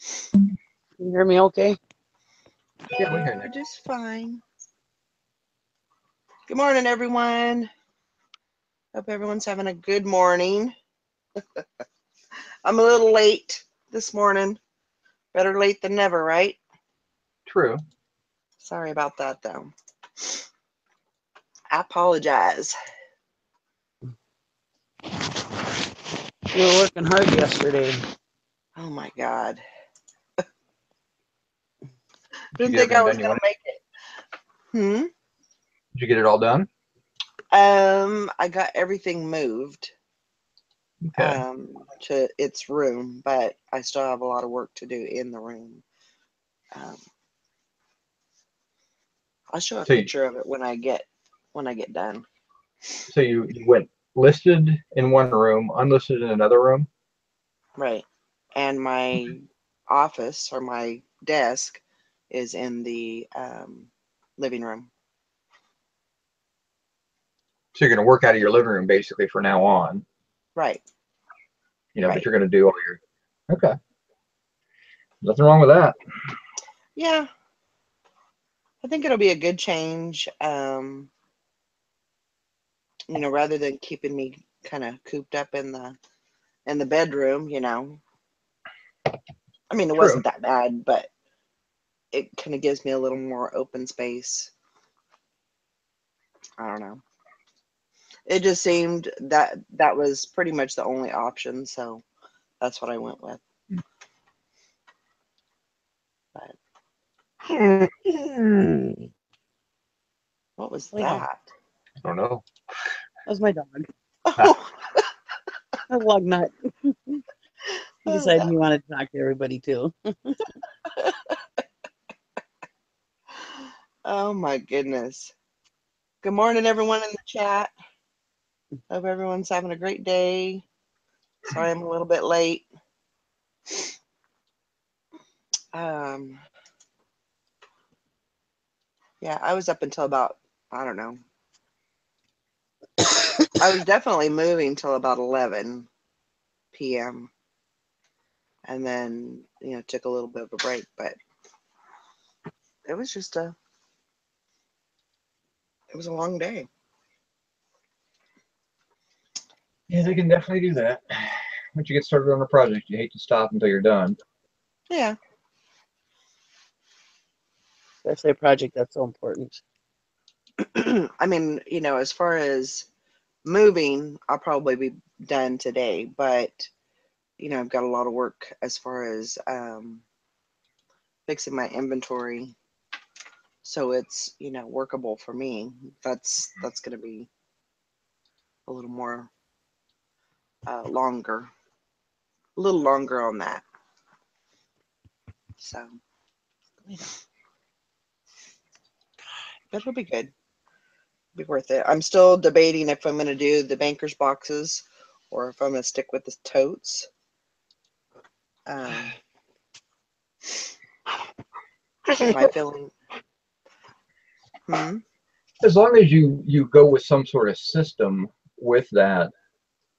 Can you hear me okay? Yeah, we hear You're you. just fine. Good morning, everyone. Hope everyone's having a good morning. I'm a little late this morning. Better late than never, right? True. Sorry about that, though. I apologize. You were working hard yesterday. Oh, my God. Did you Didn't get think I everything was done you going to wanted? make it. Did you get it all done? I got everything moved Okay. to its room, but I still have a lot of work to do in the room. I'll show a So picture of it when I get done. you went listed in one room, unlisted in another room? Right. And my office or my desk is in the living room. So you're going to work out of your living room basically from now on, Right. but Right. you're going to do all your, okay. Nothing wrong with that. Yeah. I think it'll be a good change. Rather than keeping me kind of cooped up in the bedroom, I mean, it True. wasn't that bad, but it kind of gives me a little more open space. I don't know. It just seemed that was pretty much the only option, so that's what I went with. But what was that? I don't know. That was my dog. Oh, A lug nut. He decided that. he wanted to talk to everybody too. Oh my goodness. Good morning, everyone in the chat. Hope everyone's having a great day. Sorry I'm a little bit late. Yeah, I was up until about, I don't know. I was definitely moving till about 11 p.m. and then, took a little bit of a break, but it was just it was a long day. Yeah, they can definitely do that. Once you get started on a project, you hate to stop until you're done. Yeah. Especially a project that's so important. I mean, as far as moving, I'll probably be done today, but I've got a lot of work as far as fixing my inventory so it's workable for me. That's going to be a little more a little longer on that. So, but it'll be good. It'll be worth it. I'm still debating if I'm going to do the banker's boxes or if I'm going to stick with the totes. My feeling. As long as you go with some sort of system with that,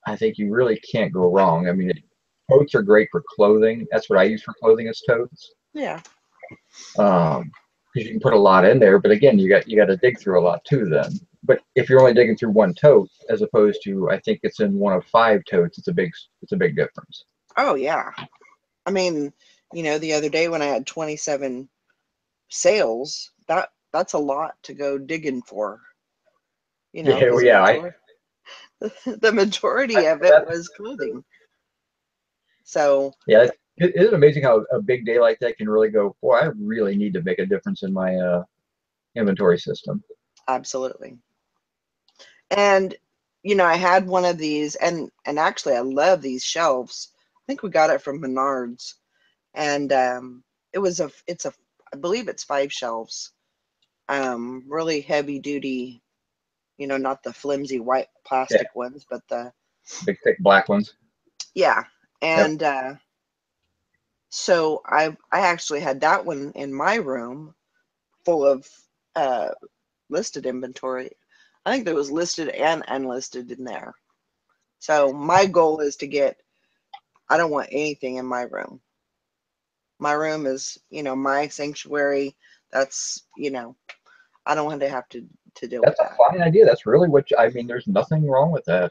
I think you really can't go wrong. I mean, totes are great for clothing. That's what I use for clothing is totes. Yeah. Because you can put a lot in there, but again, you got to dig through a lot too then. But if you're only digging through one tote as opposed to, I think it's in one of 5 totes, it's a big difference. Oh yeah. I mean, the other day when I had 27 sales, that's a lot to go digging for. Yeah, Because well, yeah, the majority of it was clothing. So yeah, isn't it amazing how a big day like that can really go, boy, I really need to make a difference in my inventory system. absolutely. And I had one of these, and actually I love these shelves. I think we got it from Menards, and I believe it's 5 shelves. Really heavy duty, not the flimsy white plastic ones, but the big thick black ones. yeah. Yep. And so I actually had that one in my room full of listed inventory. I think there was listed and unlisted in there. So my goal is to I don't want anything in my room. My room is, my sanctuary. That's, I don't want to have to deal with That's a that. fine idea. That's really what I mean. There's nothing wrong with that.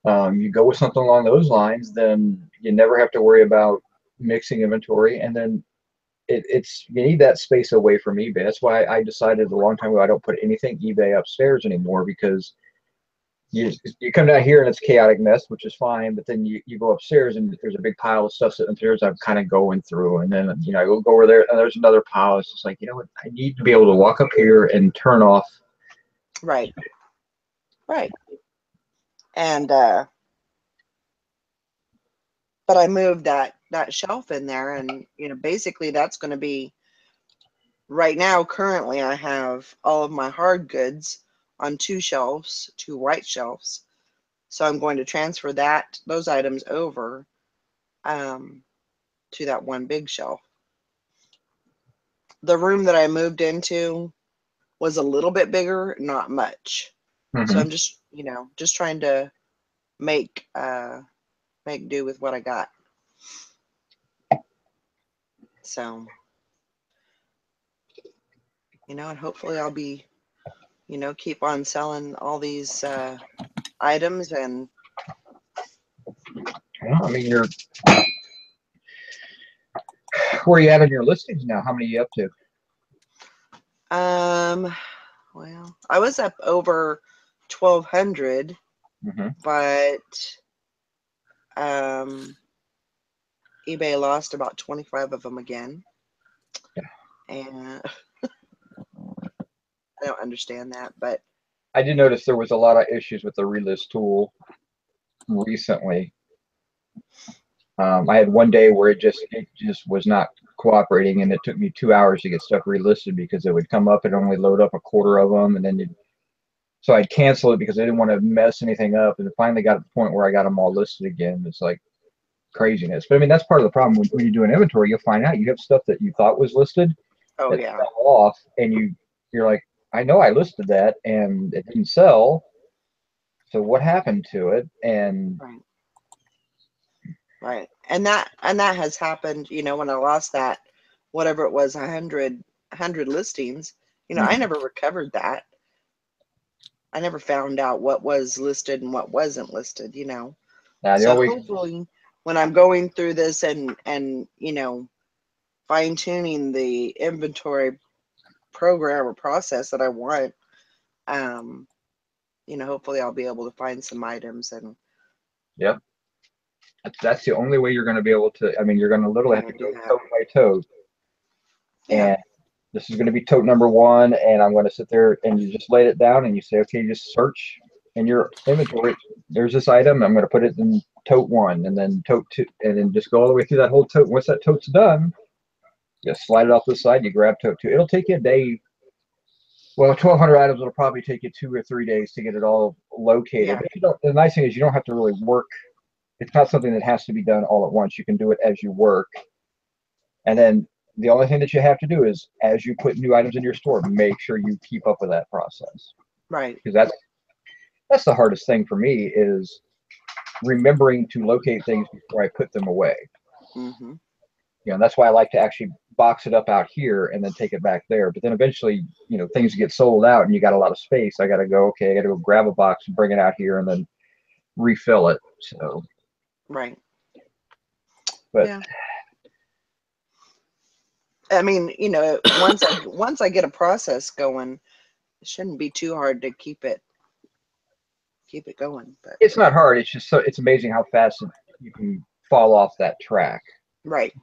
You go with something along those lines, then you never have to worry about mixing inventory, and then it's you need that space away from eBay. That's why I decided a long time ago I don't put anything eBay upstairs anymore, because you come down here and it's chaotic mess, which is fine, but then you go upstairs and there's a big pile of stuff sitting upstairs I'm kind of going through, and then I go over there and there's another pile. It's just like, you know what, I need to be able to walk up here and turn off. Right. Right. And but I moved that shelf in there, and basically that's going to be, right now currently I have all of my hard goods on 2 shelves, 2 white shelves. So I'm going to transfer those items over to that one big shelf. The room that I moved into was a little bit bigger, not much. So I'm just, just trying to make do with what I got. So, and hopefully I'll be, keep on selling all these items. And Well, I mean, where are you at on your listings now? How many are you up to? well, I was up over 1,200, but eBay lost about 25 of them again. Yeah. And I don't understand that, but I did notice there was a lot of issues with the relist tool recently. I had one day where it just was not cooperating, and it took me 2 hours to get stuff relisted because it would come up and only load up a quarter of them, and then so I'd cancel it because I didn't want to mess anything up, and it finally got to the point where I got them all listed again. It's like craziness. But I mean, that's part of the problem when you do an inventory. You'll find out you have stuff that you thought was listed that fell off, and you're like, I know I listed that and it didn't sell, so what happened to it? And right. And that has happened, when I lost that, whatever it was, 100 listings, I never recovered that. I never found out what was listed and what wasn't listed, So hopefully when I'm going through this and fine tuning the inventory program or process that I want, hopefully I'll be able to find some items. And yep, that's the only way you're going to be able to. I mean, you're going to literally have to go tote by tote. Yeah. And this is going to be tote number 1, and I'm going to sit there and you just lay it down and you say, okay, just search in your inventory. There's this item. I'm going to put it in tote 1, and then tote 2, and then just go all the way through that whole tote. Once that tote's done, you slide it off to the side. You grab tote 2. It'll take you a day. Well, 1,200 items will probably take you 2 or 3 days to get it all located. Yeah. But the nice thing is you don't have to really work. It's not something that has to be done all at once. You can do it as you work, and then the only thing that you have to do is, as you put new items in your store, make sure you keep up with that process. Right. Because that's the hardest thing for me, is remembering to locate things before I put them away. That's why I like to actually box it up out here and then take it back there. But then eventually, things get sold out and you got a lot of space. I got to go, okay, I got to go grab a box and bring it out here and then refill it. So. Right. But. Yeah. I mean, once I get a process going, it shouldn't be too hard to keep it going. But it's not hard. It's just it's amazing how fast you can fall off that track. Right.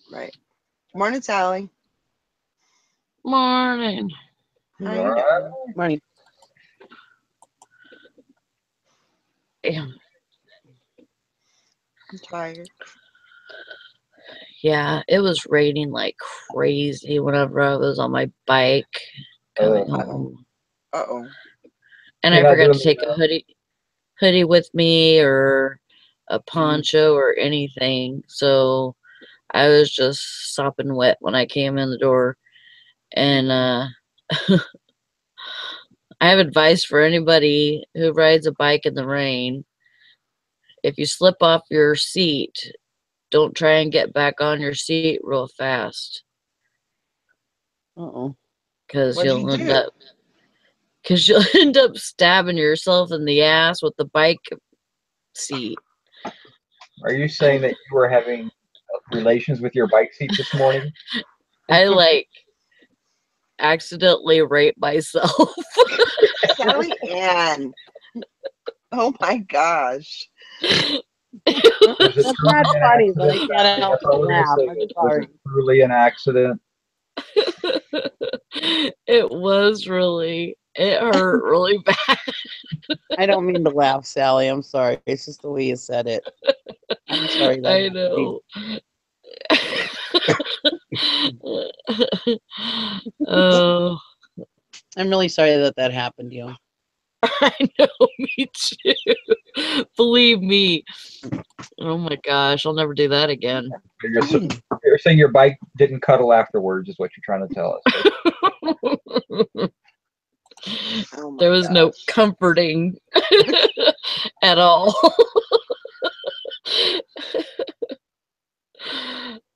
Right. Morning, Sally. Morning. How you doing? Morning. Yeah. I'm tired. Yeah, it was raining like crazy whenever I was on my bike coming home. Uh-oh. And I forgot to take a hoodie with me, or a poncho or anything. So I was just sopping wet when I came in the door. And I have advice for anybody who rides a bike in the rain. If you slip off your seat, don't try and get back on your seat real fast. Because you'll end up stabbing yourself in the ass with the bike seat. Are you saying that you were having relations with your bike seat this morning? I like accidentally raped myself. Sally Ann. Oh my gosh. That's not funny, but I can't help but laugh. I'm sorry. Was it truly an accident? It was really. It hurt really bad. I don't mean to laugh, Sally. I'm sorry. It's just the way you said it. I'm sorry. I know. Oh, I'm really sorry that happened to you. I know, me too. Believe me. Oh my gosh, I'll never do that again. You're saying your bike didn't cuddle afterwards, is what you're trying to tell us. Oh there was no comforting at all.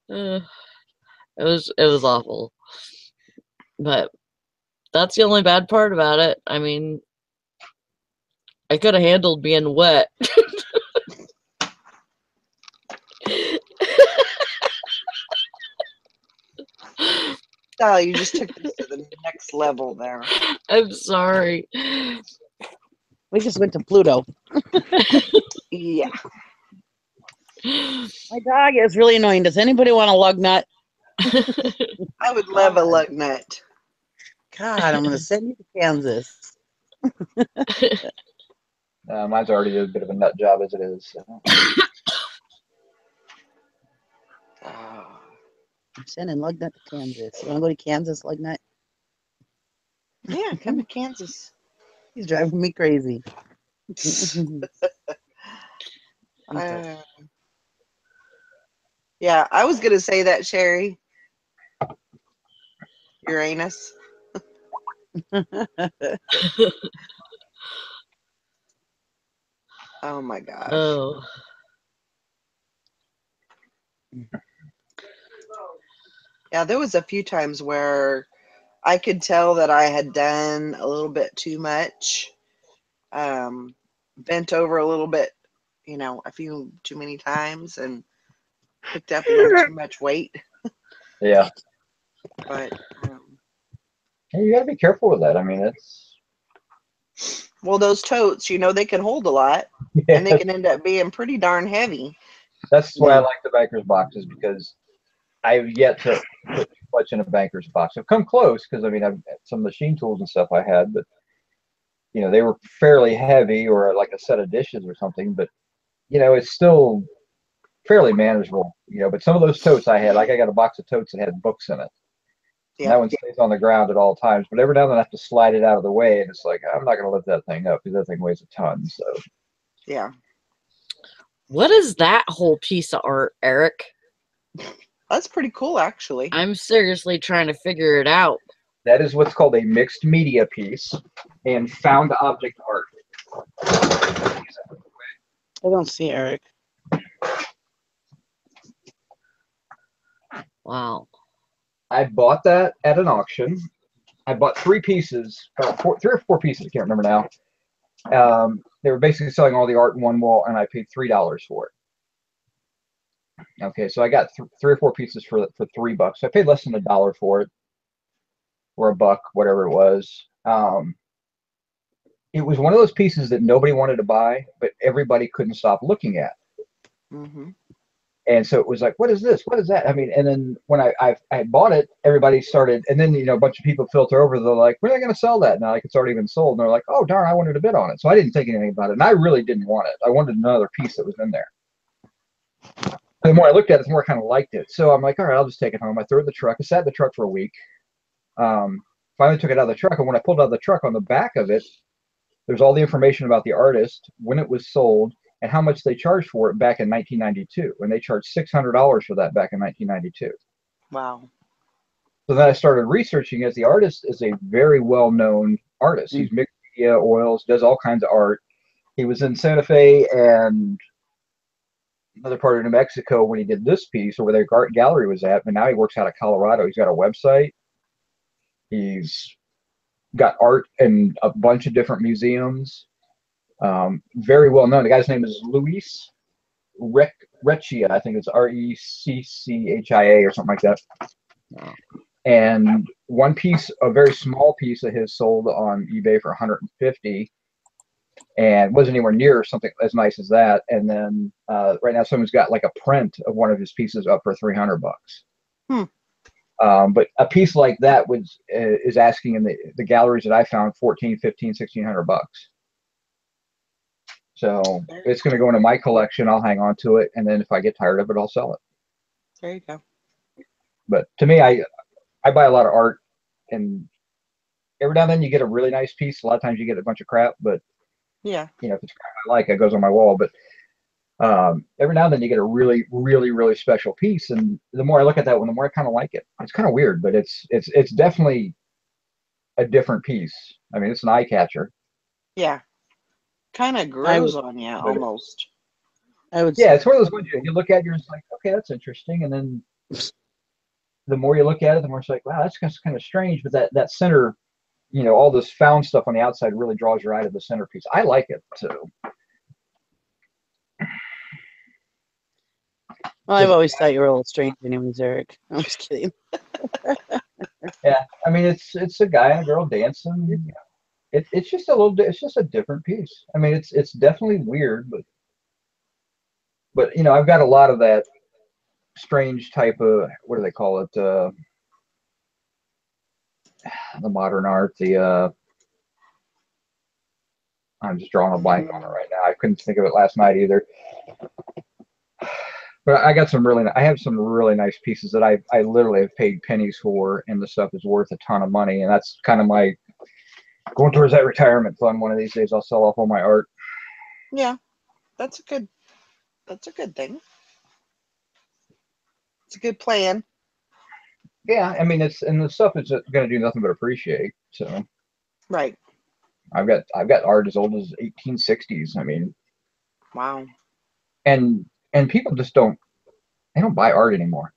It was awful. But that's the only bad part about it. I mean, I could have handled being wet. Sally, you just took this to the next level there. I'm sorry. We just went to Pluto. Yeah. My dog is really annoying. Does anybody want a lug nut? I would love a lug nut. God, I'm going to send you to Kansas. Mine's already a bit of a nut job as it is. So. I'm sending lug nut to Kansas. You want to go to Kansas, lug nut? Yeah, come to Kansas. He's driving me crazy. Yeah, I was gonna say that, Sherry. Uranus. Oh my gosh. Oh. Yeah, there was a few times where I could tell that I had done a little bit too much, bent over a little bit, a few too many times, and picked up a little too much weight. Yeah. But you got to be careful with that. I mean, it's. Well, those totes, they can hold a lot, and they can end up being pretty darn heavy. That's why I like the banker's boxes, because I've yet to put too much in a banker's box. I've come close because I've some machine tools and stuff I had, but they were fairly heavy, or like a set of dishes or something. But it's still fairly manageable. But some of those totes I had, like I got a box of totes that had books in it. Yeah. That one stays on the ground at all times. But every now and then I have to slide it out of the way, and it's like I'm not going to lift that thing up because that thing weighs a ton. So. Yeah. What is that whole piece of art, Eric? That's pretty cool, actually. I'm seriously trying to figure it out. That is what's called a mixed media piece and found object art. I don't see Eric. Wow. I bought that at an auction. I bought 3 pieces, 3 or 4 pieces, I can't remember now. They were basically selling all the art in one wall, and I paid $3 for it. Okay, so I got 3 or 4 pieces for $3. I paid less than $1 for it, or $1, whatever it was. It was one of those pieces that nobody wanted to buy, but everybody couldn't stop looking at. Mm-hmm. And so it was like, what is this? What is that? I mean, and then when I bought it, everybody started, and then a bunch of people filter over. They're like, when are they going to sell that? Now, like, it's already been sold. And they're like, oh darn, I wanted a bid on it. So I didn't think anything about it, and I really didn't want it. I wanted another piece that was in there. The more I looked at it, the more I kind of liked it. So I'm like, all right, I'll just take it home. I threw it in the truck. I sat in the truck for a week. Finally took it out of the truck, and when I pulled it out of the truck, on the back of it, there's all the information about the artist, when it was sold, and how much they charged for it back in 1992. And they charged $600 for that back in 1992. Wow. So then I started researching it. The artist is a very well-known artist. He's mixed media, oils, does all kinds of art. He was in Santa Fe, and another part of New Mexico when he did this piece, or where the art gallery was at. But now he works out of Colorado. He's got a website. He's got art in a bunch of different museums. Very well known. The guy's name is Luis Recchia. I think it's Recchia or something like that. Wow. And one piece, a very small piece of his, sold on eBay for 150, and wasn't anywhere near something as nice as that. And then right now, someone's got like a print of one of his pieces up for $300. But a piece like that is asking in the galleries that I found $1,400, $1,500, $1,600. So it's going to go into my collection. I'll hang on to it, and then if I get tired of it, I'll sell it. There you go. But to me, I buy a lot of art, and every now and then you get a really nice piece. A lot of times you get a bunch of crap, but Yeah. you know, if it's crap I like, it goes on my wall. But every now and then you get a really, really, really special piece, and the more I look at that one, the more I kind of like it. It's kind of weird, but it's definitely a different piece. I mean, it's an eye catcher. Yeah. Kind of grows on you almost. Yeah, it's one of those ones you look at, you're just like, okay, that's interesting, and then the more you look at it, the more it's like, wow, that's kind of strange. But that center, you know, all this found stuff on the outside really draws your eye to the centerpiece. I like it. So. Well, I've always thought you were a little strange anyways, Eric. I'm just kidding. Yeah, I mean, it's a guy and a girl dancing. It's just it's just a different piece. I mean, it's definitely weird, but you know, I've got a lot of that strange type of, what do they call it? The modern art. I'm just drawing a blank on it right now. I couldn't think of it last night either. But I have some really nice pieces that I literally have paid pennies for, and the stuff is worth a ton of money. And that's kind of my going towards that retirement fund. One of these days, I'll sell off all my art. Yeah, that's a good thing. It's a good plan. Yeah, I mean, and the stuff is going to do nothing but appreciate. So Right. I've got art as old as 1860s. I mean, wow. And people just don't buy art anymore.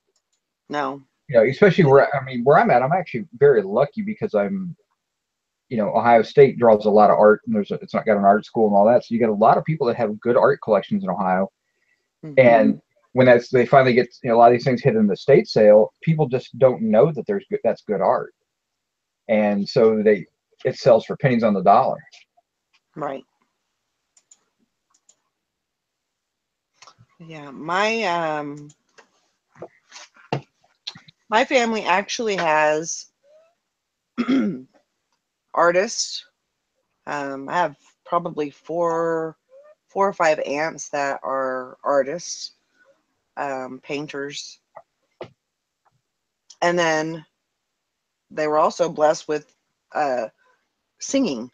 No. You know, especially where I'm at, I'm actually very lucky because I'm, you know, Ohio State draws a lot of art, and it's not got an art school and all that. So you get a lot of people that have good art collections in Ohio. And when they finally get, you know, a lot of these things hit in the state sale, people just don't know that that's good art. And so it sells for pennies on the dollar. Right. Yeah, my family actually has artists. I have probably four or five aunts that are artists, painters. And then they were also blessed with singing.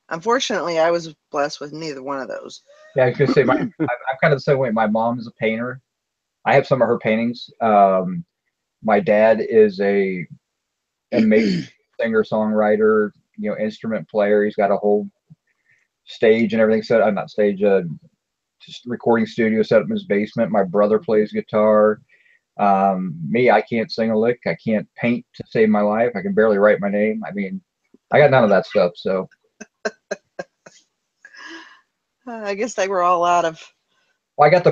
Unfortunately, I was blessed with neither one of those. Yeah, I was gonna say I'm kind of the same way. My mom is a painter. I have some of her paintings. My dad is an amazing singer songwriter, you know, instrument player. He's got a whole stage and everything set. Not stage, just recording studio set up in his basement. My brother plays guitar. Me, I can't sing a lick. I can't paint to save my life. I can barely write my name. I mean, I got none of that stuff. So I guess they were all out of. well, I got the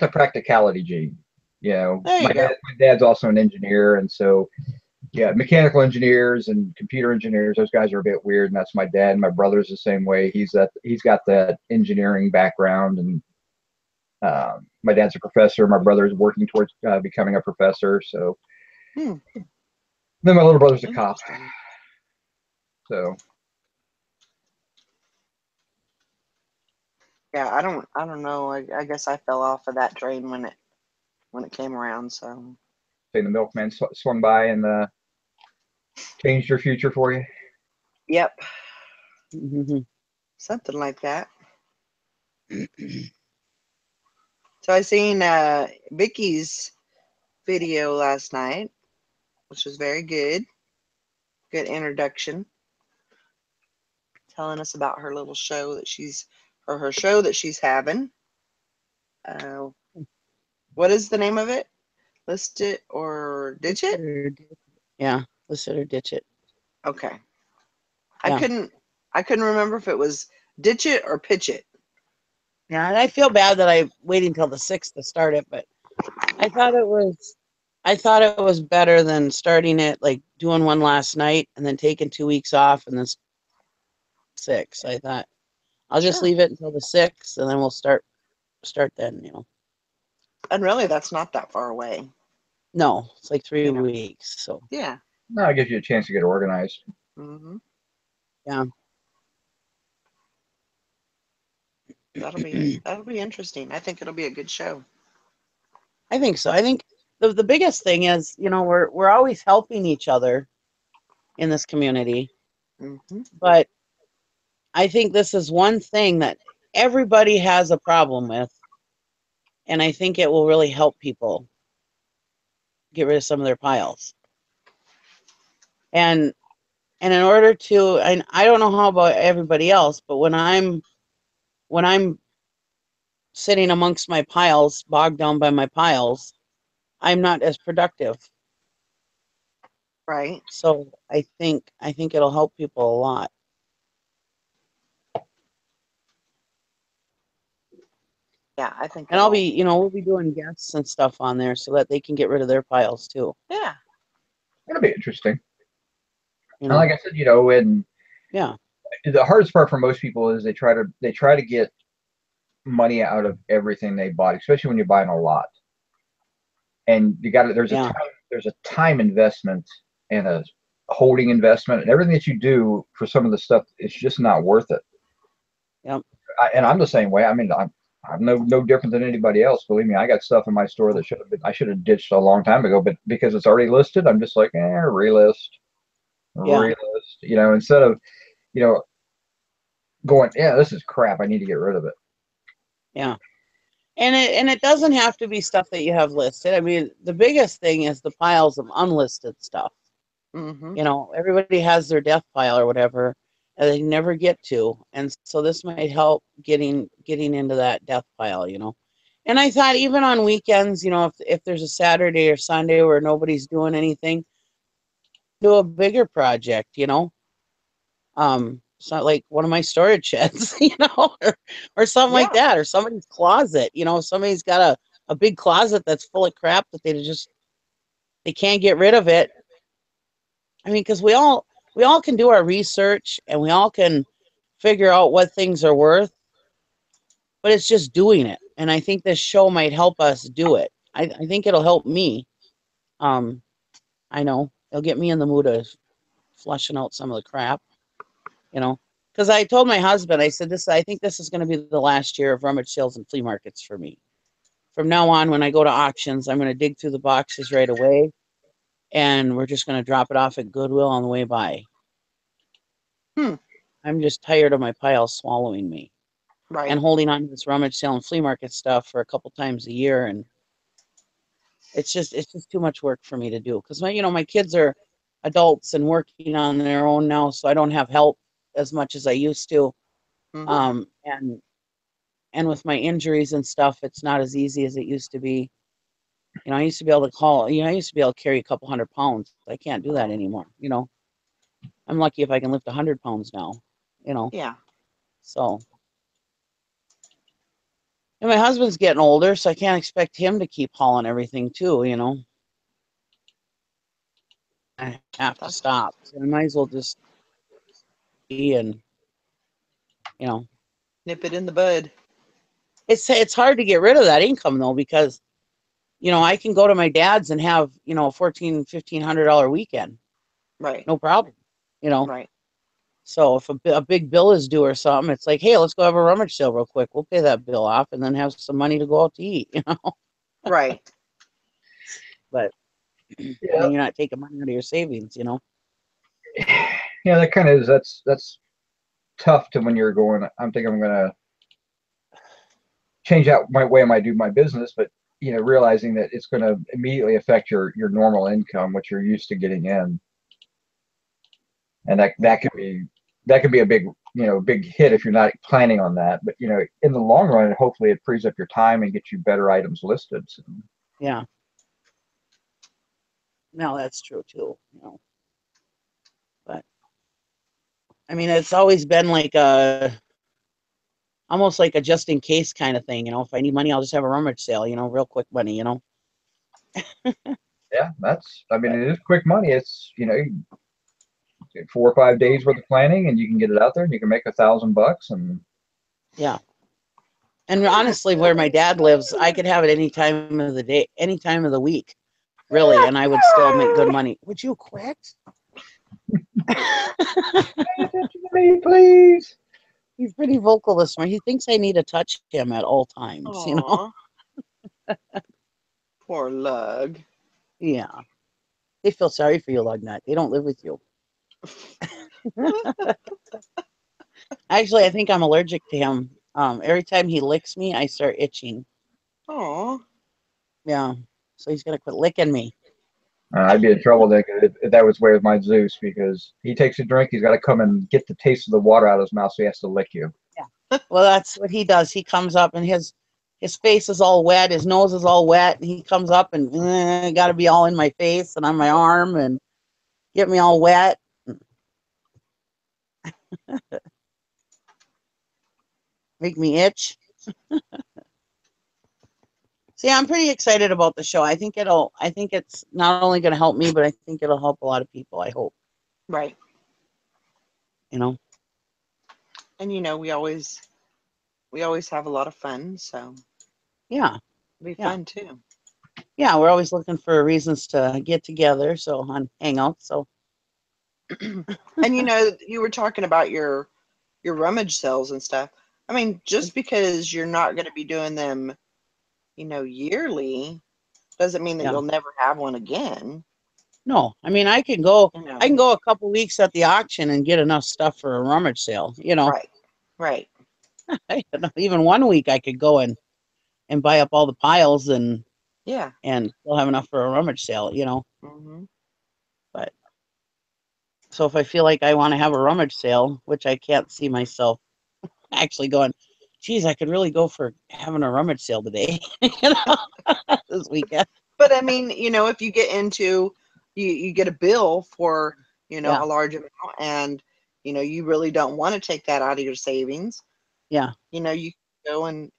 practicality gene. You know, There you go. my dad's also an engineer, and so yeah, mechanical engineers and computer engineers, those guys are a bit weird, and that's my dad. My brother's the same way. He's got that engineering background, and my dad's a professor. My brother's working towards becoming a professor. So then my little brother's a cop. So yeah, I don't know. I guess I fell off of that train when it came around. So say the milkman swung by and changed your future for you. yep, Mm-hmm. something like that. So I seen Vicky's video last night, which was very good. Good introduction, telling us about her little show that her show that she's having. Uh, what is the name of it? List it or ditch it? Yeah, list it or ditch it. Okay. Yeah. I couldn't remember if it was ditch it or pitch it. Yeah, and I feel bad that I'm waiting till the 6th to start it, but I thought it was better than starting it, like doing one last night and then taking 2 weeks off and then 6. I thought I'll just Sure. leave it until the 6th and then we'll start then, And really, that's not that far away. No, it's like 3 You know. weeks. So Yeah. No, it gives you a chance to get organized. Mm-hmm. yeah. That'll be interesting. I think it'll be a good show. I think so. I think the biggest thing is, we're always helping each other in this community, Mm-hmm. but I think this is one thing that everybody has a problem with, and I think it will really help people get rid of some of their piles. And in order to, and I don't know how about everybody else, but when I'm sitting amongst my piles, bogged down by my piles, I'm not as productive. Right. So I think it'll help people a lot. Yeah, I think. And we'll be doing guests and stuff on there so that they can get rid of their piles too. Yeah. It'll be interesting. You And know. like I said, and Yeah. the hardest part for most people is they try to get money out of everything they bought, especially when you're buying a lot. And there's a time investment and a holding investment, and everything that you do for some of the stuff, it's just not worth it. Yep. And I'm the same way. I mean, I'm no different than anybody else. Believe me, I got stuff in my store that I should have ditched a long time ago, but because it's already listed, I'm just like, relist. Instead of, going, this is crap, I need to get rid of it. Yeah. And it doesn't have to be stuff that you have listed. I mean, the biggest thing is the piles of unlisted stuff. Mm-hmm. Everybody has their death pile or whatever, and they never get to. And so this might help getting into that death pile, And I thought even on weekends, if there's a Saturday or Sunday where nobody's doing anything, do a bigger project, It's not like one of my storage sheds, or something like that, or somebody's closet, somebody's got a big closet that's full of crap that they can't get rid of it. I mean, because we all can do our research and we all can figure out what things are worth, but it's just doing it. And I think this show might help us do it. I think it'll help me. I know it'll get me in the mood of flushing out some of the crap, because I told my husband, I said, I think this is going to be the last year of rummage sales and flea markets for me. From now on, when I go to auctions, I'm going to dig through the boxes right away, and we're just going to drop it off at Goodwill on the way by. I'm just tired of my pile swallowing me. Right. And holding on to this rummage sale and flea market stuff for a couple times a year, and it's just too much work for me to do, because my kids are adults and working on their own now, so I don't have help as much as I used to. Mm-hmm. And with my injuries and stuff, it's not as easy as it used to be. I used to be able to carry a couple 100 pounds. I can't do that anymore. I'm lucky if I can lift 100 pounds now. Yeah. So, and my husband's getting older, so I can't expect him to keep hauling everything too. I have to stop. So I might as well just be and nip it in the bud. It's hard to get rid of that income though, because I can go to my dad's and have a $1,400-$1,500 weekend, Right. no problem. Right. So if a big bill is due or something, it's like, hey, let's go have a rummage sale real quick. We'll pay that bill off and then have some money to go out to eat. Right. But then you're not taking money out of your savings. Yeah, that kind of is. That's tough to when you're going. I'm thinking I'm gonna change out my way I do my business, but realizing that it's going to immediately affect your normal income, what you're used to getting in, and that can be a big big hit if you're not planning on that. But in the long run, hopefully it frees up your time and gets you better items listed. So. Yeah. No, that's true too. But I mean, it's always been like almost like a just in case kind of thing. If I need money, I'll just have a rummage sale. Real quick money. Yeah, it is quick money. It's 4 or 5 days worth of planning, and you can get it out there, and you can make $1,000. And yeah. And honestly, where my dad lives, I could have it any time of the day, any time of the week, really, and I would still make good money. Would you quit? Pay attention to me, please. He's pretty vocal this morning. He thinks I need to touch him at all times, Aw. Poor lug. Yeah. They feel sorry for you, Lugnut. They don't live with you. Actually, I think I'm allergic to him. Every time he licks me, I start itching. Aw. Yeah. So he's going to quit licking me. I'd be in trouble then if that was with my Zeus, because he takes a drink, he's got to come and get the taste of the water out of his mouth, so he has to lick you. Yeah. Well, that's what he does. He comes up and his face is all wet, his nose is all wet, and he comes up and got to be all in my face and on my arm and get me all wet. Make me itch. See, I'm pretty excited about the show. I think it's not only going to help me, but I think it'll help a lot of people, I hope. Right. And we always have a lot of fun, so yeah. it'll be fun too. Yeah, we're always looking for reasons to get together, so on Hangouts. So And you were talking about your rummage sales and stuff. I mean, just because you're not going to be doing them, yearly, doesn't mean that you'll never have one again. No, I mean I can go a couple weeks at the auction and get enough stuff for a rummage sale. Right. Even 1 week I could go and buy up all the piles and still have enough for a rummage sale. Mm-hmm. But so if I feel like I want to have a rummage sale, which I can't see myself actually going, geez, I could really go for having a rummage sale today, this weekend. But I mean, if you get into, you get a bill for, a large amount, and, you really don't want to take that out of your savings. Yeah. You can go and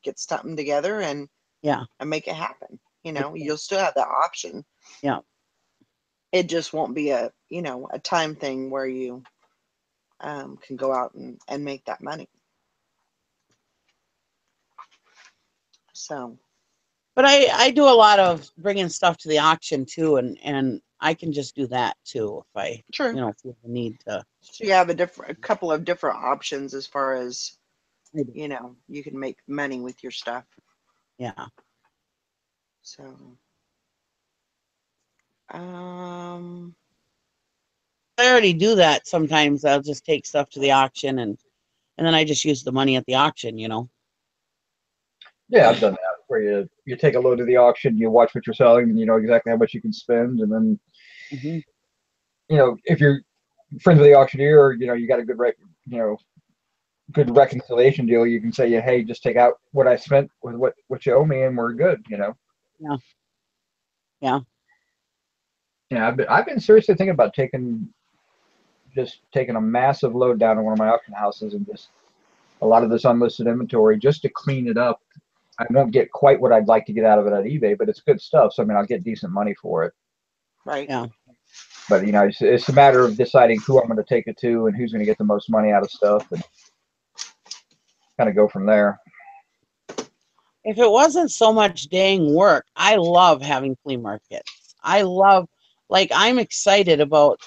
get something together and make it happen. You'll still have that option. Yeah. It just won't be a time thing where you can go out and make that money. So, but I do a lot of bringing stuff to the auction too, and I can just do that too if I feel the need to. So you have a couple of different options as far as you can make money with your stuff. Yeah. So, I already do that sometimes. I'll just take stuff to the auction and then I just use the money at the auction. Yeah, I've done that where you take a load to the auction, you watch what you're selling, and you know exactly how much you can spend, and then if you're friends with the auctioneer, or you got a good good reconciliation deal, you can say, hey, just take out what I spent with what you owe me, and we're good. Yeah. I've been seriously thinking about taking a massive load down to one of my auction houses and just a lot of this unlisted inventory just to clean it up. I won't get quite what I'd like to get out of it at eBay, but it's good stuff. So I'll get decent money for it. Right. Yeah. But it's a matter of deciding who I'm going to take it to and who's going to get the most money out of stuff, and kind of go from there. If it wasn't so much dang work, I love having flea markets. I'm excited about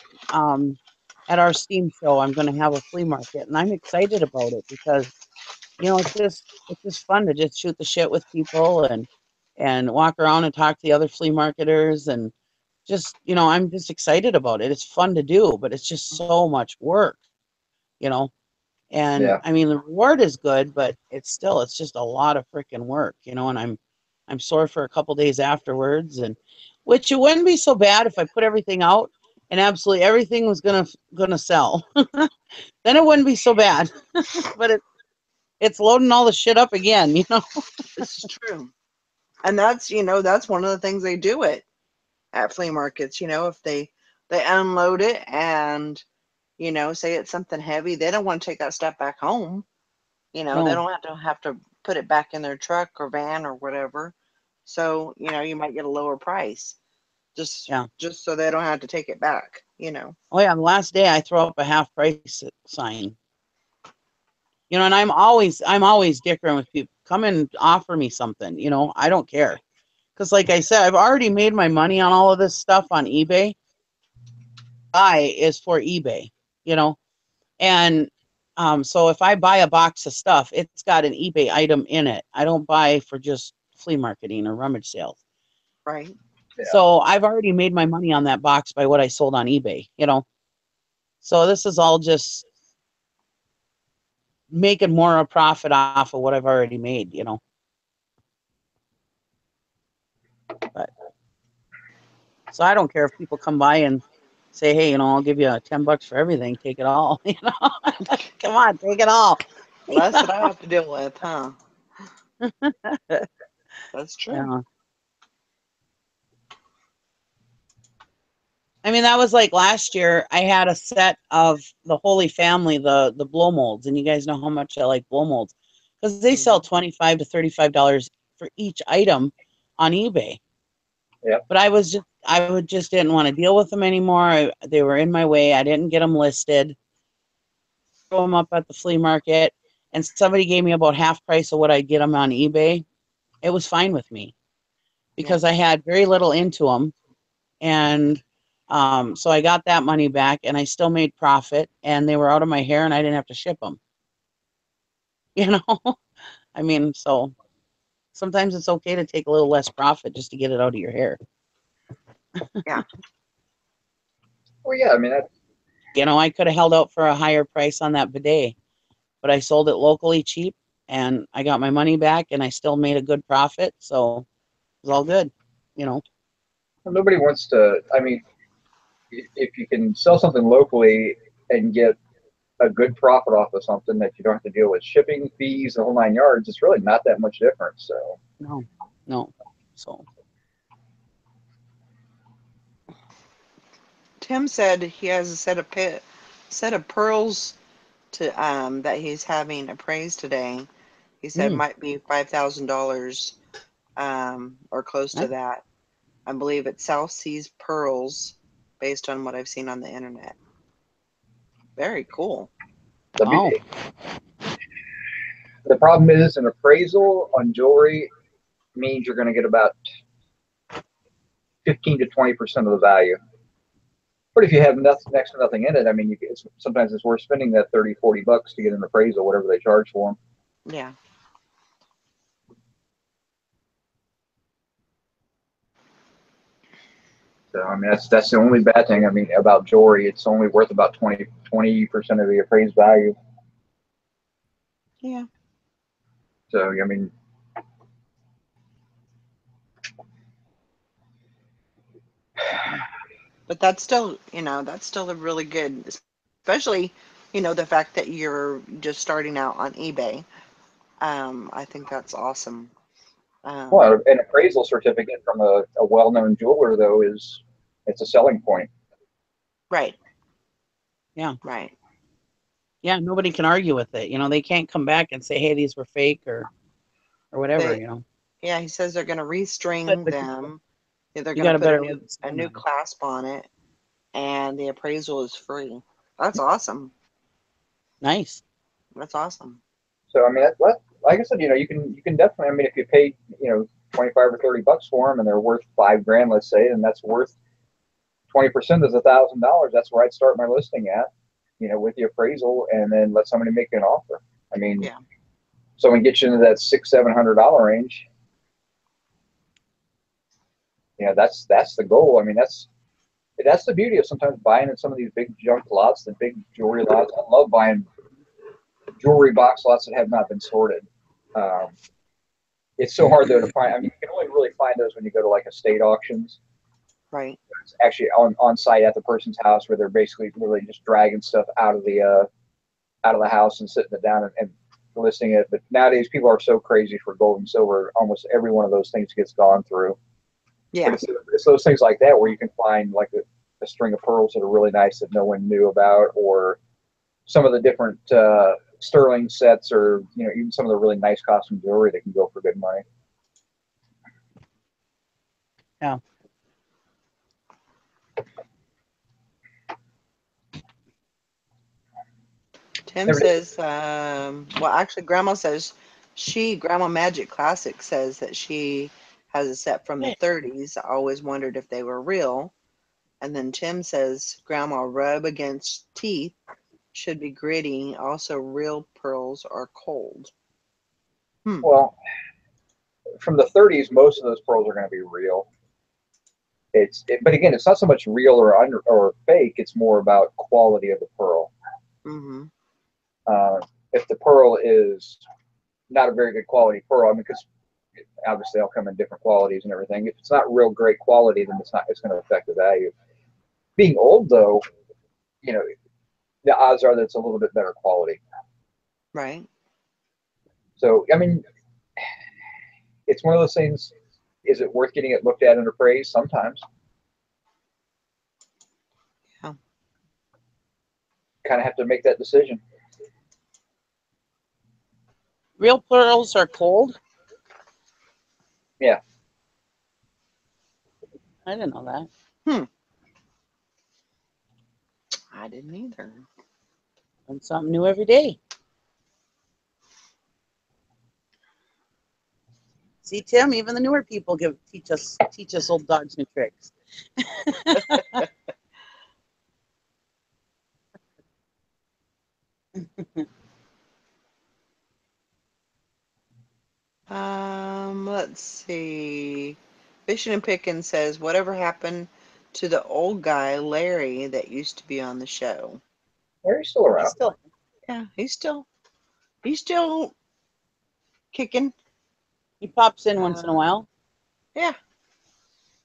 at our Steam show, I'm going to have a flea market, and I'm excited about it because it's just fun to just shoot the shit with people and walk around and talk to the other flea marketers, and just I'm just excited about it. It's fun to do, but it's just so much work, and I mean the reward is good, but it's just a lot of freaking work, and I'm sore for a couple days afterwards, and which it wouldn't be so bad if I put everything out, and absolutely everything was gonna sell, then it wouldn't be so bad. But it's loading all the shit up again, you know. This is true. And that's, that's one of the things they do at flea markets. If they unload it and, say it's something heavy, they don't want to take that stuff back home. They No. don't have to put it back in their truck or van or whatever. So, you might get a lower price just so they don't have to take it back, Oh yeah, the last day I throw up a half price sign. And I'm always dickering with people. Come and offer me something, I don't care. Because like I said, I've already made my money on all of this stuff on eBay. Buy is for eBay, and so if I buy a box of stuff, it's got an eBay item in it. I don't buy for just flea marketing or rummage sales. Right. Yeah. So I've already made my money on that box by what I sold on eBay, So this is all just making more a profit off of what I've already made, But so I don't care if people come by and say, hey, I'll give you $10 for everything. Take it all, Come on, take it all. Less that I have to deal with, huh? That's true. Yeah. I mean, that was like last year. I had a set of the Holy Family, the blow molds, and you guys know how much I like blow molds because they sell $25 to $35 for each item on eBay. Yep. But I just didn't want to deal with them anymore. They were in my way. I didn't get them listed. Throw them up at the flea market, and somebody gave me about half price of what I'd get them on eBay. It was fine with me because I had very little into them, and so I got that money back, and I still made profit, and they were out of my hair, and I didn't have to ship them. I mean, so sometimes it's okay to take a little less profit just to get it out of your hair. Yeah. Well, yeah, I mean, I could have held out for a higher price on that bidet, but I sold it locally cheap, and I got my money back, and I still made a good profit, so it was all good, nobody wants to. I mean, if you can sell something locally and get a good profit off of something that you don't have to deal with shipping fees, the whole 9 yards, it's really not that much difference. So no. So Tim said he has a set of pearls to that he's having appraised today. He said might be $5,000 or close to that. I believe it's South Seas pearls based on what I've seen on the internet. Very cool. the problem is an appraisal on jewelry means you're going to get about 15 to 20% of the value. But if you have next to nothing in it, I mean, sometimes it's worth spending that $30-$40 to get an appraisal, whatever they charge for them. Yeah. So I mean, that's the only bad thing. I mean, about jewelry, it's only worth about 20% of the appraised value. Yeah. So I mean, but that's still, that's still a really good, especially, the fact that you're just starting out on eBay. I think that's awesome. Well, an appraisal certificate from a well-known jeweler, though, it's a selling point. Right. Yeah. Right. Yeah, nobody can argue with it. They can't come back and say, hey, these were fake or whatever, Yeah, he says they're going to restring them. They're going to put a new clasp on it, and the appraisal is free. That's awesome. Nice. That's awesome. So I mean, like I said, you can definitely. I mean, if you pay $25 or $30 for them, and they're worth $5,000, let's say, and that's worth 20% is $1,000. That's where I'd start my listing at, with the appraisal, and then let somebody make an offer. I mean, someone gets you into that $600-$700 range. That's the goal. I mean, that's the beauty of sometimes buying in some of these big junk lots, the big jewelry lots. I love buying jewelry box lots that have not been sorted. It's so hard though to find. I mean, you can only really find those when you go to like estate auctions. Right. It's actually on site at the person's house, where they're basically really just dragging stuff out of the house and sitting it down and listing it. But nowadays, people are so crazy for gold and silver. Almost every one of those things gets gone through. Yeah. But it's those things like that where you can find like a string of pearls that are really nice that no one knew about, or some of the different sterling sets, or even some of the really nice costume jewelry that can go for good money. Yeah. Tim says, well, actually, Grandma says Grandma Magic Classic says that she has a set from the 30s. I always wondered if they were real. And then Tim says, Grandma, rub against teeth, should be gritty. Also, real pearls are cold. Well, from the 30s, most of those pearls are going to be real. But again, it's not so much real or fake. It's more about quality of the pearl. Mm-hmm. If the pearl is not a very good quality pearl, I mean, because obviously they'll come in different qualities and everything. If it's not real great quality, then it's going to affect the value. Being old, though, the odds are that it's a little bit better quality. Right. So, I mean, it's one of those things. Is it worth getting it looked at and appraised? Sometimes. Yeah. Kind of have to make that decision. Real pearls are cold? Yeah. I didn't know that. I didn't either. Learn something new every day. See, Tim, even the newer people teach us old dogs new tricks. Let's see. Fishing and Pickin says, whatever happened to the old guy, Larry, that used to be on the show? Larry's still around. Yeah, he's still kicking. He pops in once in a while. Yeah.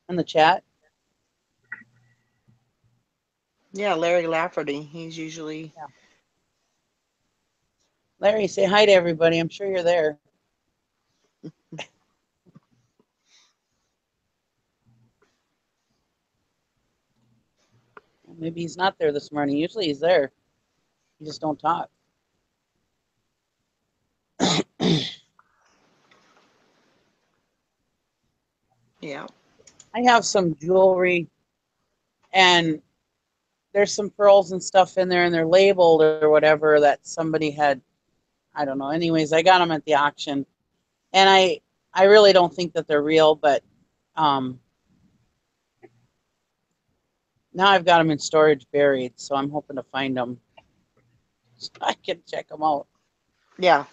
In the chat. Yeah, Larry Lafferty. He's usually. Yeah. Larry, say hi to everybody. I'm sure you're there. Maybe he's not there this morning. Usually he's there. You just don't talk. Yeah. I have some jewelry, and there's some pearls and stuff in there, and they're labeled or whatever that somebody had. I don't know. Anyways, I got them at the auction, and I really don't think that they're real, but now I've got them in storage buried, so I'm hoping to find them so I can check them out. Yeah.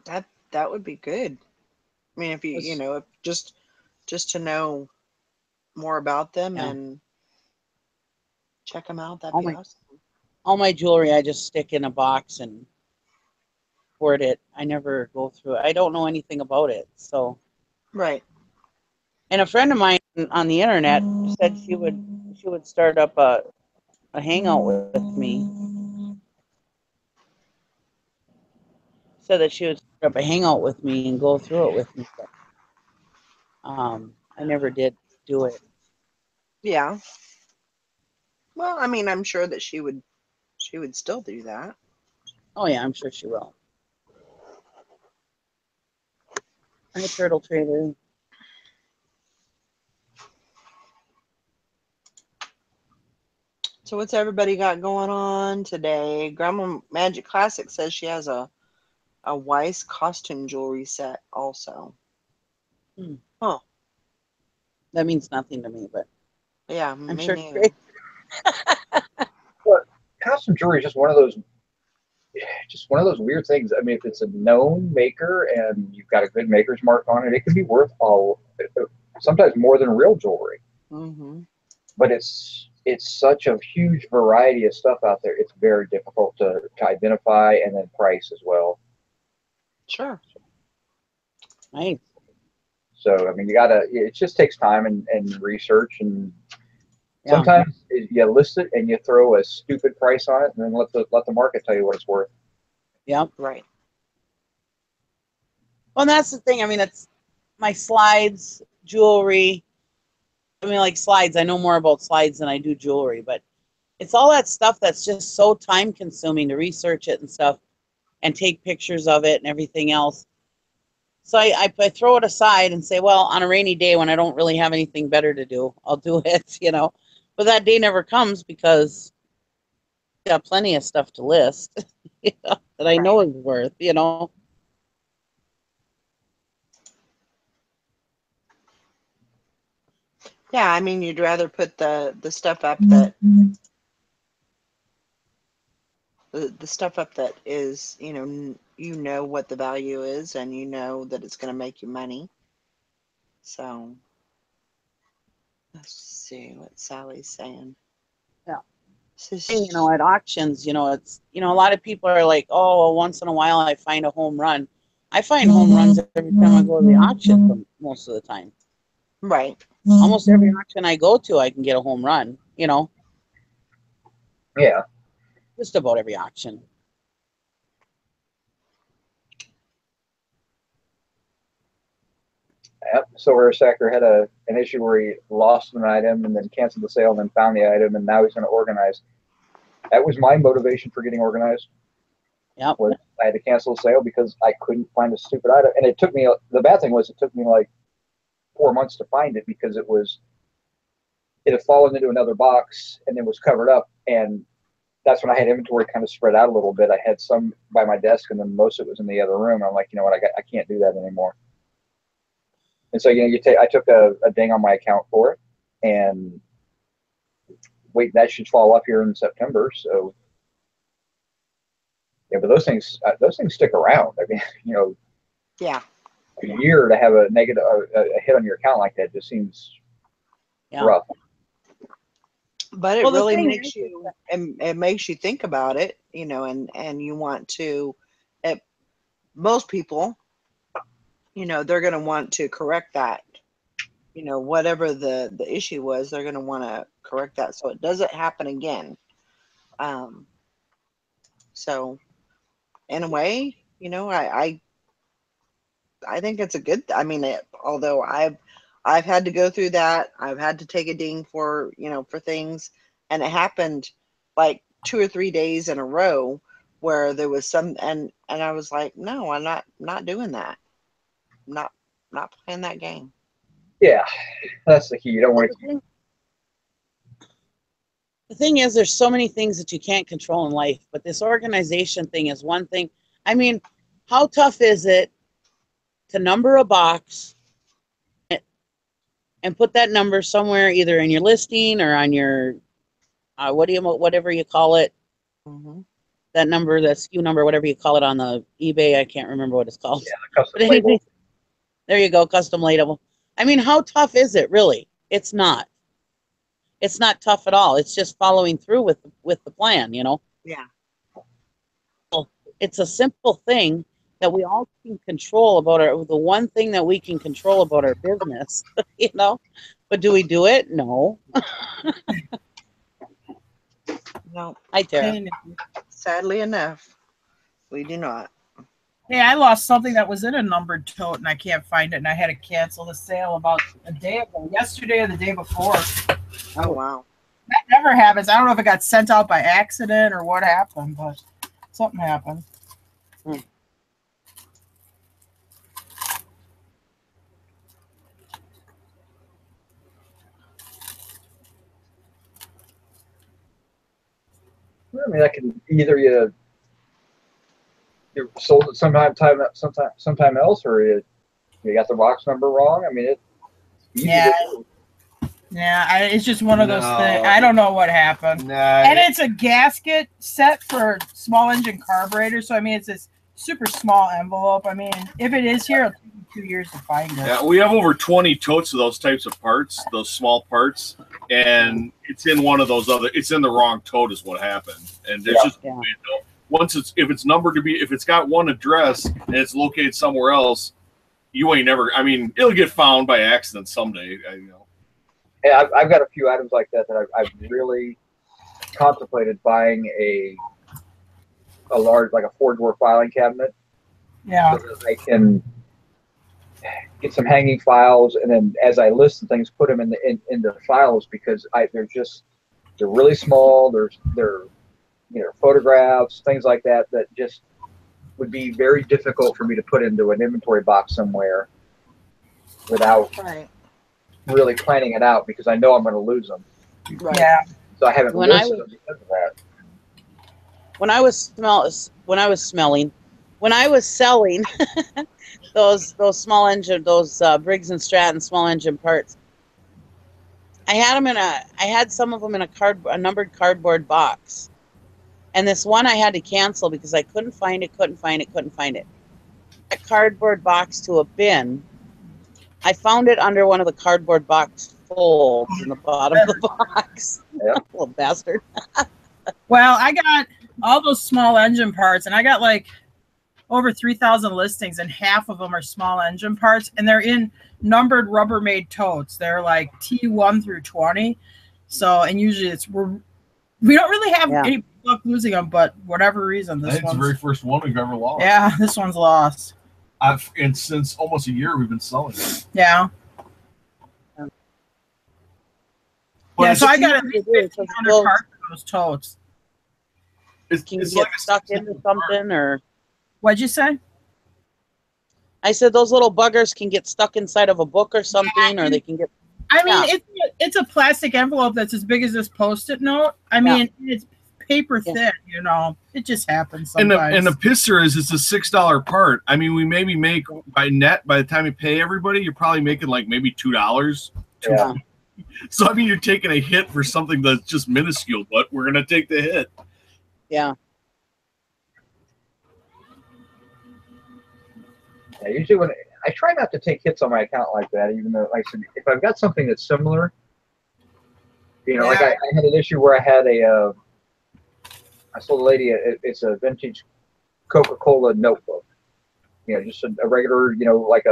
That would be good. I mean, if if just to know more about them and check them out, that'd be awesome. All my jewelry I just stick in a box and hoard it. I never go through it. I don't know anything about it, so. Right. And a friend of mine on the internet said she would start up a hangout with me. Said that she would start up a hangout with me and go through it with me. But, I never did do it. Yeah. Well, I mean, I'm sure that she would still do that. Oh yeah, I'm sure she will. Hi, Turtle Trader. So what's everybody got going on today? Grandma Magic Classic says she has a Weiss costume jewelry set also. Oh. That means nothing to me, but yeah, I'm sure it's great. Well, costume jewelry is just one of those weird things. I mean, if it's a known maker and you've got a good maker's mark on it, it can be worth sometimes more than real jewelry. Mm-hmm. But it's such a huge variety of stuff out there. It's very difficult to identify and then price as well. Sure. Nice. So, I mean, it just takes time and research, and sometimes you list it and you throw a stupid price on it, and then let the market tell you what it's worth. Yep. Right. Well, and that's the thing. I mean, it's my slides, jewelry. I mean, like slides, I know more about slides than I do jewelry, but it's all that stuff that's just so time consuming to research it and stuff and take pictures of it and everything else. So I throw it aside and say, well, on a rainy day when I don't really have anything better to do, I'll do it, you know. But that day never comes because I got plenty of stuff to list that I know is worth, you know. Yeah, I mean, you'd rather put the stuff up that the stuff up that is, you know what the value is, and you know that it's going to make you money. So let's see what Sally's saying. Yeah. And, you know, at auctions, you know, it's, you know, a lot of people are like, oh, well, once in a while I find a home run. I find home runs every time I go to the auction most of the time. Right. Almost every auction I go to, I can get a home run, you know. Yeah. Just about every auction. Yep. Silver Sector had an issue where he lost an item and then canceled the sale and then found the item, and now he's going to organize. That was my motivation for getting organized. Yep. Was I had to cancel the sale because I couldn't find a stupid item. And it took me, the bad thing was it took me like 4 months to find it because it had fallen into another box and it was covered up. And that's when I had inventory kind of spread out a little bit. I had some by my desk and then most of it was in the other room. I'm like, you know what, I can't do that anymore. And so, you know, I took a ding on my account for it, and wait, that should fall off here in September. So, yeah, but those things stick around. I mean, you know, Yeah. a year to have a negative, a hit on your account like that just seems rough. But it really makes you, it makes you think about it, you know, and you want to, most people, you know, they're going to want to correct that, you know, whatever the issue was, they're going to want to correct that so it doesn't happen again. So in a way, you know, I think it's a good, I mean, although I've had to go through that, I've had to take a ding for, you know, for things, and it happened like 2 or 3 days in a row where there was some, and I was like, no, I'm not doing that. I'm not playing that game. Yeah, that's the key. You don't want to. The thing is, there's so many things that you can't control in life, but this organization thing is one thing. I mean, how tough is it to number a box and put that number somewhere, either in your listing or on your whatever you call it, that number, that SKU number, whatever you call it on the eBay, I can't remember what it's called. Yeah, the custom label. There you go, custom label. I mean, how tough is it really? It's not. It's not tough at all. It's just following through with the plan, you know. Yeah. Well, it's a simple thing that we all can control about the one thing that we can control about our business, you know. But do we do it? No. No. Hi, Tara. Sadly enough, we do not. Hey, I lost something that was in a numbered tote and I can't find it, and I had to cancel the sale about a day ago, yesterday or the day before. Oh, wow. That never happens. I don't know if it got sent out by accident or what happened, but something happened. I mean, that can either you sold it sometime else, or you got the box number wrong. I mean, it's easy Yeah. to do. Yeah, it's just one of those things. I don't know what happened. And it's a gasket set for small engine carburetor. So, I mean, it's this super small envelope. I mean, if it is here, it'll take me 2 years to find it. Yeah, we have over 20 totes of those types of parts, those small parts. And it's in one of those it's in the wrong tote is what happened. And there's just, you know, if it's numbered to be, if it's got one address and it's located somewhere else, you ain't never. I mean, it'll get found by accident someday. You know. Yeah, I've got a few items like that I've really contemplated buying a large, like a 4-drawer filing cabinet. Yeah. So that I can get some hanging files, and then as I list the things, put them in the files, because they're really small. They're photographs, things like that just would be very difficult for me to put into an inventory box somewhere without really planning it out, because I know I'm going to lose them. Right. Yeah. So I haven't listed them because of that. When I was selling those small engine, those Briggs and Stratton small engine parts, I had some of them in a numbered cardboard box. And this one I had to cancel because I couldn't find it. A cardboard box to a bin. I found it under one of the cardboard box folds in the bottom of the box. Yep. Little bastard. Well, I got all those small engine parts, and I got like over 3,000 listings, and half of them are small engine parts, and they're in numbered Rubbermaid totes. They're like T1 through 20. So, and usually we don't really have any luck losing them, but whatever reason, this one's the very first one we've ever lost. Yeah, this one's lost. And since almost a year we've been selling it. Yeah. But so I got at least 1,500 parts for those totes. Can you get stuck into something, or what'd you say? I said those little buggers can get stuck inside of a book or something, or they can get. I mean, it's a plastic envelope that's as big as this Post-it note. I mean, it's paper thin. You know, it just happens sometimes. And the pisser is, it's a $6 part. I mean, we maybe make by the time you pay everybody, you're probably making like maybe $2. Yeah. So I mean, you're taking a hit for something that's just minuscule, but we're gonna take the hit. Yeah. Yeah, usually when I try not to take hits on my account like that, even though, like I said, if I've got something that's similar, like I had an issue where I had I sold a lady, it's a vintage Coca-Cola notebook, just a regular, like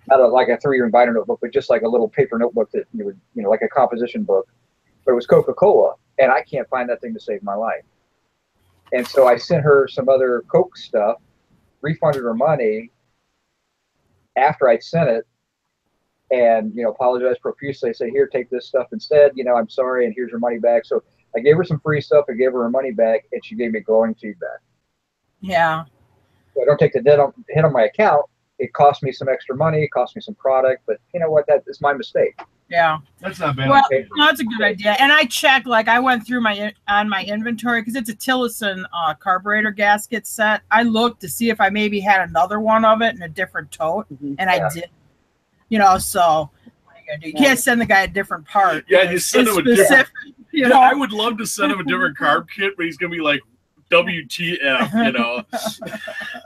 not like a 3-year binder notebook, but just like a little paper notebook that you would, like a composition book, but it was Coca-Cola, and I can't find that thing to save my life. And so I sent her some other Coke stuff, refunded her money after I'd sent it, and apologized profusely. I said, "Here, take this stuff instead. I'm sorry, and here's your money back." So I gave her some free stuff. I gave her money back, and she gave me glowing feedback. Yeah. So I don't take the hit on my account. It cost me some extra money. It cost me some product, but you know what? That is my mistake. Yeah, that's not bad. Well, that's a good idea. And I checked, like I went through my inventory because it's a Tillotson carburetor gasket set. I looked to see if I maybe had another one of it in a different tote, and I did. So what are you gonna do? You can't send the guy a different part. Yeah, you send him a different. I would love to send him a different carb kit, but he's gonna be like, WTF,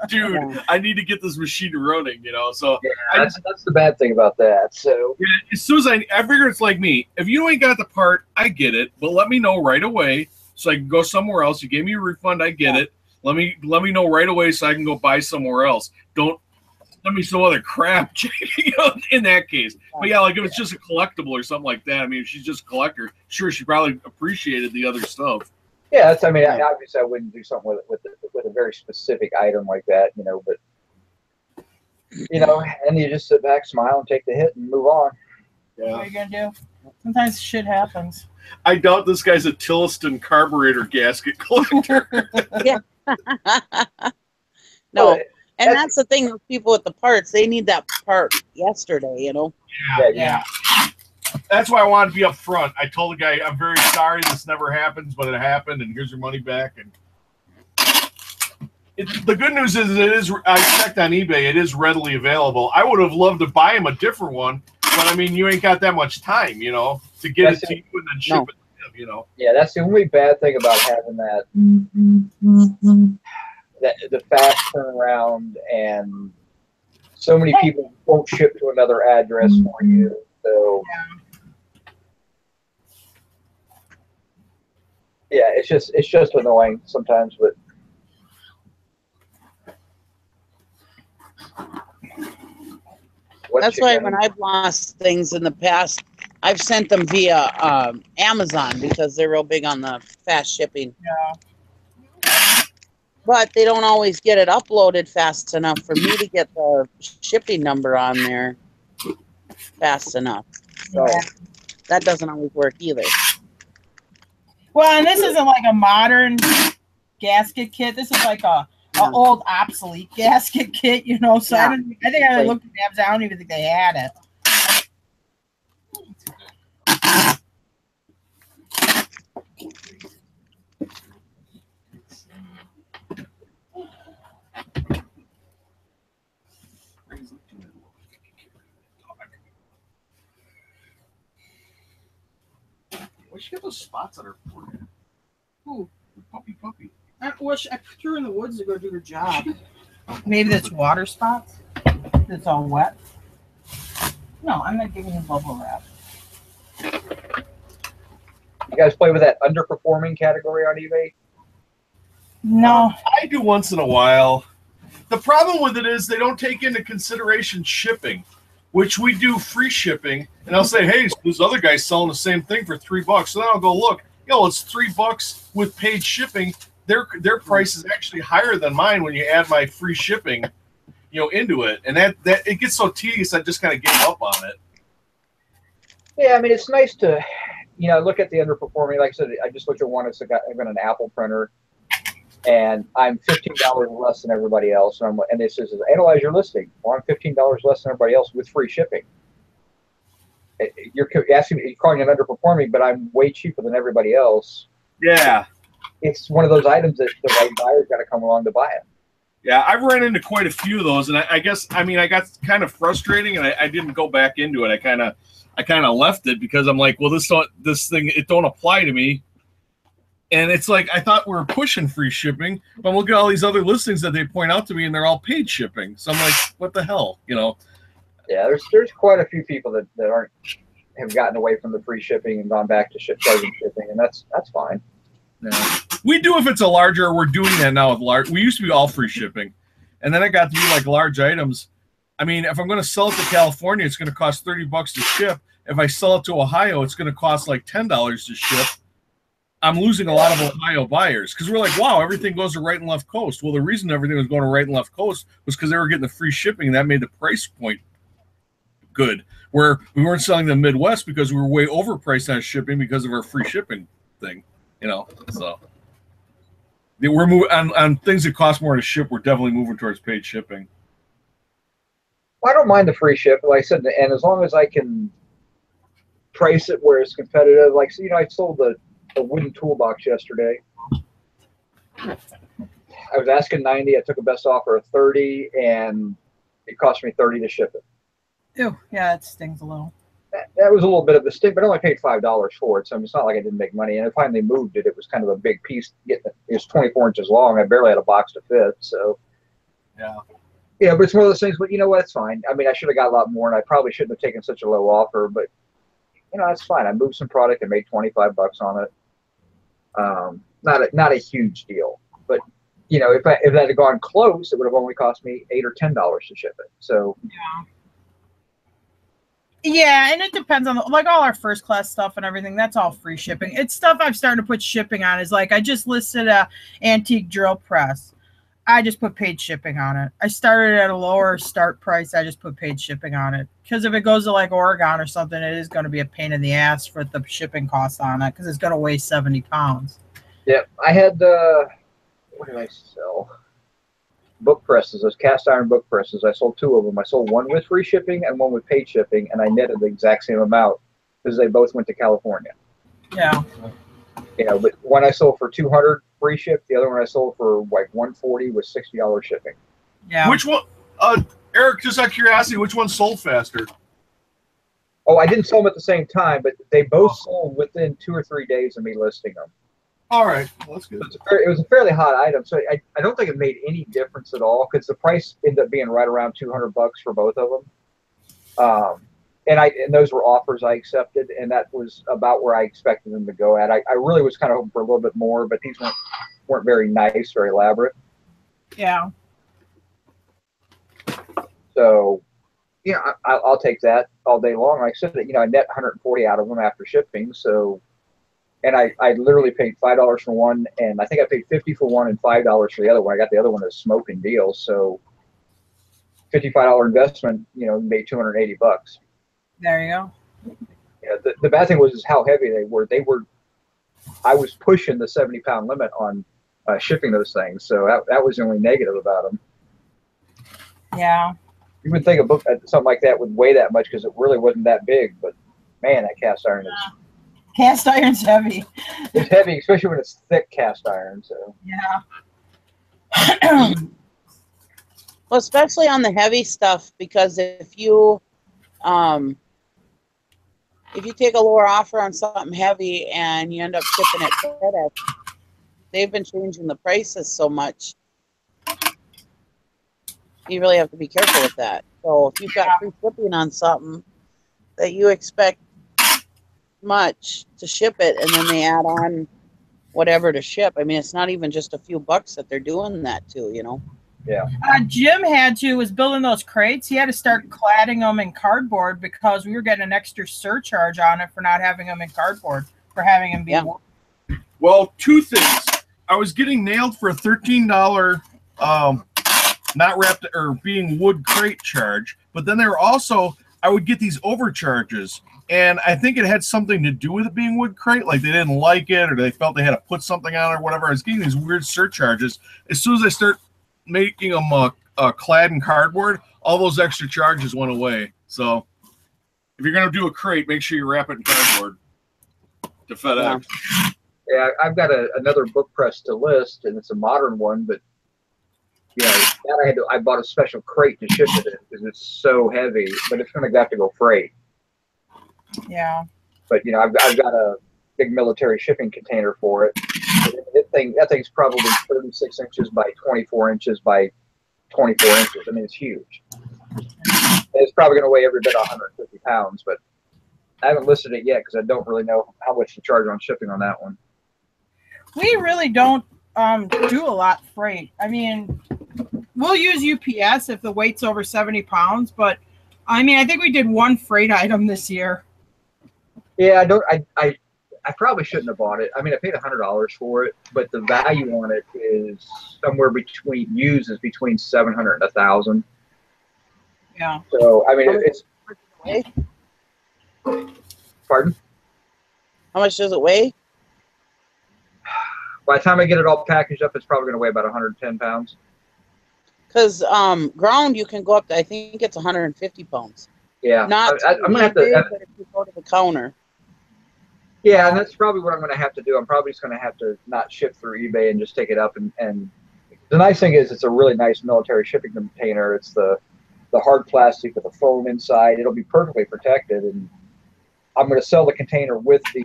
dude, I need to get this machine running, so that's the bad thing about that. So as soon as I figure, it's like me, if you ain't got the part, I get it, but let me know right away so I can go somewhere else. You gave me a refund, I get it. Let me know right away so I can go buy somewhere else. Don't send me some other crap, in that case. But yeah, like if it's just a collectible or something like that, I mean, if she's just a collector, sure, she probably appreciated the other stuff. Yeah, obviously I wouldn't do something with a very specific item like that, but and you just sit back, smile, and take the hit and move on. Yeah. What are you gonna do? Sometimes shit happens. I doubt this guy's a Tillotson carburetor gasket collector. Yeah. No, and that's the thing with people with the parts, they need that part yesterday, Yeah. That's why I wanted to be up front. I told the guy, I'm very sorry this never happens, but it happened, and here's your money back. And the good news is, I checked on eBay, it is readily available. I would have loved to buy him a different one, but I mean, you ain't got that much time, to get it to you and then ship it to him, Yeah, that's the only bad thing about having that, the fast turnaround, and so many people won't ship to another address for you. So yeah, it's just annoying sometimes, but That's why when I've lost things in the past, I've sent them via Amazon because they're real big on the fast shipping. Yeah. But they don't always get it uploaded fast enough for me to get the shipping number on there fast enough. So that doesn't always work either. Well, and this isn't like a modern gasket kit. This is like a old obsolete gasket kit, you know. So I think I looked at Amazon. I don't even think they had it. Where'd she get those spots on her forehead? Ooh, puppy. I threw her in the woods to go do her job. Maybe that's water spots. It's all wet. No, I'm not giving you bubble wrap. You guys play with that underperforming category on eBay? No. I do once in a while. The problem with it is they don't take into consideration shipping, which we do free shipping. And I'll say, hey, this other guy's selling the same thing for $3. So then I'll go, look, it's $3 with paid shipping. Their price is actually higher than mine when you add my free shipping, into it. And that it gets so tedious, I just kind of gave up on it. Yeah, I mean, it's nice to, look at the underperforming. Like I said, I just looked at one. I've got an Apple printer, and I'm $15 less than everybody else. And it says, analyze your listing. Well, I'm $15 less than everybody else with free shipping. You're calling it underperforming, but I'm way cheaper than everybody else. Yeah. It's one of those items that the right buyer's got to come along to buy it. Yeah, I've run into quite a few of those, and I guess I got kind of frustrating, and I didn't go back into it. I kind of left it because I'm like, well, this thing, it don't apply to me. And it's like, I thought we were pushing free shipping, but look at all these other listings that they point out to me, and they're all paid shipping. So I'm like, what the hell, Yeah, there's quite a few people that have gotten away from the free shipping and gone back to charging shipping, and that's fine. Yeah. We do if it's a larger. We're doing that now with large. We used to be all free shipping, and then it got to be like large items. I mean, if I'm going to sell it to California, it's going to cost $30 to ship. If I sell it to Ohio, it's going to cost like $10 to ship. I'm losing a lot of Ohio buyers because we're like, wow, everything goes to right and left coast. Well, the reason everything was going to right and left coast was because they were getting the free shipping, and that made the price point good. Where we weren't selling the Midwest because we were way overpriced on shipping because of our free shipping thing. So we're moving on things that cost more to ship. We're definitely moving towards paid shipping. Well, I don't mind the free ship, like I said, and as long as I can price it where it's competitive. Like, so, I sold a wooden toolbox yesterday. I was asking 90. I took a best offer of 30, and it cost me 30 to ship it. Ew, yeah, it stings a little. That was a little bit of a stick, but I only paid $5 for it, so it's not like I didn't make money. And I finally moved it. It was kind of a big piece. It was 24 inches long. I barely had a box to fit. So, yeah, but it's one of those things. But you know what? It's fine. I mean, I should have got a lot more, and I probably shouldn't have taken such a low offer. But that's fine. I moved some product and made $25 on it. Not a huge deal. But if that had gone close, it would have only cost me $8 or $10 to ship it. So. Yeah. Yeah, and it depends on like all our first class stuff and everything. That's all free shipping. It's stuff I've started to put shipping on. Is like I just listed a antique drill press. I just put paid shipping on it. I started at a lower start price. I just put paid shipping on it because if it goes to like Oregon or something, it is going to be a pain in the ass for the shipping costs on it because it's going to weigh 70 pounds. Yeah, I had what did I sell? Book presses, those cast iron book presses. I sold 2 of them. I sold one with free shipping and one with paid shipping, and I netted the exact same amount because they both went to California. Yeah. But one I sold for $200 free ship. The other one I sold for like $140 with $60 shipping. Yeah. Which one, Eric? Just out of curiosity, which one sold faster? Oh, I didn't sell them at the same time, but they both sold within 2 or 3 days of me listing them. All right, well, that's good. It was a fairly hot item, so I don't think it made any difference at all because the price ended up being right around $200 for both of them. And those were offers I accepted, and that was about where I expected them to go at. I really was kind of hoping for a little bit more, but these weren't very nice, very elaborate. Yeah. So, you know, I'll take that all day long. Like I said, you know, I net 140 out of them after shipping. So, and I literally paid $5 for one, and I think I paid 50 for one and $5 for the other one. I got the other one as a smoking deal. So, $55 investment, you know, made 280 bucks. There you go. Yeah, the bad thing was how heavy they were. I was pushing the 70-pound limit on shipping those things. So that was the only negative about them. Yeah. You would think a book something like that would weigh that much because it really wasn't that big, but man, that cast iron is cast iron's heavy. It's heavy, especially when it's thick cast iron. So yeah. Well, especially on the heavy stuff, because if you take a lower offer on something heavy and you end up shipping it FedEx, they've been changing the prices so much. You really have to be careful with that. So if you've got free shipping on something that you expect much to ship it, and then they add on whatever to ship. I mean, it's not even just a few bucks that they're doing that to, you know. Yeah. Jim was building those crates. He had to start cladding them in cardboard because we were getting an extra surcharge on it for not having them in cardboard, for having them be. Yeah. Well, two things. I was getting nailed for a $13 not wrapped or being wood crate charge, but then there were also, I would get these overcharges, and I think it had something to do with it being wood crate, like they didn't like it or they felt they had to put something on it or whatever. I was getting these weird surcharges. As soon as I start making them clad in cardboard, all those extra charges went away. So if you're going to do a crate, make sure you wrap it in cardboard to FedEx. Yeah, I've got another book press to list, and it's a modern one, but you know, that I bought a special crate to ship it in because it's so heavy, but it's going to have to go freight. Yeah. But you know, I've got a big military shipping container for it. That thing's probably 36 inches by 24 inches by 24 inches. I mean, it's huge. And it's probably going to weigh every bit 150 pounds, but I haven't listed it yet because I don't really know how much to charge on shipping on that one. We really don't do a lot freight. I mean, we'll use UPS if the weight's over 70 pounds, but I mean, I think we did one freight item this year. Yeah, I probably shouldn't have bought it. I mean, I paid $100 for it, but the value on it is somewhere between between $700 and $1,000. Yeah. So I mean, it's. Pardon? How much does it weigh? By the time I get it all packaged up, it's probably going to weigh about 110 pounds. Because ground, you can go up to, I think it's 150 pounds. Yeah. Not I'm going to have to. But if you go to the counter. Yeah, and that's probably what I'm going to have to do. I'm probably just going to have to not ship through eBay and just take it up. And the nice thing is it's a really nice military shipping container. It's the hard plastic with the foam inside. It'll be perfectly protected. And I'm going to sell the container with the,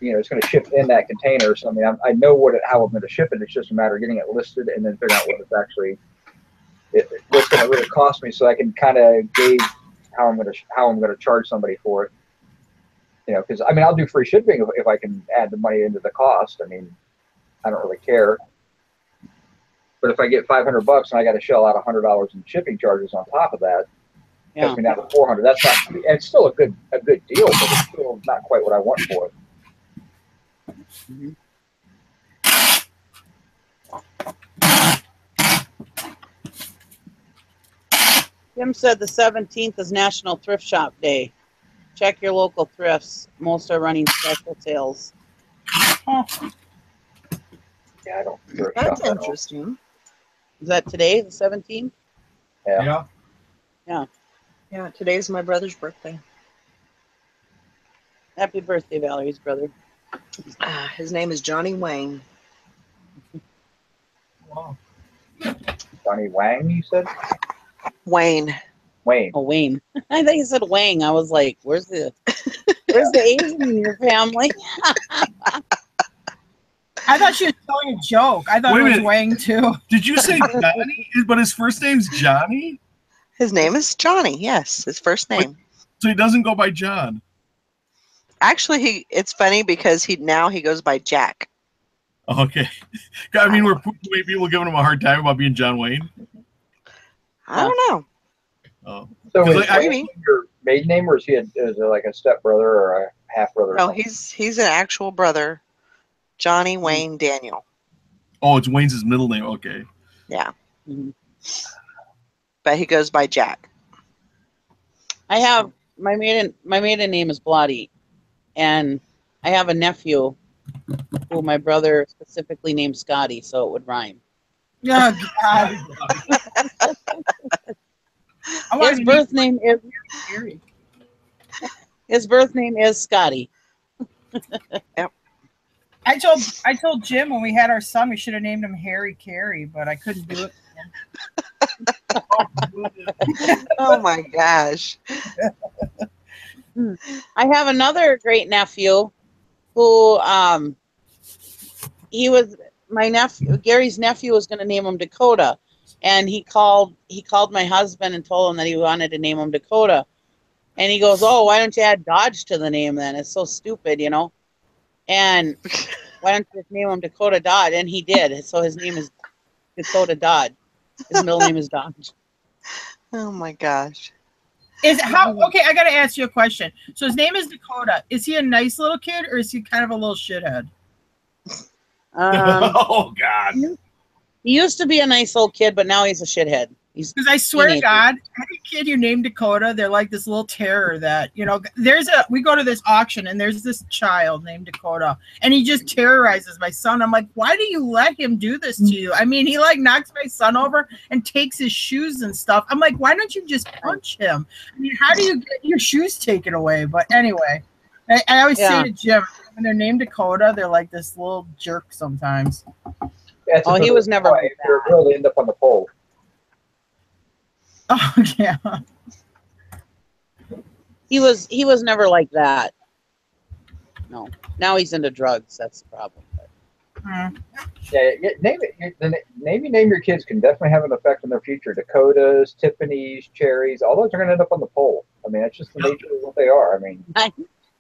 it's going to ship in that container. So, I mean, I know how I'm going to ship it. It's just a matter of getting it listed and then figuring out what it's actually, what's going to really cost me so I can kind of gauge how I'm going to charge somebody for it. You know, because I mean, I'll do free shipping if I can add the money into the cost. I mean, I don't really care. But if I get $500 and I got to shell out $100 in shipping charges on top of that, cuts me down to $400. That's not. And it's still a good deal, but it's still not quite what I want for it. Jim said the 17th is National Thrift Shop Day. Check your local thrifts. Most are running special sales. Oh. Yeah, I don't. That's interesting. Is that today, the 17th? Yeah. Yeah, today's my brother's birthday. Happy birthday, Valerie's brother. His name is Johnny Wang. Wow. Johnny Wang, you said? Wayne. Oh, Wayne. I think you said Wang. I was like, where's the Asian in your family? I thought she was telling a joke. I thought it was Wang too. Did you say Johnny? But his first name's Johnny? His name is Johnny, yes. His first name. So he doesn't go by John. Actually, it's funny because he goes by Jack. Okay. I mean, we're people giving him a hard time about being John Wayne. I don't know. Oh. So is I- Wayne your maiden name, or is he is it like a stepbrother or a half brother? No, he's an actual brother, Johnny Wayne Daniel. Oh, it's Wayne's his middle name. Okay. Yeah. But he goes by Jack. I have my maiden name is Blotty, and I have a nephew who my brother specifically named Scotty, so it would rhyme. Oh, God. His birth name is Scary. his birth name is Scotty. Yep. I told Jim when we had our son we should have named him Harry Carey, but I couldn't do it. Oh my gosh. I have another great nephew who he was my nephew. Gary's nephew was going to name him Dakota, and he called my husband and told him that he wanted to name him Dakota, and he goes, "Oh, why don't you add Dodge to the name then? It's so stupid, you know." And why don't you just name him Dakota Dodge? And he did. So his name is Dakota Dodge. His middle name is Dodge. Oh my gosh. Okay, I gotta ask you a question. So his name is Dakota. Is he a nice little kid or is he kind of a little shithead? Oh God. He used to be a nice little kid, but now he's a shithead. Because I swear to God, any kid you name Dakota, they're like this little terror that, you know, we go to this auction and there's this child named Dakota and he just terrorizes my son. I'm like, why do you let him do this to you? I mean, he like knocks my son over and takes his shoes and stuff. I'm like, why don't you just punch him? I mean, how do you get your shoes taken away? But anyway, I always say to Jim, when they're named Dakota, they're like this little jerk sometimes. Yeah, he was never like if you're a girl, they end up on the pole. Oh yeah. He was never like that. No. Now he's into drugs. That's the problem. Yeah, name your kids can definitely have an effect on their future. Dakotas, Tiffany's, Cherries, all those are going to end up on the pole. I mean, that's just the nature of what they are. I mean,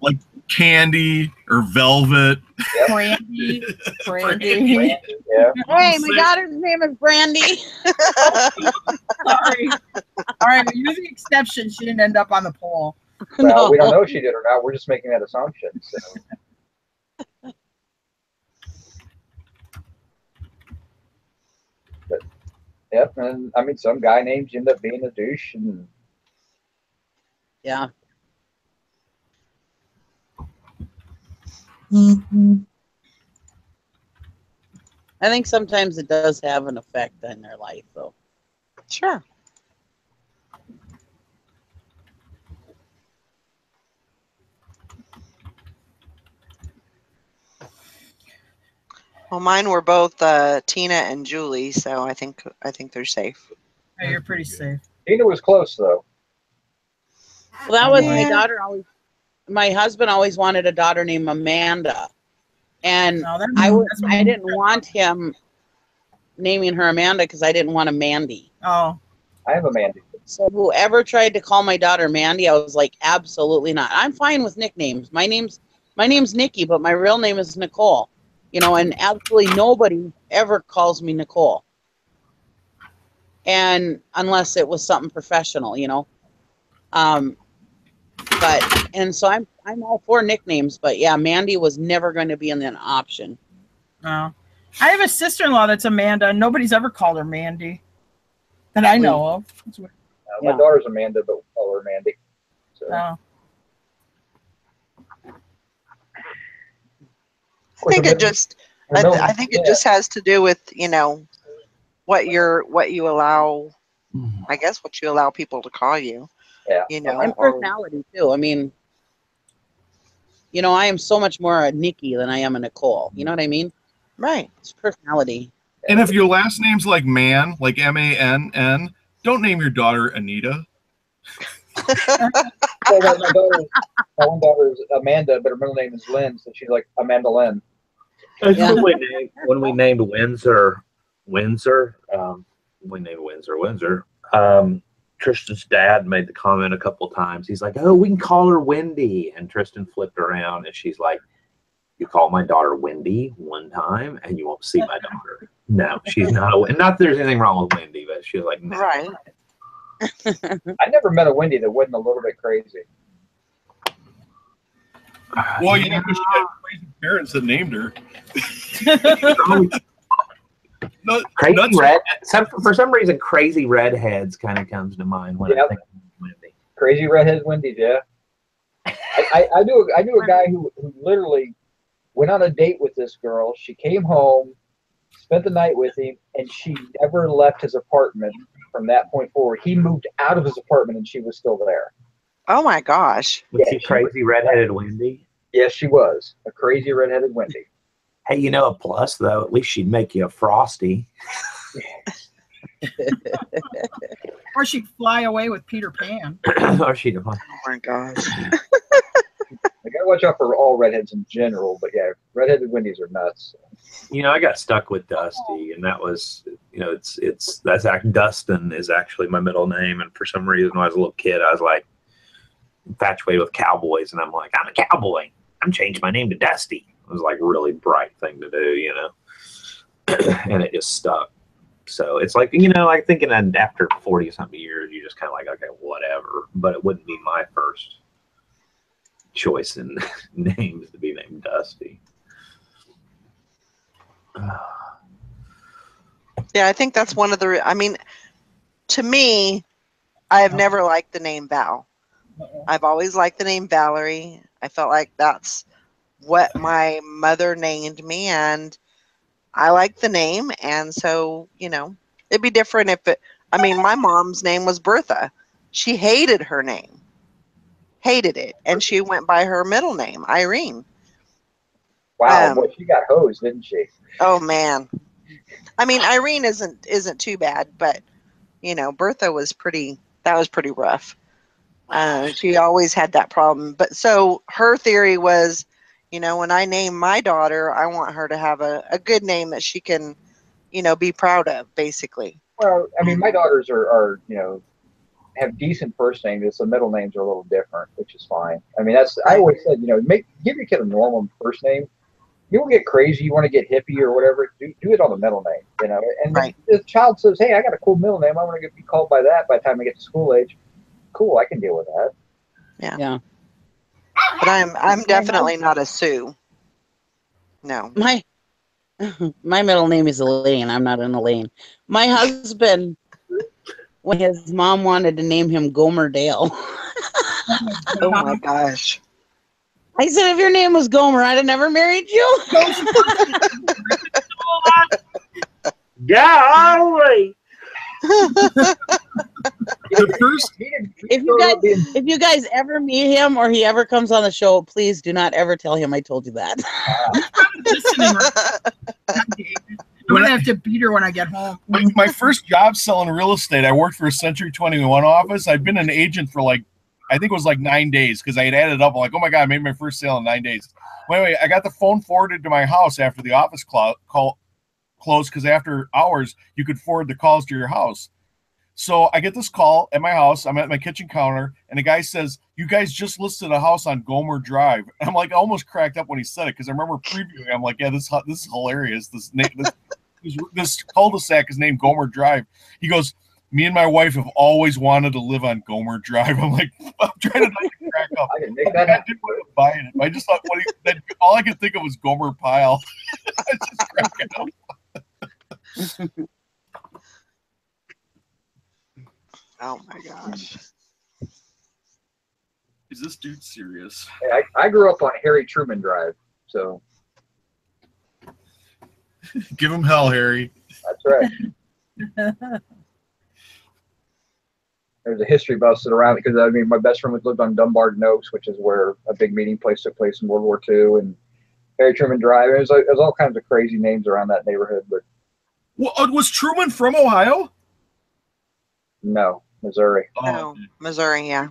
like Candy or Velvet. Yep. Brandy. Yeah. Hey, my daughter's name is Brandy. Sorry. All right, you're the exception. She didn't end up on the pole. Well, we don't know if she did or not. We're just making that assumption. So. But, yep, and I mean, some guy names end up being a douche, and yeah. I think sometimes it does have an effect on their life, though. Sure. Well, mine were both Tina and Julie, so I think they're safe. Yeah, you're pretty safe. Tina was close though. Well, that was my daughter. My husband always wanted a daughter named Amanda, and I didn't want him naming her Amanda because I didn't want a Mandy. Oh, I have a Mandy. So whoever tried to call my daughter Mandy, I was like, absolutely not. I'm fine with nicknames. My name's Nikki, but my real name is Nicole. You know, and absolutely nobody ever calls me Nicole. And unless it was something professional, you know. And so I'm all for nicknames, but yeah, Mandy was never going to be an option. No. I have a sister-in-law that's Amanda, and nobody's ever called her Mandy that I know of. My daughter's Amanda, but we call her Mandy. So. Oh. I think it just has to do with, you know, what you allow, I guess what you allow people to call you. Yeah. You know, and personality too. I mean, you know, I am so much more a Nikki than I am a Nicole. You know what I mean? Right. It's personality. And if your last name's like Man, like MANN, don't name your daughter Anita. So my one daughter is Amanda, but her middle name is Lynn, so she's like Amanda Lynn. When we named Windsor, Tristan's dad made the comment a couple times. He's like, "Oh, we can call her Wendy," and Tristan flipped around and she's like, "You call my daughter Wendy one time, and you won't see my daughter." No, she's not. Not that there's anything wrong with Wendy, but she was like, "No." Right. I never met a Wendy that wasn't a little bit crazy. Well, yeah, because she had crazy parents that named her. Crazy red. For some reason, crazy redheads kind of comes to mind when I think of Wendy. Crazy redhead Wendy, yeah. I knew a guy who literally went on a date with this girl. She came home, spent the night with him, and she never left his apartment from that point forward. He moved out of his apartment, and she was still there. Oh my gosh! Was she crazy redheaded Wendy? Yes, she was a crazy redheaded Wendy. Hey, you know, a plus though, at least she'd make you a Frosty. Or she'd fly away with Peter Pan. Or she'd. Oh my gosh! I gotta watch out for all redheads in general, but yeah, redheaded Wendy's are nuts. You know, I got stuck with Dusty, and that was, you know, Dustin is actually my middle name, and for some reason when I was a little kid, I was like infatuated with cowboys, and I'm like, I'm a cowboy. I'm changing my name to Dusty. It was like a really bright thing to do, you know, and it just stuck. So it's like, you know, like thinking that after 40 something years, you just kind of like, okay, whatever. But it wouldn't be my first choice in names to be named Dusty. Yeah, I think that's one of the. I mean, to me, I have never liked the name Val. I've always liked the name Valerie. I felt like that's what my mother named me, and I like the name. And so, you know, it'd be different if it. I mean, my mom's name was Bertha. She hated her name, hated it, and she went by her middle name, Irene. Wow, boy, she got hosed, didn't she? Oh man. I mean, Irene isn't too bad, but you know, Bertha was pretty. That was pretty rough. She always had that problem. But so her theory was, you know, when I name my daughter, I want her to have a good name that she can, you know, be proud of, basically. Well, I mean, my daughters are you know, have decent first names. The middle names are a little different, which is fine. I mean, that's I always said, you know, give your kid a normal first name. You won't get crazy. You want to get hippie or whatever. Do it on the middle name, you know. And if the child says, "Hey, I got a cool middle name. I want to be called by that." By the time I get to school age, cool. I can deal with that. Yeah. But I'm definitely not a Sue. No. My middle name is Elaine. I'm not an Elaine. My husband, when his mom wanted to name him Gomer Dale. Oh my gosh. I said, if your name was Gomer, I'd have never married you. Golly. If you guys ever meet him or he ever comes on the show, please do not ever tell him I told you that. I'm gonna have to beat her when I get home. My first job selling real estate, I worked for a Century 21 office. I'd been an agent for like, I think it was like 9 days because I had added up. I'm like, oh my God, I made my first sale in 9 days. Anyway, I got the phone forwarded to my house after the office closed because after hours, you could forward the calls to your house. So I get this call at my house. I'm at my kitchen counter, and the guy says, "You guys just listed a house on Gomer Drive." And I'm like, I almost cracked up when he said it because I remember previewing. I'm like, yeah, this is hilarious. This cul-de-sac is named Gomer Drive. He goes, "Me and my wife have always wanted to live on Gomer Drive." I'm like, I'm trying to not crack up. I didn't want to buy it. I just thought all I could think of was Gomer Pile. I just cracking up. Oh my gosh. Is this dude serious? Hey, I grew up on Harry Truman Drive, so. Give him hell, Harry. That's right. There's a history buff around it because I mean, my best friend lived on Dumbarton Oaks, which is where a big meeting place took place in World War II, and Harry Truman Drive. There's all kinds of crazy names around that neighborhood. But was Truman from Ohio? No, Missouri. Oh, Missouri, yeah.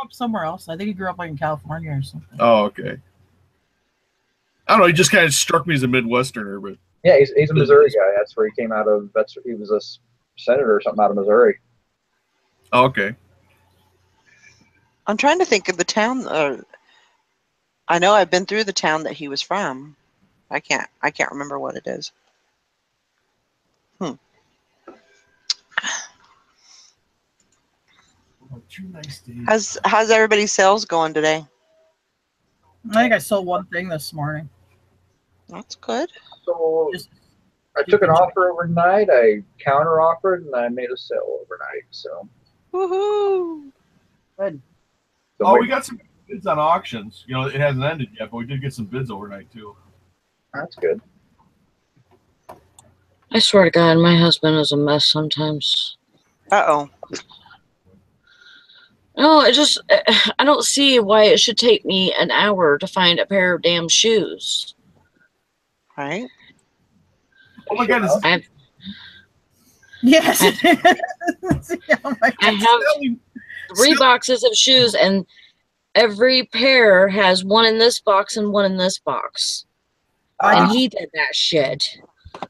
Up somewhere else. I think he grew up like in California or something. Oh, okay. I don't know. He just kind of struck me as a Midwesterner, but yeah, he's a Missouri guy. That's where he came out of. He was a senator or something out of Missouri. Oh, okay. I'm trying to think of the town. I know I've been through the town that he was from. I can't remember what it is. 2 nice days. How's everybody's sales going today? I think I sold one thing this morning. That's good. So Just I took an offer overnight, I counter offered, and I made a sale overnight. So Woohoo! Good. so Oh, we got some bids on auctions. You know, it hasn't ended yet, but we did get some bids overnight too. that's good. I swear to God, my husband is a mess sometimes. Uh-oh. No, I don't see why it should take me an hour to find a pair of damn shoes. Right? Oh my God! yes. I Oh my God. I have 3 boxes of shoes, and every pair has one in this box and one in this box. And he did that shit.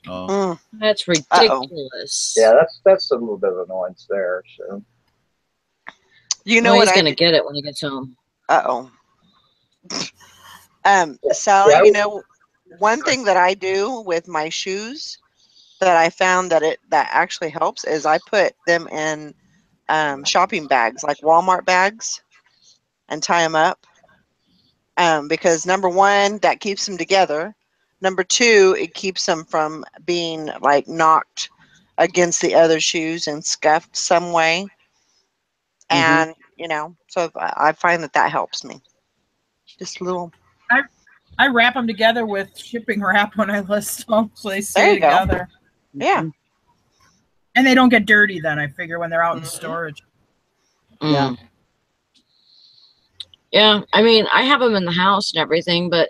Oh. That's ridiculous. Yeah, that's a little bit of annoyance there. So You know Well, what he's I gonna did? get it when he gets home. Uh-oh. Sally, Yeah, you know, one thing that I do with my shoes that I found that actually helps is I put them in shopping bags, like Walmart bags, and tie them up. Because number one, that keeps them together. Number two, it keeps them from being like knocked against the other shoes and scuffed some way. And you know, so I find that helps me. Just a little. I wrap them together with shipping wrap when I list them, so they There stay you go. together. Yeah. And they don't get dirty then, I figure, when they're out in storage. Yeah. Yeah, I mean, I have them in the house and everything, but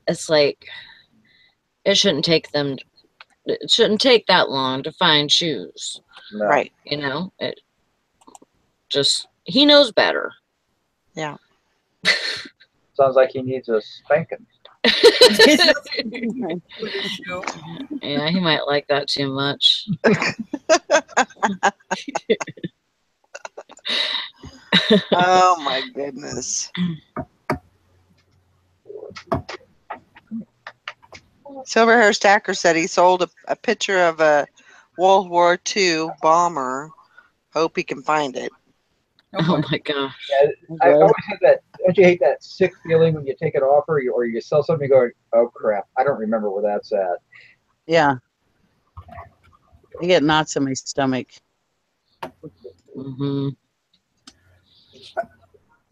it's like it shouldn't take that long to find shoes. no. Right. You know, it just he knows better. Yeah. Sounds like he needs a spanking. Yeah, he might like that too much. Oh my goodness. Silverhair Stacker said he sold a picture of a World War II bomber. Hope he can find it. Oh my gosh. Yeah, I always had that. Don't you hate that sick feeling when you take an offer or you sell something? You go, oh crap! I don't remember where that's at. Yeah. I get knots in my stomach. Mm-hmm.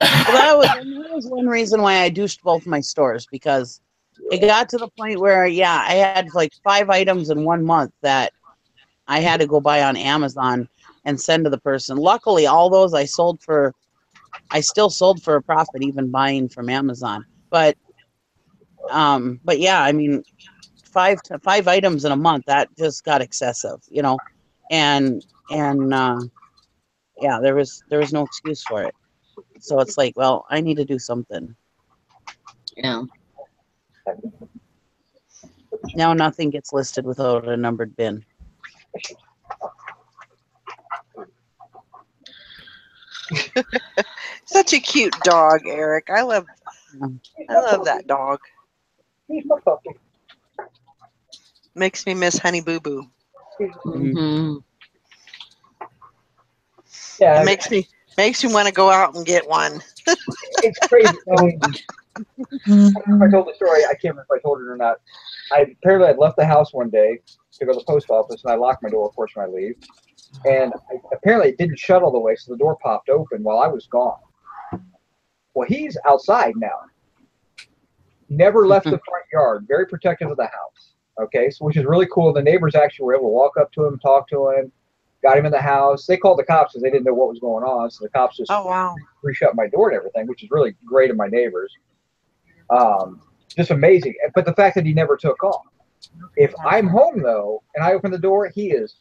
Well, that was one reason why I douched both my stores, because it got to the point where, yeah, I had like 5 items in 1 month that I had to go buy on Amazon and send to the person. Luckily, all those I still sold for a profit, even buying from Amazon. But yeah, I mean, 5 items in a month, that just got excessive, you know, and yeah, there was no excuse for it. So it's like, well, I need to do something. Yeah. Now nothing gets listed without a numbered bin. Such a cute dog, Eric. I love that dog. He's my puppy. Makes me miss Honey Boo Boo. Mm-hmm. Yeah, It makes me want to go out and get one. it's crazy. I mean, if I told the story, I can't remember if I told it or not. Apparently I'd left the house one day to go to the post office, and I locked my door, of course, when I leave. And apparently it didn't shut all the way, so the door popped open while I was gone. Well, he's outside now. Never left the front yard. Very protective of the house. Okay, so which is really cool. The neighbors actually were able to walk up to him, talk to him, got him in the house. They called the cops because they didn't know what was going on, so the cops just re-shut my door and everything, which is really great of my neighbors. Just amazing. But the fact that he never took off. If I'm home, though, and I open the door, he is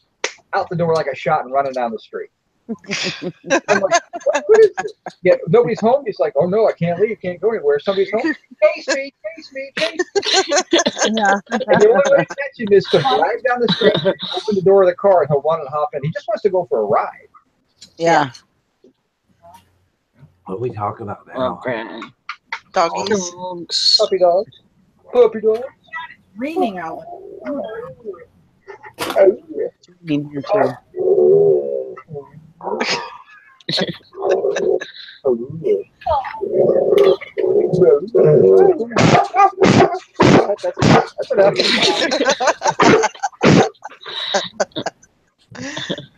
out the door like a shot and running down the street. I'm like, what is this? Yeah, nobody's home. He's like, oh no, I can't leave, can't go anywhere. Somebody's home. Chase me. Yeah. And the only way to catch him is to drive down the street, open the door of the car, and he'll run and hop in. He just wants to go for a ride. Yeah. What do we talk about now? Okay. Doggies. Dogs. Puppy dog. Puppy dog. Raining out. Oh, yeah. In here too. That's enough.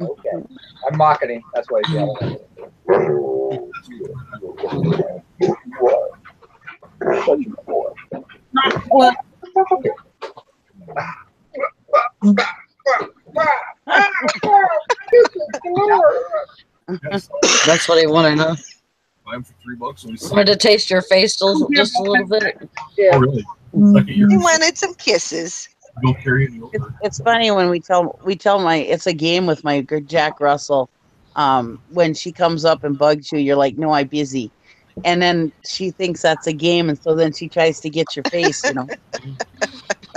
Okay. I'm mocking him. That's why he's yelling. Well, That's what I want to know. Buy them for $3. And we I'm going to taste your face still, just a little bit. Oh, really? Look at your You wanted some kisses. go carry it over. It's funny when we tell my it's a game with my Jack Russell. When she comes up and bugs you, you're like, no, I'm busy. And then she thinks that's a game, and so then she tries to get your face, you know.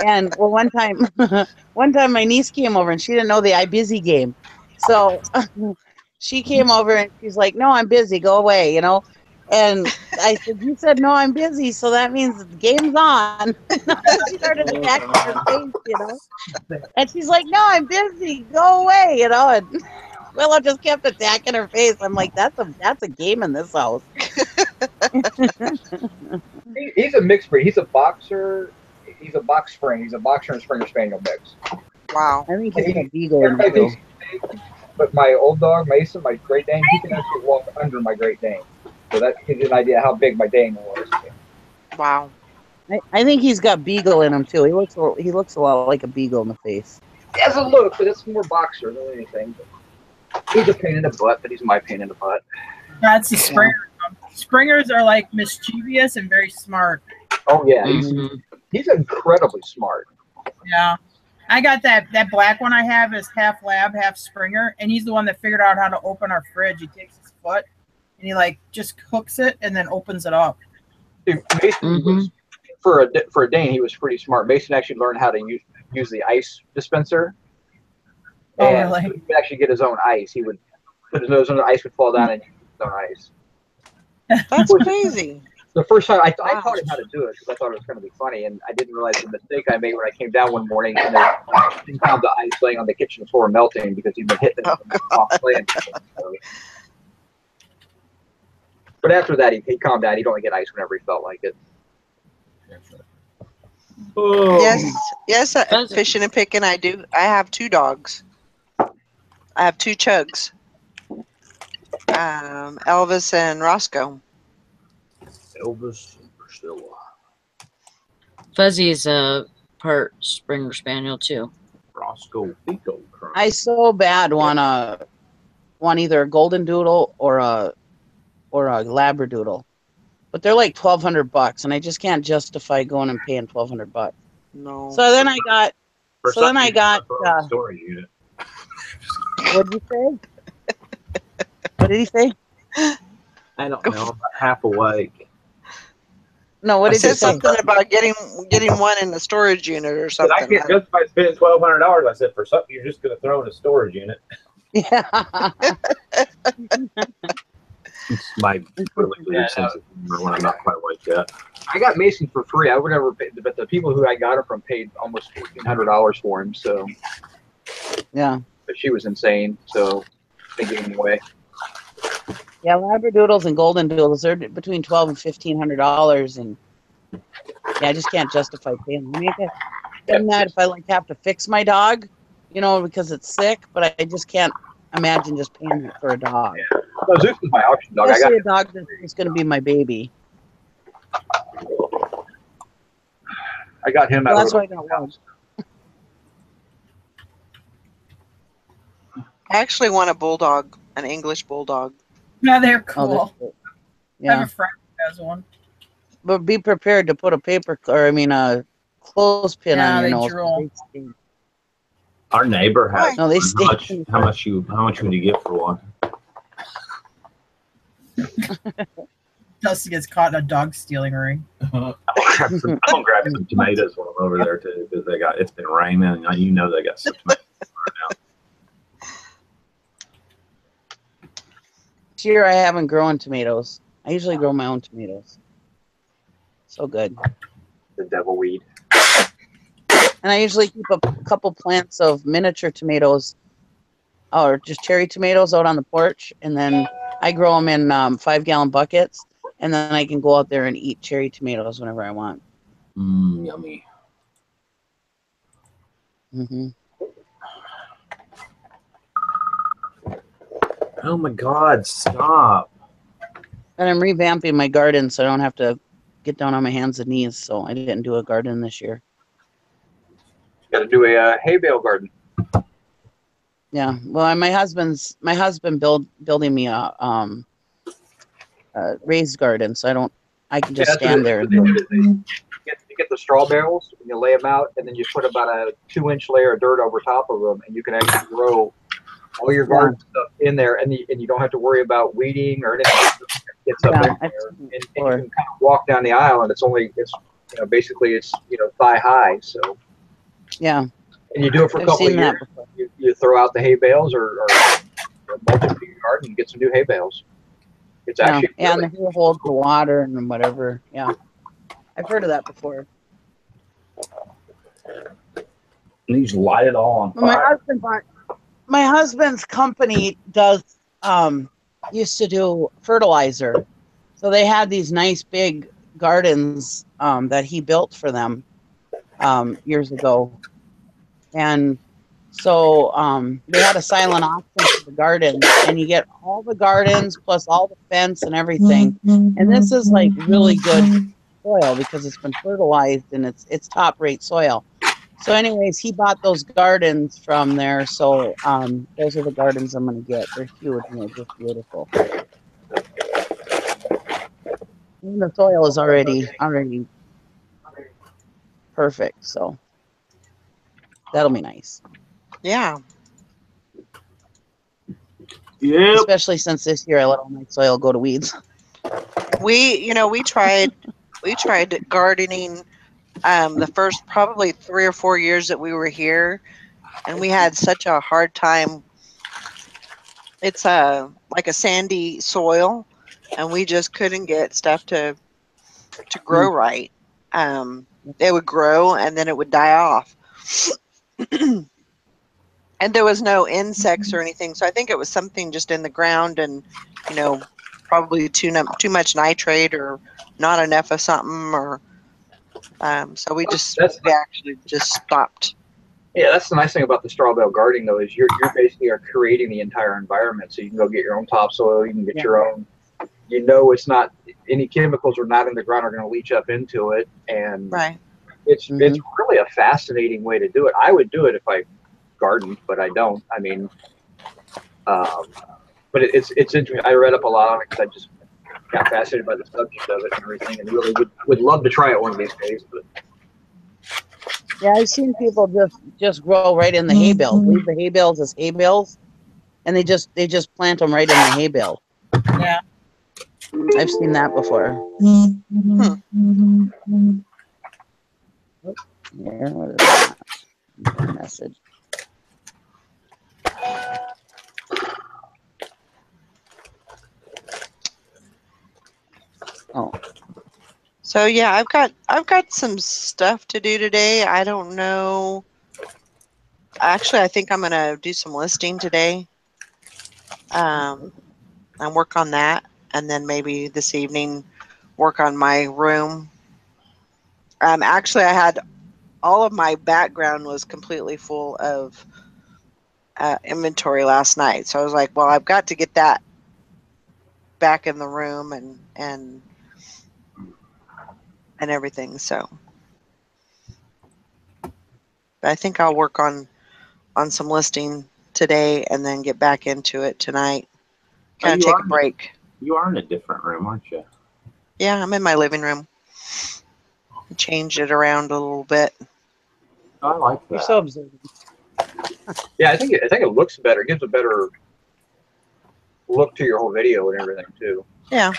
And well, one time my niece came over and she didn't know the I busy game, so she came over and she's like, "No, I'm busy. Go away," you know. And I said, "You said no, I'm busy, so that means the game's on." She started attacking her face, you know. And she's like, "No, I'm busy. Go away," you know. And Willow just kept attacking her face. I'm like, "That's a game in this house." He's a mixed breed. He's a boxer. He's a box spring. He's a boxer and Springer Spaniel mix. Wow. I think he's a beagle in Everybody too. thinks he's big, but my old dog Mason, my Great Dane, he can actually walk under my Great Dane. So that gives you an idea how big my Dane was. Wow. I think he's got beagle in him too. He looks a lot like a beagle in the face. He has a look, but it's more boxer than anything. He's a pain in the butt, but he's my pain in the butt. that's the Springer. Springers are like mischievous and very smart. Oh yeah, Mhm. he's incredibly smart. Yeah. I got that black one I have is half lab, half Springer, and he's the one that figured out how to open our fridge. He takes his foot and he like just hooks it and then opens it up. Dude, Mason was, for a Dane, he was pretty smart. Mason actually learned how to use the ice dispenser. Oh, And really? he would actually get his own ice. He would put his nose on the ice, would fall down and use his own ice. That's crazy. The first time I taught him how to do it because I thought it was going to be funny, and I didn't realize the mistake I made when I came down one morning and there was 10 pounds of ice laying on the kitchen floor melting because he'd been hitting it off playing. So. But after that, he calmed down. He'd only get ice whenever he felt like it. Oh. Yes, fishing and picking. I do. I have 2 dogs. I have 2 chugs. Elvis and Roscoe. Elvis and Priscilla. Fuzzy's a part Springer Spaniel too. Roscoe Pico. I so bad want either a golden doodle or a labradoodle, but they're like $1,200, and I just can't justify going and paying $1,200. No. So then I got. Storage unit. What did you say? What did he say? I don't know. I'm about half awake. No, what He did he said say? something about getting one in the storage unit or But something. I can't justify spending $1,200. I said for something you're just going to throw in a storage unit. Yeah. It's my really weird sense of humor when I'm not quite like that. I got Mason for free. I would never pay, but the people who I got it from paid almost $1,400 for him. So, Yeah. but she was insane. So they gave him away. Yeah, labradoodles and golden doodles, they're between $1,200 and $1,500, and yeah, I just can't justify paying them. I mean, I can that if I like have to fix my dog, you know, because it's sick, but I just can't imagine just paying it for a dog. No, Zeus was my auction dog. Especially a dog that's going to be my baby. I got him Well, out that's of why I got one. I actually want a bulldog, an English bulldog. No, they're Oh, cool. that's I have yeah, a friend who has one. but be prepared to put a clothespin Yeah, on they your nose. drool. They stink. Our neighbor has. No, they one. stink. How much would you get for one? Dusty gets caught in a dog stealing ring. I'm gonna grab some tomatoes while I'm over there too, because it's been raining and you know they got some tomatoes right now. This year I haven't grown tomatoes. I usually grow my own tomatoes. So good. the devil weed. And I usually keep a couple plants of miniature tomatoes or just cherry tomatoes out on the porch. And then I grow them in 5-gallon buckets, and then I can go out there and eat cherry tomatoes whenever I want. Yummy. Oh my God! Stop. And I'm revamping my garden so I don't have to get down on my hands and knees. So I didn't do a garden this year. Got to do a hay bale garden. Yeah. Well, my husband building me a raised garden, so I can just stand there. You get the straw bales and you lay them out, and then you put about a 2-inch layer of dirt over top of them, and you can actually grow all your garden stuff in there, and you don't have to worry about weeding or anything. It's up in there, and you can kind of walk down the aisle, and it's basically it's thigh high. So yeah. And you do it for a couple of years. You throw out the hay bales or mulch it in your garden and get some new hay bales. It's actually and the hay holds the water and whatever. Yeah, I've heard of that before. And you just light it all on fire. My husband's company used to do fertilizer, so they had these nice big gardens that he built for them years ago. And so they had a silent auction for the gardens, and you get all the gardens plus all the fence and everything. And this is like really good soil because it's been fertilized and it's top rate soil. So anyways, he bought those gardens from there. So those are the gardens I'm going to get. They're huge and they're just beautiful. And the soil is already perfect. So that'll be nice. Yeah. Yeah. Especially since this year I let all my soil go to weeds. We tried gardening the first probably 3 or 4 years that we were here, and we had such a hard time. It's like a sandy soil, and we just couldn't get stuff to grow right. It would grow and then it would die off. And there was no insects or anything, so I think it was something just in the ground, and probably too much nitrate or not enough of something, or so we actually just stopped. Yeah, that's the nice thing about the straw bale gardening, though, is you're basically are creating the entire environment. So you can go get your own topsoil, you can get your own. It's not any chemicals are not in the ground are going to leach up into it, and it's really a fascinating way to do it. I would do it if I garden, but I don't. I mean, but it's interesting. I read up a lot on it because I just got fascinated by the subject of it and everything, and really would love to try it one of these days. But yeah, I've seen people just grow right in the hay bales. Leave the hay bales as hay bales, and they just plant them right in the hay bale. Yeah, I've seen that before. Yeah, what is that? Message. Oh. So yeah, I've got some stuff to do today. I don't know. Actually, I think I'm gonna do some listing today. And work on that, and then maybe this evening work on my room. Actually, I had all of my background was completely full of inventory last night, so I was like, well, I've got to get that back in the room and everything. So, but I think I'll work on some listing today and then get back into it tonight. Kind of take a break. You are in a different room, aren't you? Yeah, I'm in my living room. Change it around a little bit. I like that. You're so observant. Yeah, I think it looks better. It gives a better look to your whole video and everything too. Yeah.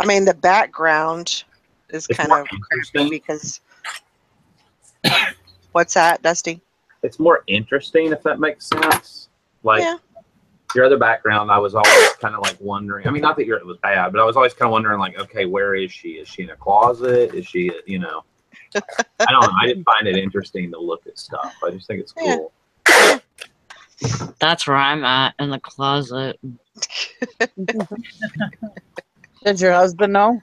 I mean, the background is kind of crappy because. What's that, Dusty? It's more interesting, if that makes sense. Like. Yeah. Your other background, I was always kind of like wondering. I mean, not that it was bad, but I was always kind of wondering, like, okay, where is she? Is she in a closet? Is she, I don't know. I just find it interesting to look at stuff. I just think it's cool. That's where I'm at, in the closet. Did your husband know?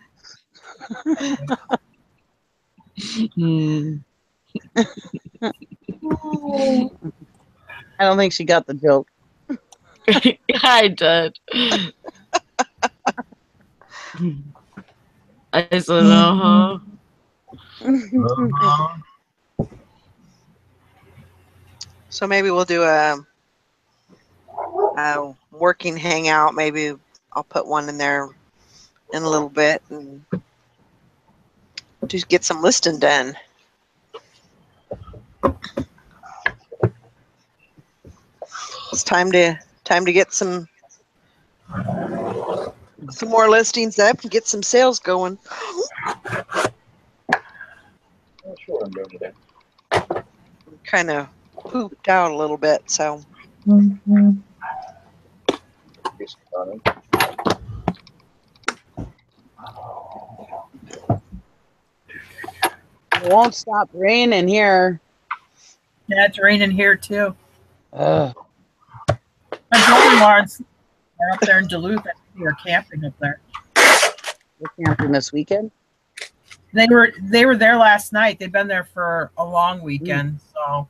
Hmm. I don't think she got the joke. I did. I said, uh-huh. So maybe we'll do a working hangout. Maybe I'll put one in there in a little bit and just get some listing done. It's time to get some more listings up and get some sales going. Not sure what I'm doing today. Kind of pooped out a little bit, so. Just running. It won't stop raining here. Yeah, it's raining here too. Ugh. My brother-in-laws are up there in Duluth. I think they are camping up there. We're camping this weekend. They were there last night. They've been there for a long weekend, so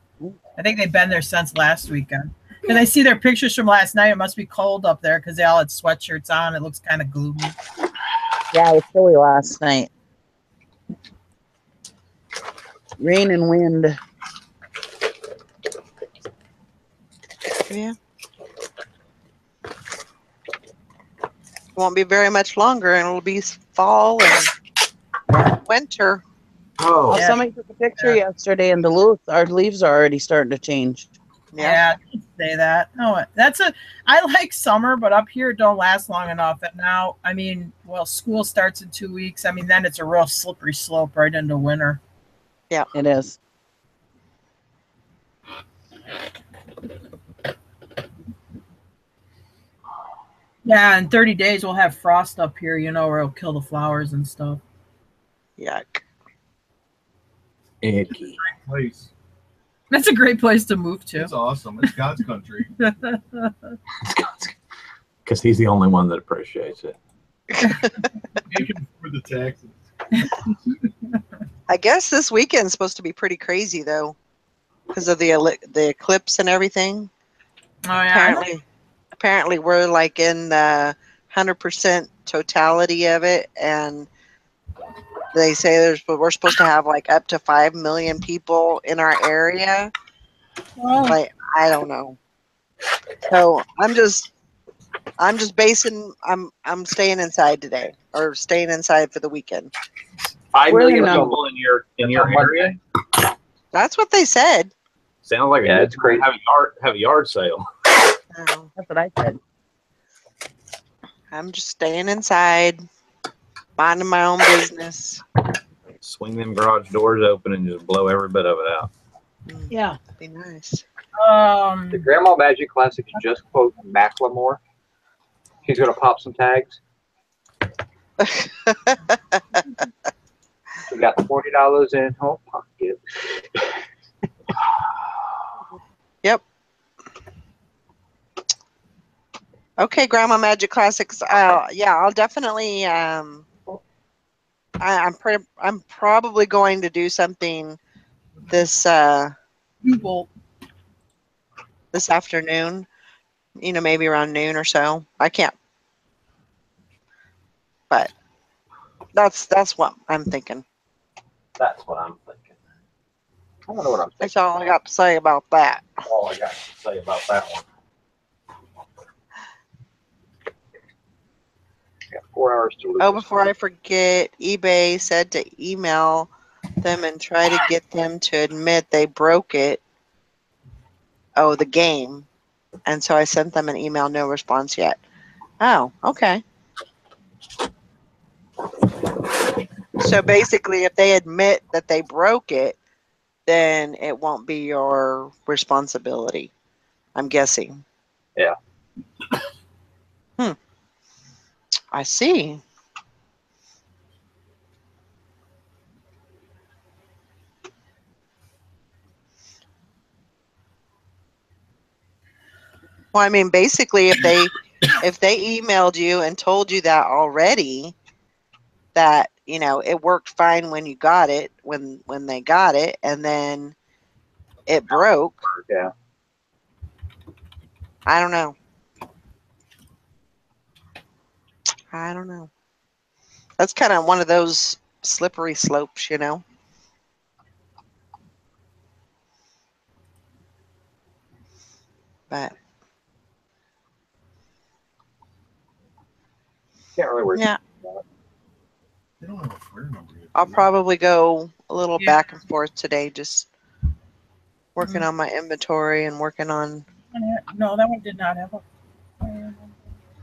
I think they've been there since last weekend. Because I see their pictures from last night. It must be cold up there because they all had sweatshirts on. It looks kind of gloomy. Yeah, it was chilly last night. Rain and wind. Yeah. Won't be very much longer, and it'll be fall and winter. Oh, Well, somebody took a picture yesterday in Duluth. Our leaves are already starting to change. Yeah, I didn't say that. No, I like summer, but up here it don't last long enough. And now, I mean, well, school starts in 2 weeks. I mean, then it's a real slippery slope right into winter. Yeah, it is. Yeah, in 30 days we'll have frost up here, where it'll kill the flowers and stuff. Yuck. icky. Place. That's a great place to move to. It's awesome. It's God's country. Because he's the only one that appreciates it. He can afford the taxes. I guess this weekend's supposed to be pretty crazy though, because of the eclipse and everything. Oh yeah. Apparently we're like in the 100% totality of it, and they say we're supposed to have like up to 5 million people in our area. Oh. Like, I don't know. So I'm staying inside today, or staying inside for the weekend. 5 We're million in, people in your area. That's what they said. Sounds like Yeah, it's great. Have a yard sale. No, That's what I said. I'm just staying inside, minding my own business. Swing them garage doors open and just blow every bit of it out. Yeah. That'd be nice. The Grandma Magic Classic just quote Macklemore. He's gonna pop some tags. We got $40 in home pocket. Yep. Okay, Grandma Magic Classics. Yeah, I'll definitely. I'm probably going to do something this this afternoon. Maybe around noon or so. I can't. But that's what I'm thinking. That's what I'm thinking. I don't know what I'm thinking. That's all I got to say about that. All I got to say about that one. Got 4 hours to lose. Oh, before I forget, eBay said to email them and try to get them to admit they broke it. Oh, the game. And so I sent them an email, no response yet. Oh, okay. So basically, if they admit that they broke it, then it won't be your responsibility, I'm guessing. Yeah. I see. Well, I mean, basically, if they emailed you and told you that already, that it worked fine when you got it, when they got it, and then it broke. Yeah. I don't know. That's kind of one of those slippery slopes, But Can't really work. yeah, They don't have a FLIR number yet. I'll probably go a little Yeah. back and forth today, just working on my inventory and working on. No, that one did not have a.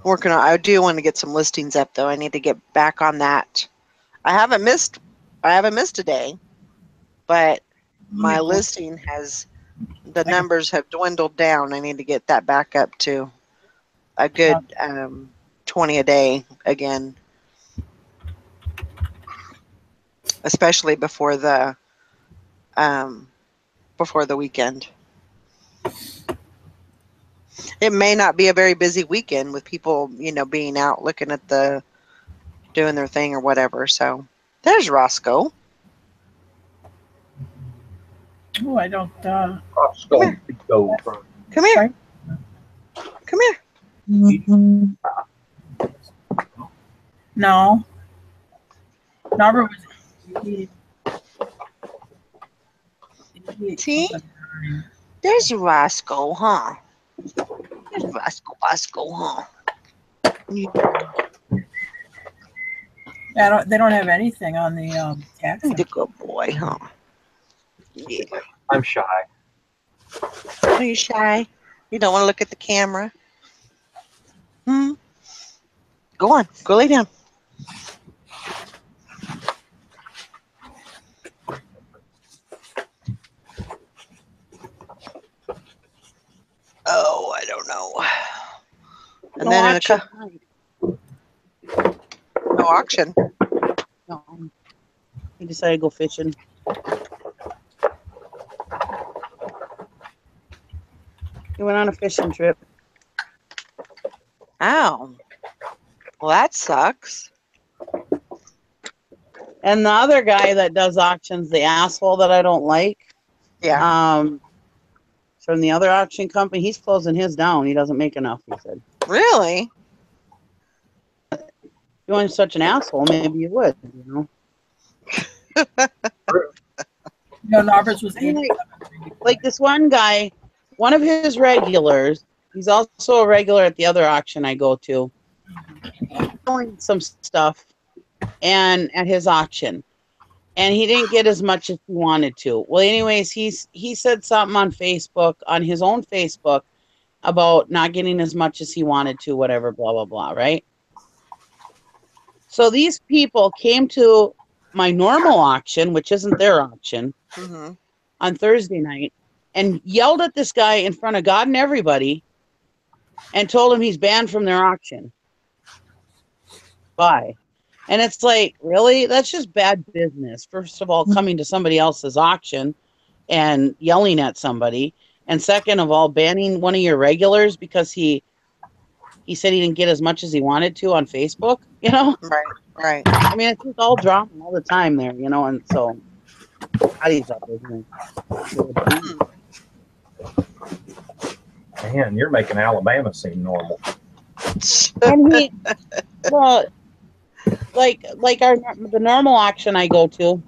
I do want to get some listings up though. I need to get back on that. I haven't missed a day, but my listing the numbers have dwindled down. I need to get that back up to a good 20 a day again, especially before the weekend. It may not be a very busy weekend with people, being out looking at doing their thing or whatever. So there's Roscoe. Oh, I don't. Roscoe. Come here. Come here. No. Norbert was. See? There's Roscoe, huh? There's Roscoe, huh? They don't have anything on the tax. He's a good boy, huh? Yeah. I'm shy. Are you shy? You don't want to look at the camera? Go on. Go lay down. Oh, I don't know. And then no auction. No. He decided to go fishing. He went on a fishing trip. Ow. Well, that sucks. And the other guy that does auctions, the asshole that I don't like, from the other auction company, he's closing his down. He doesn't make enough, he said. Really? If you weren't such an asshole, maybe you would, No, Norbert's was 8. Like this one guy, one of his regulars, he's also a regular at the other auction I go to, selling some stuff and at his auction. And he didn't get as much as he wanted to. Well, anyways, he said something on Facebook, on his own Facebook, about not getting as much as he wanted to, whatever, blah, blah, blah, right? So these people came to my normal auction, which isn't their auction, on Thursday night, and yelled at this guy in front of God and everybody and told him he's banned from their auction. Bye. And it's like, really? That's just bad business. First of all, coming to somebody else's auction and yelling at somebody. And second of all, banning one of your regulars because he said he didn't get as much as he wanted to on Facebook, Right. I mean, it's just all drama all the time there, and so Patty's up with me. Man, you're making Alabama seem normal. And like the normal auction I go to,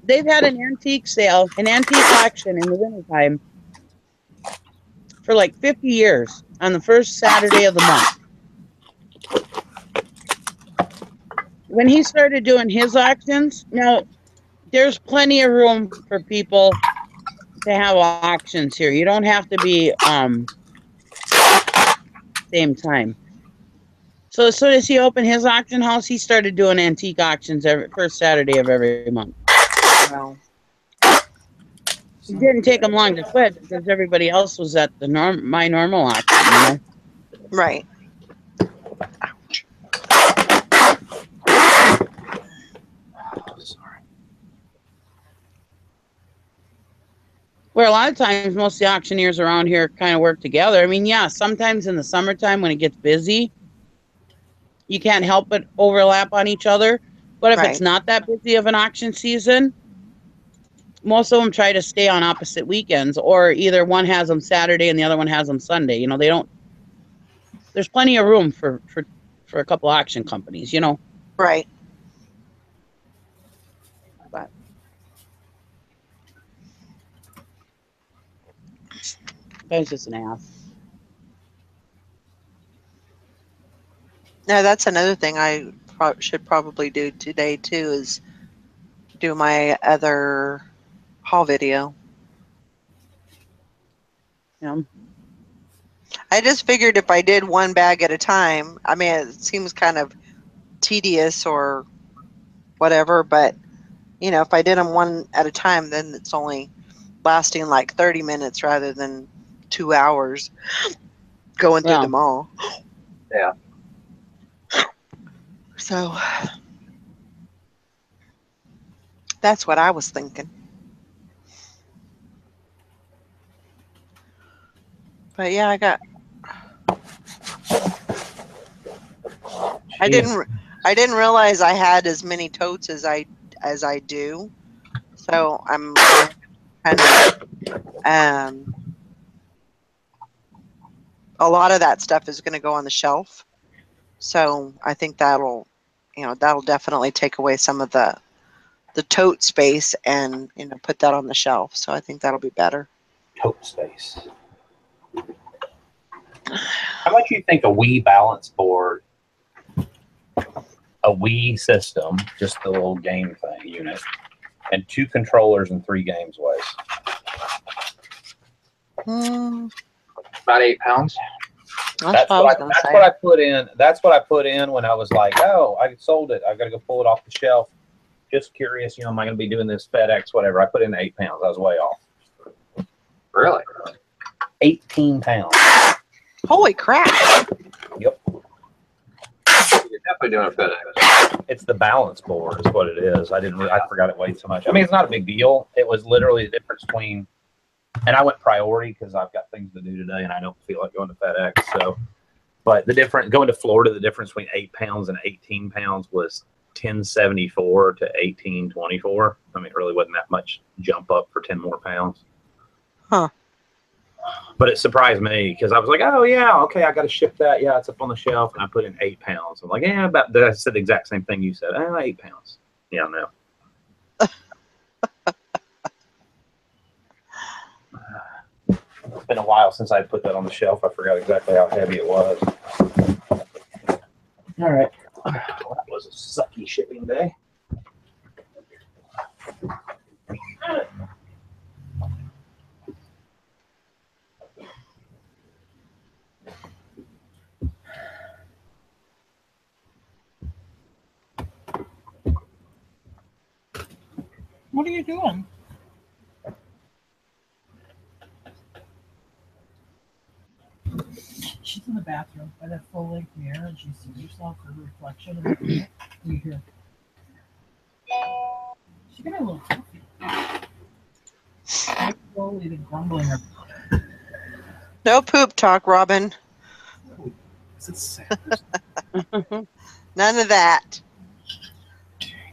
they've had an antique sale, an antique auction in the wintertime for like 50 years on the first Saturday of the month. When he started doing his auctions, now there's plenty of room for people to have auctions here. You don't have to be same time. So as soon as he opened his auction house, he started doing antique auctions every first Saturday of every month. Wow. It didn't take him long to quit because everybody else was at my normal auction, Right. where a lot of times most of the auctioneers around here kind of work together. I mean, yeah, sometimes in the summertime when it gets busy, you can't help but overlap on each other. But if it's not that busy of an auction season, most of them try to stay on opposite weekends, or either one has them Saturday and the other one has them Sunday. You know, they don't. There's plenty of room for a couple auction companies. You know. Right. But that's just an ass. No, that's another thing I should probably do today too, is do my other haul video. Yeah. I just figured if I did one bag at a time, I mean, it seems kind of tedious or whatever, but you know, if I did them one at a time, then it's only lasting like 30 minutes rather than 2 hours going through them all. Yeah. So that's what I was thinking. But yeah, I didn't realize I had as many totes as I do. So I'm kind of a lot of that stuff is going to go on the shelf. So I think that'll definitely take away some of the tote space and, you know, put that on the shelf. So I think that'll be better. Tote space. How much do you think a Wii balance board, a Wii system, just the little game thing unit, and 2 controllers and 3 games weighs? About 8 pounds. That's what I put in. That's what I put in when I was like, oh, I sold it. I've got to go pull it off the shelf. Just curious, you know, am I going to be doing this FedEx, whatever? I put in 8 pounds. I was way off. Really? 18 pounds. Holy crap. Yep. You're definitely doing a FedEx. It's the balance board is what it is. I forgot it weighed so much. I mean, it's not a big deal. It was literally the difference between, and I went priority because I've got things to do today and I don't feel like going to FedEx. So, but going to Florida, the difference between 8 pounds and 18 pounds was 1074 to 1824. I mean, it really wasn't that much jump up for 10 more pounds. Huh. But it surprised me because I was like, oh, yeah, okay, I got to ship that. Yeah, it's up on the shelf. And I put in 8 pounds. I'm like, yeah, I said the exact same thing you said. 8 pounds. Yeah, no. It's been a while since I put that on the shelf. I forgot exactly how heavy it was. All right. Well, that was a sucky shipping day. What are you doing? She's in the bathroom by that full-length mirror, and she sees herself in the reflection of the mirror. You hear? She got a little coffee. Slowly, the grumbling. No poop talk, Robin. None of that.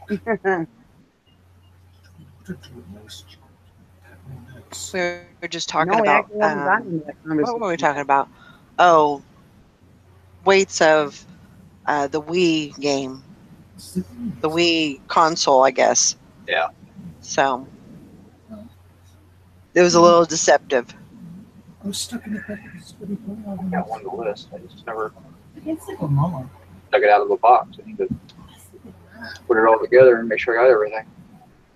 We were just talking about. What were we talking about? Oh, weights of the Wii game, the Wii console, I guess. Yeah. So it was a little deceptive. I was stuck in the back I got one on the list. I just never Mama. took it out of the box. I need to put it all together and make sure I got everything.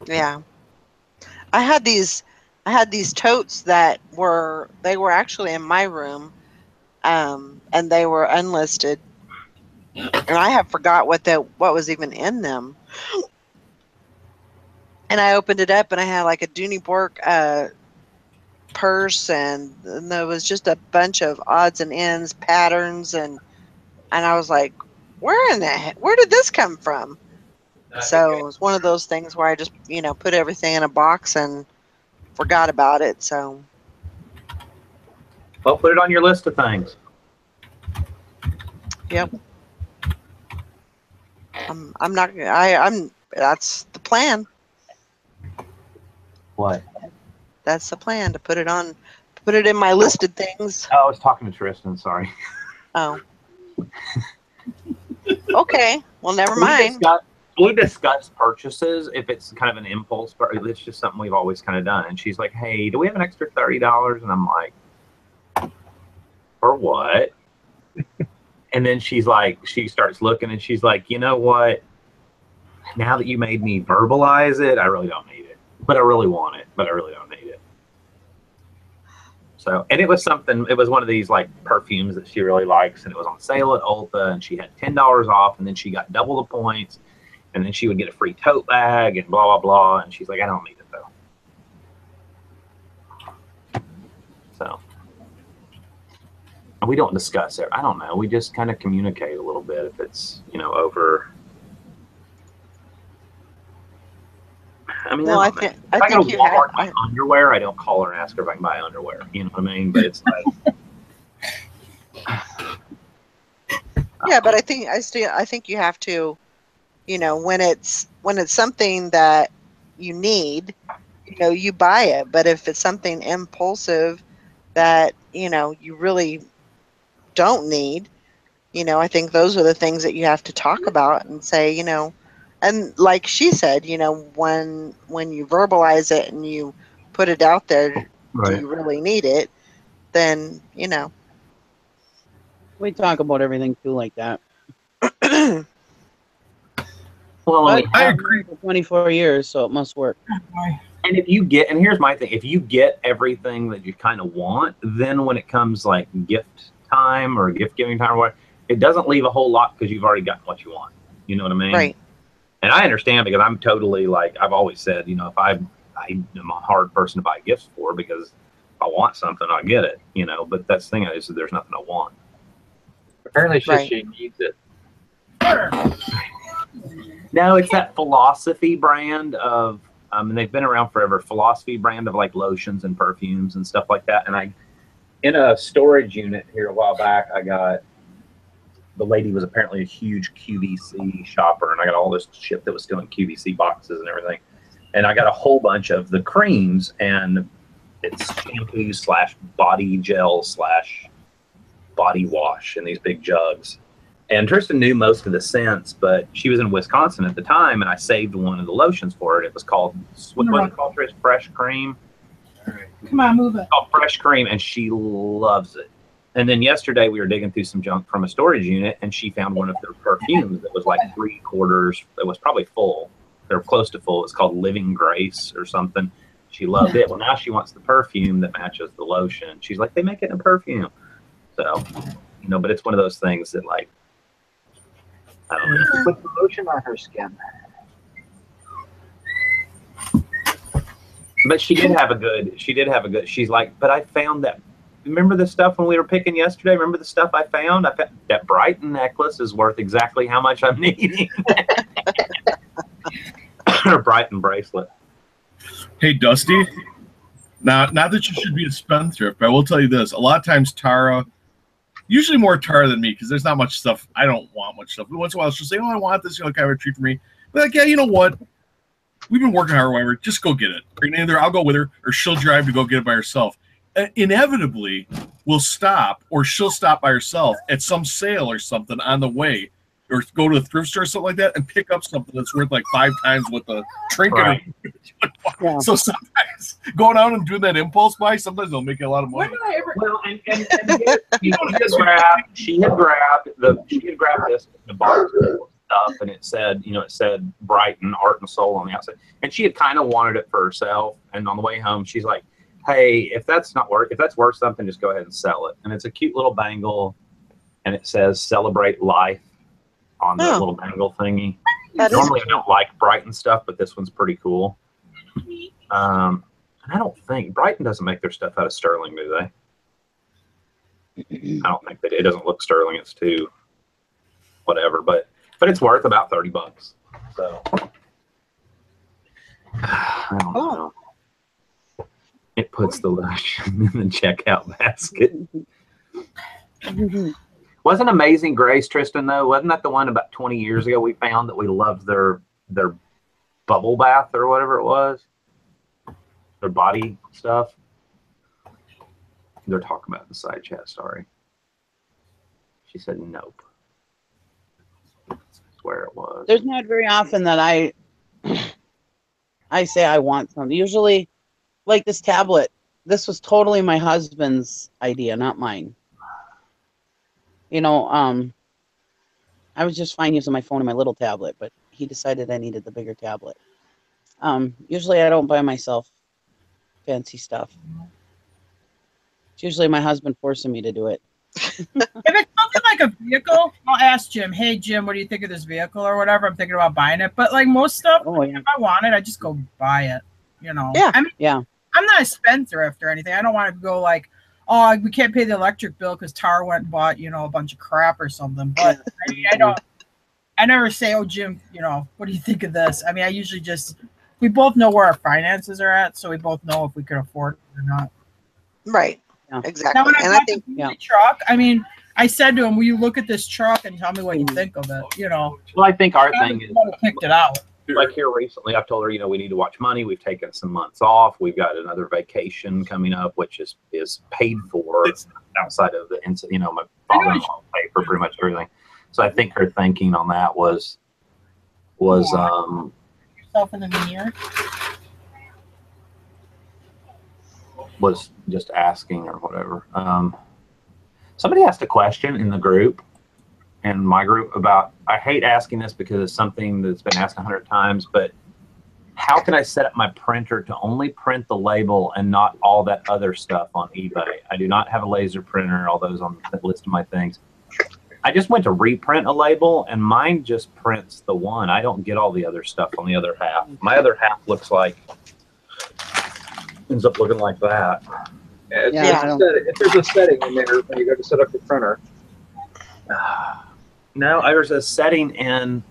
Yeah. I had these totes that were actually in my room, and they were unlisted, and I have forgot what was even in them. And I opened it up, and I had like a Dooney Bork purse, and there was just a bunch of odds and ends, patterns, and I was like, where did this come from? So it was one of those things where I just, put everything in a box and forgot about it. So. Well, put it on your list of things. Yep. I'm not. I'm. That's the plan. What? That's the plan, to put it on. Put it in my listed things. Oh, I was talking to Tristan. Sorry. Oh. Okay. Well, never mind. We discuss purchases if it's kind of an impulse, but it's just something we've always kind of done. And she's like, "Hey, do we have an extra $30?" And I'm like, "For what?" And then she's like, she starts looking, and she's like, "You know what? Now that you made me verbalize it, I really don't need it, but I really want it, but I really don't need it." So, and it was something. It was one of these like perfumes that she really likes, and it was on sale at Ulta, and she had $10 off, and then she got double the points. And then she would get a free tote bag and blah, blah, blah. And she's like, "I don't need it, though." So we don't discuss it. I don't know. We just kind of communicate a little bit if it's, over. I mean, well, I think you Walmart buy underwear, I don't call her and ask her if I can buy underwear. You know what I mean? But it's like. Yeah, but I think you have to. When it's something that you need, you buy it. But if it's something impulsive that, you really don't need, I think those are the things that you have to talk about and say, and like she said, when you verbalize it and you put it out there, Right. Do you really need it? Then, We talk about everything too like that. Well, I agree. For 24 years, so it must work. And and here's my thing, if you get everything that you kind of want, then when it comes like gift time or gift giving time or whatever, it doesn't leave a whole lot because you've already gotten what you want. You know what I mean? Right. And I understand because I'm totally like, I've always said, if I am a hard person to buy gifts for because if I want something, I'll get it, but that's the thing is there's nothing I want. Apparently she needs it. No, it's that Philosophy brand of, and they've been around forever, Philosophy brand of like lotions and perfumes and stuff like that. And in a storage unit here a while back, the lady was apparently a huge QVC shopper, and I got all this shit that was still in QVC boxes and everything. And I got a whole bunch of the creams, and it's shampoo / body gel / body wash in these big jugs. And Tristan knew most of the scents, but she was in Wisconsin at the time, and I saved one of the lotions for it. It was called, what was it called, Tris? Fresh Cream? Come on, move it. It's called Fresh Cream, and she loves it. And then yesterday we were digging through some junk from a storage unit, and she found one of their perfumes that was like 3/4. It was probably full. They're close to full. It's called Living Grace or something. She loved it. Well, now she wants the perfume that matches the lotion. She's like, they make it in a perfume. So, but it's one of those things that like, I don't know. Put the lotion on her skin. But she did have a good, she's like, but I found that, remember the stuff when we were picking yesterday? Remember the stuff I found? That Brighton necklace is worth exactly how much I'm needing. Or Brighton bracelet. Hey, Dusty. Now, not that you should be a spendthrift, but I will tell you this. A lot of times Tara, usually more Tara than me, because there's not much stuff. I don't want much stuff. But once in a while she'll say, "Oh, I want this, kind of a treat for me." But like, yeah, you know what? We've been working hard, whatever. Just go get it. Or either I'll go with her, or she'll drive to go get it by herself. Inevitably, we'll stop, or she'll stop by herself at some sale or something on the way, or go to a thrift store or something like that, and pick up something that's worth like 5 times what the trinket. Right. Yeah. So sometimes going out and doing that impulse buy, sometimes they'll make you a lot of money. When did I ever? Well, and she had grabbed this in the box of stuff, and it said Brighton Art and Soul on the outside, and she had kind of wanted it for herself. And on the way home, she's like, "Hey, if that's worth something, just go ahead and sell it." And it's a cute little bangle, and it says "Celebrate Life" on the little bangle thingy. Normally, I don't like Brighton stuff, but this one's pretty cool. And I don't think Brighton doesn't make their stuff out of sterling, do they? I don't think they do. It doesn't look sterling. It's too whatever, but it's worth about $30. So I don't know. It puts the lotion in the checkout basket. Wasn't Amazing Grace, Tristan, though? Wasn't that the one about 20 years ago we found that we loved their bubble bath or whatever it was? Their body stuff? They're talking about the side chat, sorry. She said nope. That's where it was. There's not very often that I say I want something. Usually, like this tablet, this was totally my husband's idea, not mine. You know, I was just fine using my phone and my little tablet, but he decided I needed the bigger tablet. Usually I don't buy myself fancy stuff. It's usually my husband forcing me to do it. If it's something like a vehicle, I'll ask Jim, hey, Jim, what do you think of this vehicle or whatever? I'm thinking about buying it. But like most stuff, if I want it, I just go buy it, you know? Yeah. I mean, I'm not a spendthrift or anything. I don't want to go like, oh, we can't pay the electric bill because Tar went and bought, you know, a bunch of crap or something. But I mean, I never say, oh, Jim, you know, what do you think of this? I mean, I usually just, we both know where our finances are at, so we both know if we could afford it or not. Right. Yeah. Exactly. Now, when I bought the truck, I mean, I said to him, will you look at this truck and tell me what you think of it? You know. Well, I think our thing is picked it out. Like here recently, I've told her, you know, we need to watch money. We've taken some months off. We've got another vacation coming up, which is paid for outside of the, you know, my father-in-law paid for pretty much everything. So I think her thinking on that was yourself in the mirror. Was just asking or whatever. Somebody asked a question in the group, in my group, about, I hate asking this because it's something that's been asked 100 times, but how can I set up my printer to only print the label and not all that other stuff on eBay? I do not have a laser printer, all those on the list of my things. I just went to reprint a label and mine just prints the one. I don't get all the other stuff on the other half. My other half ends up looking like that. If there's a setting in there when you go to set up your printer. No, there's a setting in.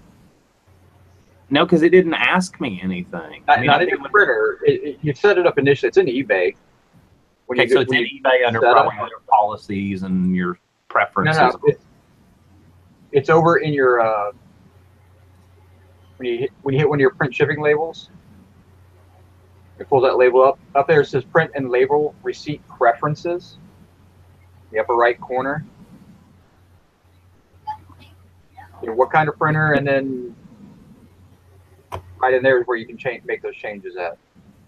No, because it didn't ask me anything. Not in your printer. You set it up initially. It's in eBay. Okay, so it's in eBay under policies and your preferences. No, it's over in your when you hit one of your print shipping labels. It pulls that label up. Up there it says print and label receipt preferences. The upper right corner. You know, what kind of printer, and then right in there is where you can make those changes at.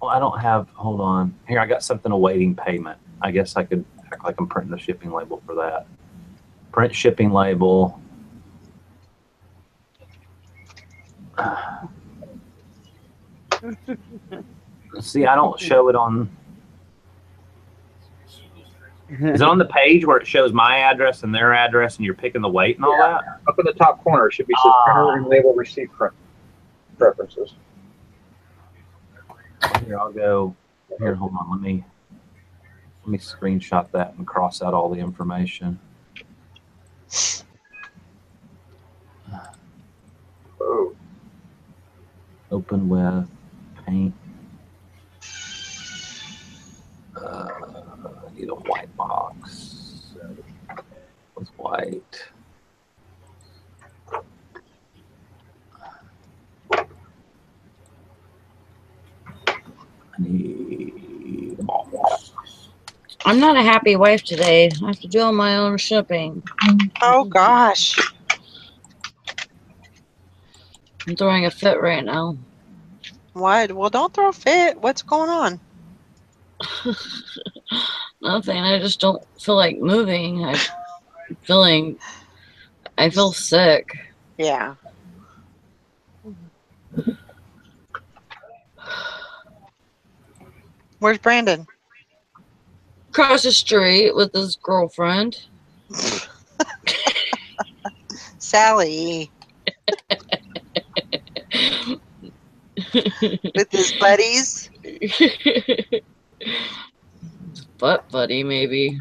Well, I don't have, hold on. Here, I got something awaiting payment. I guess I could act like I'm printing the shipping label for that. Print shipping label. See, I don't show it on. Is it on the page where it shows my address and their address and you're picking the weight and all that? Up in the top corner, it should be says printer and label receipt preferences. Here, I'll go. Here, hold on. Let me screenshot that and cross out all the information. Oh. Open with paint. I need a white box with white. I need a box. I'm not a happy wife today. I have to do all my own shipping. Oh gosh. I'm throwing a fit right now. Why? Well, don't throw a fit. What's going on? Nothing. I just don't feel like moving. I feel sick. Yeah. Where's Brandon? Across the street with his girlfriend. Sally. With his buddies. Butt buddy, maybe.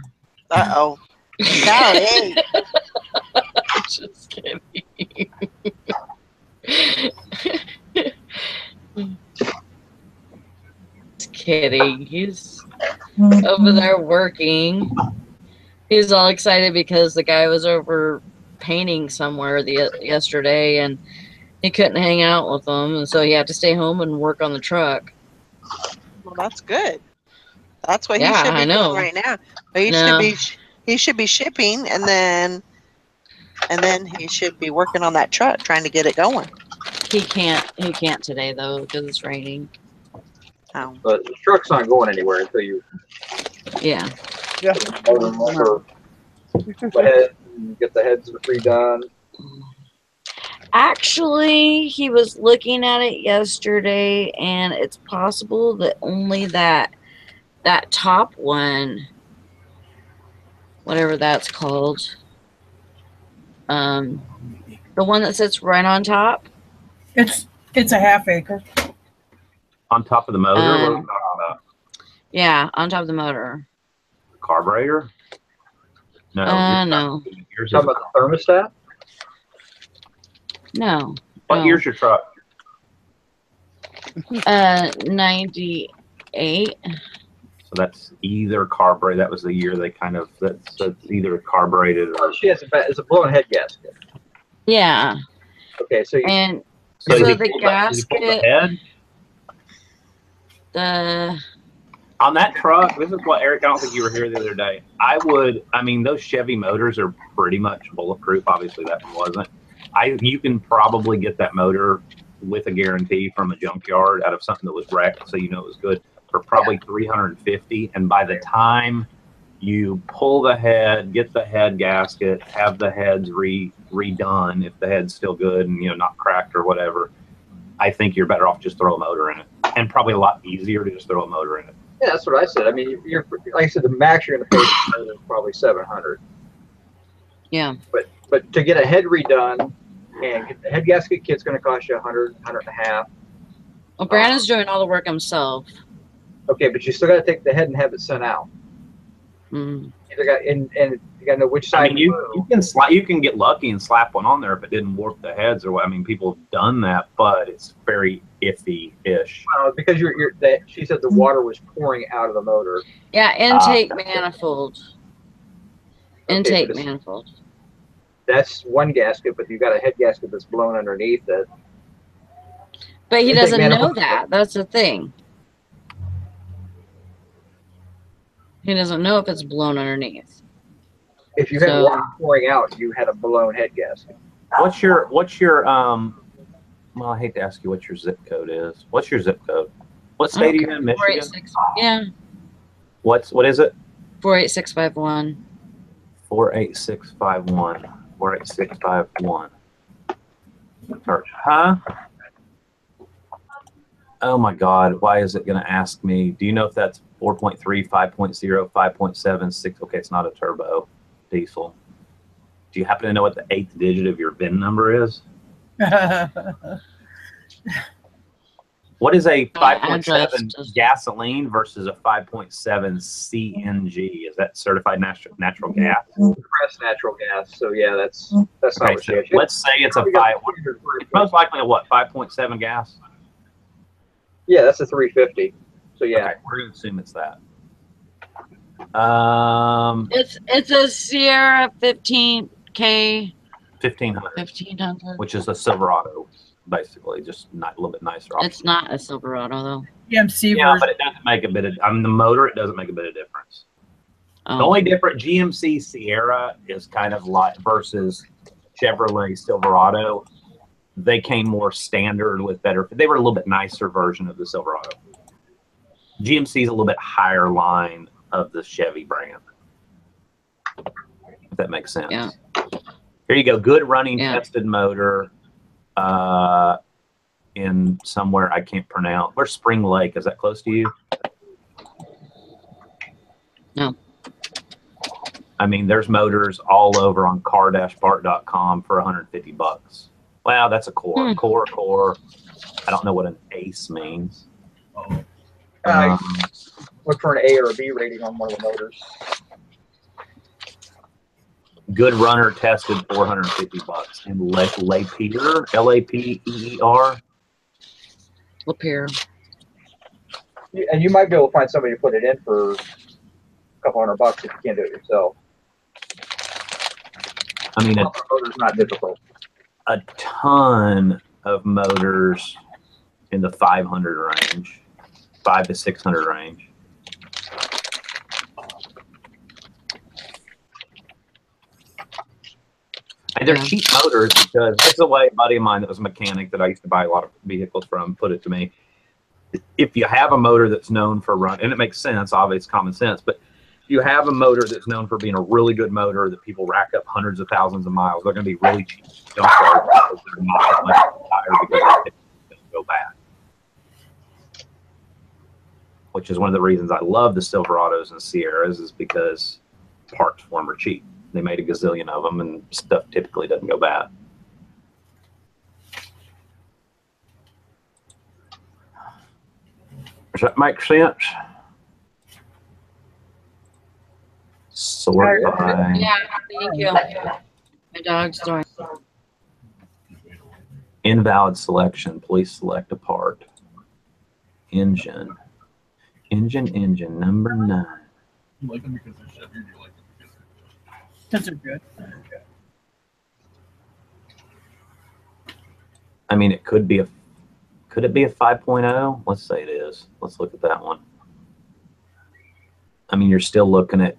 Uh-oh. Sally. Just kidding. Just kidding. He's over there working. He's all excited because the guy was over painting somewhere yesterday, and he couldn't hang out with them, and so he had to stay home and work on the truck. Well, that's good. That's what Yeah, he should be I know. doing right now. But he should be shipping, and then he should be working on that truck, trying to get it going. He can't today though because it's raining. Oh. But the truck's not going anywhere until you. Yeah. Yeah. Get the heads redone. Actually, he was looking at it yesterday, and it's possible that only that top one, whatever that's called, the one that sits right on top. It's a half acre. On top of the motor? What are you talking about? Yeah, on top of the motor. Carburetor? No. No. You're talking about the thermostat? No. What year's your truck? 98. So that's either carbureted. That was the year they kind of, that's either carbureted or. Oh, she has it's a blown head gasket. Yeah. Okay, so you. And so the gasket. On that truck, this is what, Eric, I don't think you were here the other day. I mean, those Chevy motors are pretty much bulletproof. Obviously, that one wasn't. You can probably get that motor with a guarantee from a junkyard out of something that was wrecked, so you know it was good, for probably $350. And by the time you pull the head, get the head gasket, have the heads redone, if the head's still good and not cracked or whatever, I think you're better off just throw a motor in it, and probably a lot easier to just throw a motor in it. Yeah, that's what I said. I mean, you're like I said, the max you're going to pay is probably $700. Yeah. But to get a head redone and get the head gasket kit's going to cost you $100, $150. Well, Brandon's doing all the work himself. Okay, but you still got to take the head and have it sent out. Mm. And you got to know which side. I mean, you can get lucky and slap one on there if it didn't warp the heads or what. I mean, people have done that, but it's very iffy-ish. Well, because she said the water was pouring out of the motor. Yeah, intake manifold. Okay, Intake manifold. That's one gasket, but you got a head gasket that's blown underneath it. But he doesn't know that. That's the thing. He doesn't know if it's blown underneath. If you had water pouring out, you had a blown head gasket. What's your well, I hate to ask you what your zip code is. What's your zip code? What state are you in? Michigan? Yeah. What is it? 48651. 48651. 48651. Search. Huh? Oh my God. Why is it going to ask me? Do you know if that's 4.3, 5.0, 5.7, 6? Okay, it's not a turbo diesel. Do you happen to know what the 8th digit of your VIN number is? What is a 5.7 gasoline versus a 5.7 CNG? Is that certified natural gas? Compressed natural gas. So yeah, that's not what so let's say it's a 5. It's most likely a what? 5.7 gas. Yeah, that's a 350. So yeah, okay, we're gonna assume it's that. It's a Sierra 15K. 1500. Which is a Silverado, basically, just a little bit nicer. It's not a Silverado though. GMC yeah, but it doesn't make a bit of. I mean, the motor, it doesn't make a bit of difference. The only different GMC Sierra is kind of like versus Chevrolet Silverado. They came more standard with better. They were a little bit nicer version of the Silverado. GMC is a little bit higher line of the Chevy brand. If that makes sense. Yeah. Here you go. Good running, tested motor. In somewhere I can't pronounce. Where's Spring Lake? Is that close to you? No. I mean, there's motors all over on car-bart.com for $150. Wow, that's a core. Core. I don't know what an ACE means. Look for an A or a B rating on one of the motors. Good runner tested $450. And Lapeer, Lapeer. Lapeer. And you might be able to find somebody to put it in for couple $100 if you can't do it yourself. I mean, motor's not difficult. A ton of motors in the 500 range, 500 to 600 range. And they're cheap motors because that's the way a buddy of mine that was a mechanic that I used to buy a lot of vehicles from put it to me. If you have a motor that's known for run, and it makes sense, obviously it's common sense, but if you have a motor that's known for being a really good motor that people rack up hundreds of thousands of miles, they're going to be really cheap junkyard because they're not much tire because they go bad. Which is one of the reasons I love the Silverados and Sierras is because parts for them are cheap. They made a gazillion of them, and stuff typically doesn't go bad. Does that make sense? Sort by. Yeah, thank you. My dog's doing. Invalid selection. Please select a part. Engine. Engine. Number 9. You like them because they're Chevy, or do you like them Those are good. Okay. I mean, it could be a. Could it be a 5.0? Let's say it is. Let's look at that one. I mean, you're still looking at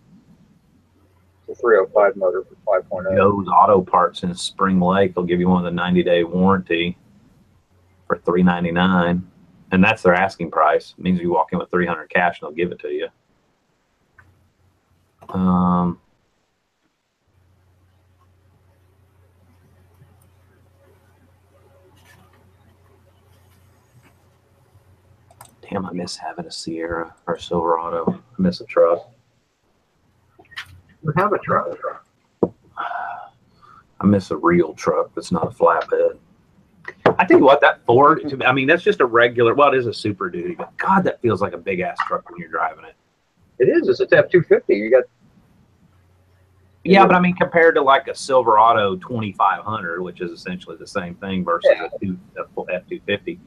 The 305 motor for 5.0. Joe's Auto Parts in Spring Lake. They'll give you one with a 90-day warranty for $399, and that's their asking price. It means you walk in with $300 cash, and they'll give it to you. Damn, I miss having a Sierra or a Silverado. I miss a truck. We have a truck. I miss a real truck that's not a flatbed. I tell you what, that Ford, I mean, that's just a regular, well, it is a Super Duty, but God, that feels like a big ass truck when you're driving it. It is. It's a F-250. You got. Yeah, but I mean, compared to like a Silverado 2500, which is essentially the same thing versus a F-250,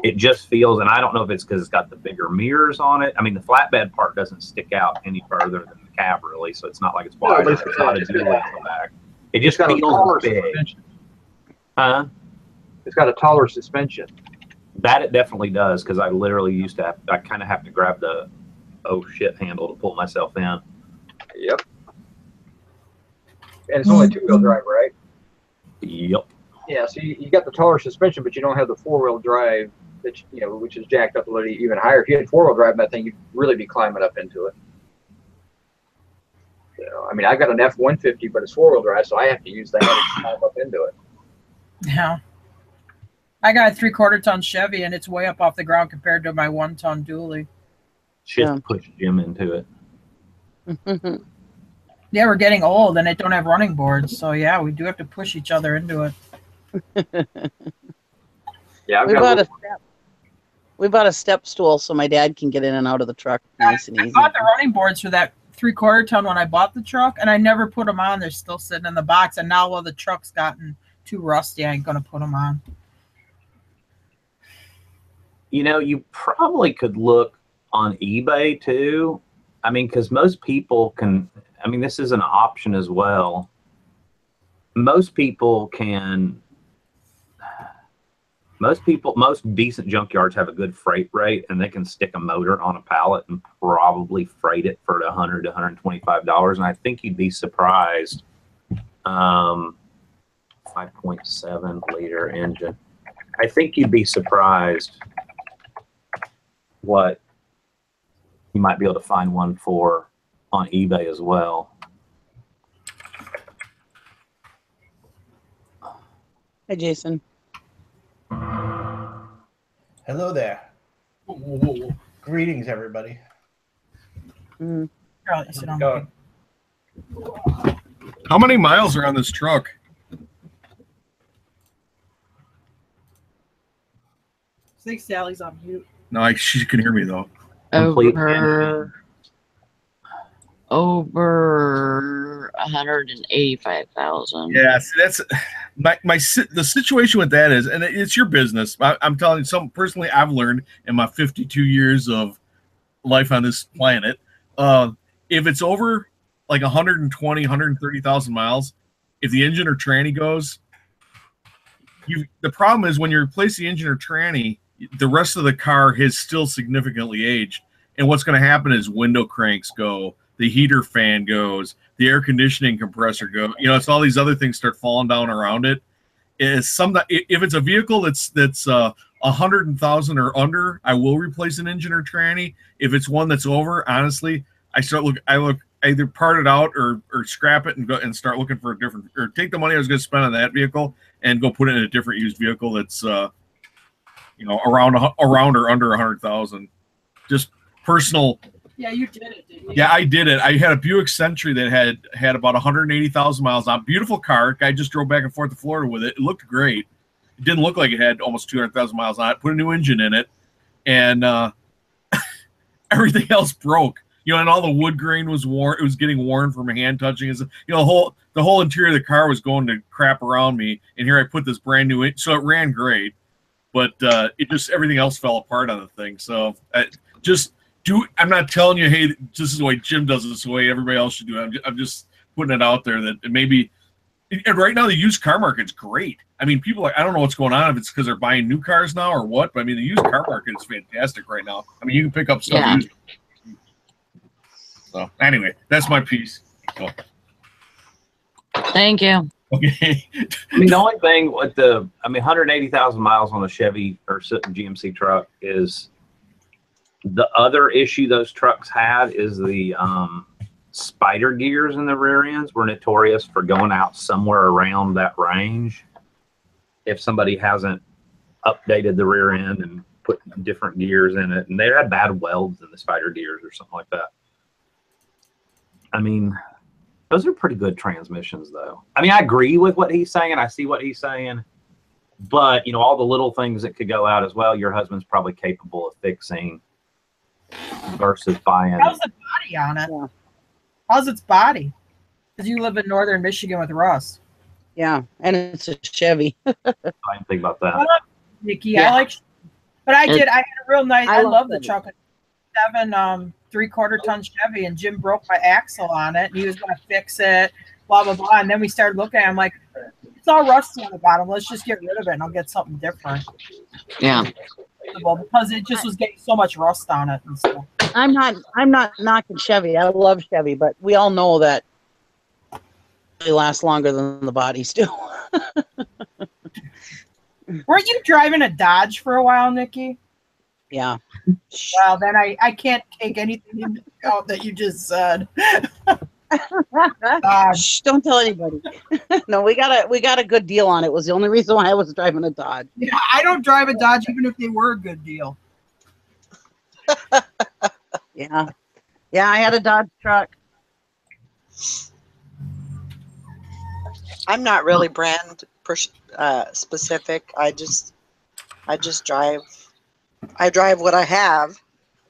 it just feels, and I don't know if it's because it's got the bigger mirrors on it. I mean, the flatbed part doesn't stick out any further than the cab, really, so it's not like it's wide. It's not a dually on the back. It just got feels big. Huh? It's got a taller suspension. That it definitely does, because I literally used to have, I kind of have to grab the oh shit handle to pull myself in. Yep. And it's only 2-wheel drive, right? Yep. Yeah, so you got the taller suspension, but you don't have the 4-wheel drive, that which is jacked up a little even higher. If you had 4-wheel drive, that thing, you'd really be climbing up into it. I mean, I've got an F-150, but it's 4-wheel drive, so I have to use that to climb up into it. Yeah. I got a 3/4 ton Chevy, and it's way up off the ground compared to my 1-ton dually. Just push Jim into it. Yeah, we're getting old, and it don't have running boards, so yeah, we do have to push each other into it. Yeah, we bought a step stool so my dad can get in and out of the truck nice and easy. I bought the running boards for that 3/4 ton when I bought the truck, and I never put them on. They're still sitting in the box, and now while the truck's gotten too rusty, I ain't gonna put them on. You probably could look on eBay too. I mean, because most people can, I mean, this is an option as well. Most decent junkyards have a good freight rate, and they can stick a motor on a pallet and probably freight it for $100 to $125. And I think you'd be surprised. 5.7 liter engine. I think you'd be surprised what you might be able to find one for on eBay as well. Hi, Jason. Hello there. Greetings, everybody. How many miles are on this truck? I think Sally's on mute. No, she can hear me though. Over 185,000. Yeah, see, that's the situation with that is, and it's your business. I'm telling you, something personally I've learned in my 52 years of life on this planet. if it's over like 120, 130,000 miles, if the engine or tranny goes, the problem is when you replace the engine or tranny, the rest of the car has still significantly aged. And what's going to happen is window cranks go, the heater fan goes, the air conditioning compressor go. You know, it's all these other things start falling down around it. If it's a vehicle that's 100,000 or under, I will replace an engine or tranny. If it's one that's over, honestly, I either part it out or scrap it and go and start looking for a different, or take the money I was going to spend on that vehicle and go put it in a different used vehicle that's around or under 100,000. Just personal. Yeah, you did it, didn't you? Yeah, I did it. I had a Buick Century that had about 180,000 miles on. Beautiful car. Guy just drove back and forth to Florida with it. It looked great. It didn't look like it had almost 200,000 miles on it. Put a new engine in it, and everything else broke. And all the wood grain was worn. It was getting worn from hand touching. The whole interior of the car was going to crap around me. And here I put this brand new so it ran great, but it just everything else fell apart on the thing. So I'm not telling you, hey, this is the way Jim does it. This is the way everybody else should do it. I'm just putting it out there that it maybe. And right now the used car market's great. I mean, people I don't know what's going on, if it's because they're buying new cars now or what. But I mean, the used car market is fantastic right now. I mean, you can pick up stuff used. So anyway, that's my piece. So. Thank you. Okay. I mean, the only thing with 180,000 miles on a Chevy or GMC truck is the other issue those trucks had is the spider gears in the rear ends were notorious for going out somewhere around that range. If somebody hasn't updated the rear end and put different gears in it, and they had bad welds in the spider gears or something like that. I mean, those are pretty good transmissions, though. I mean, I agree with what he's saying. I see what he's saying. But, all the little things that could go out as well, your husband's probably capable of fixing versus buying. How's the body on it? Yeah. How's its body? Because you live in northern Michigan with Russ. Yeah, and it's a Chevy. I didn't think about that. What up, Nikki? Yeah. I had a real nice. I love the truck. 7 3/4-ton Chevy, and Jim broke my axle on it, and he was going to fix it, blah blah blah. And then we started looking at it. I'm like, it's all rusty on the bottom. Let's just get rid of it, and I'll get something different. Yeah. Because it just was getting so much rust on it and stuff. I'm not knocking Chevy. I love Chevy, but we all know that they last longer than the bodies do. Weren't you driving a Dodge for a while, Nikki? Yeah. Well, then I can't take anything into account that you just said. Shh, don't tell anybody. No, we got a good deal on it. Was the only reason why I was driving a Dodge. Yeah, I don't drive a Dodge even if they were a good deal. Yeah, I had a Dodge truck. I'm not really brand specific. I just drive. I drive what I have.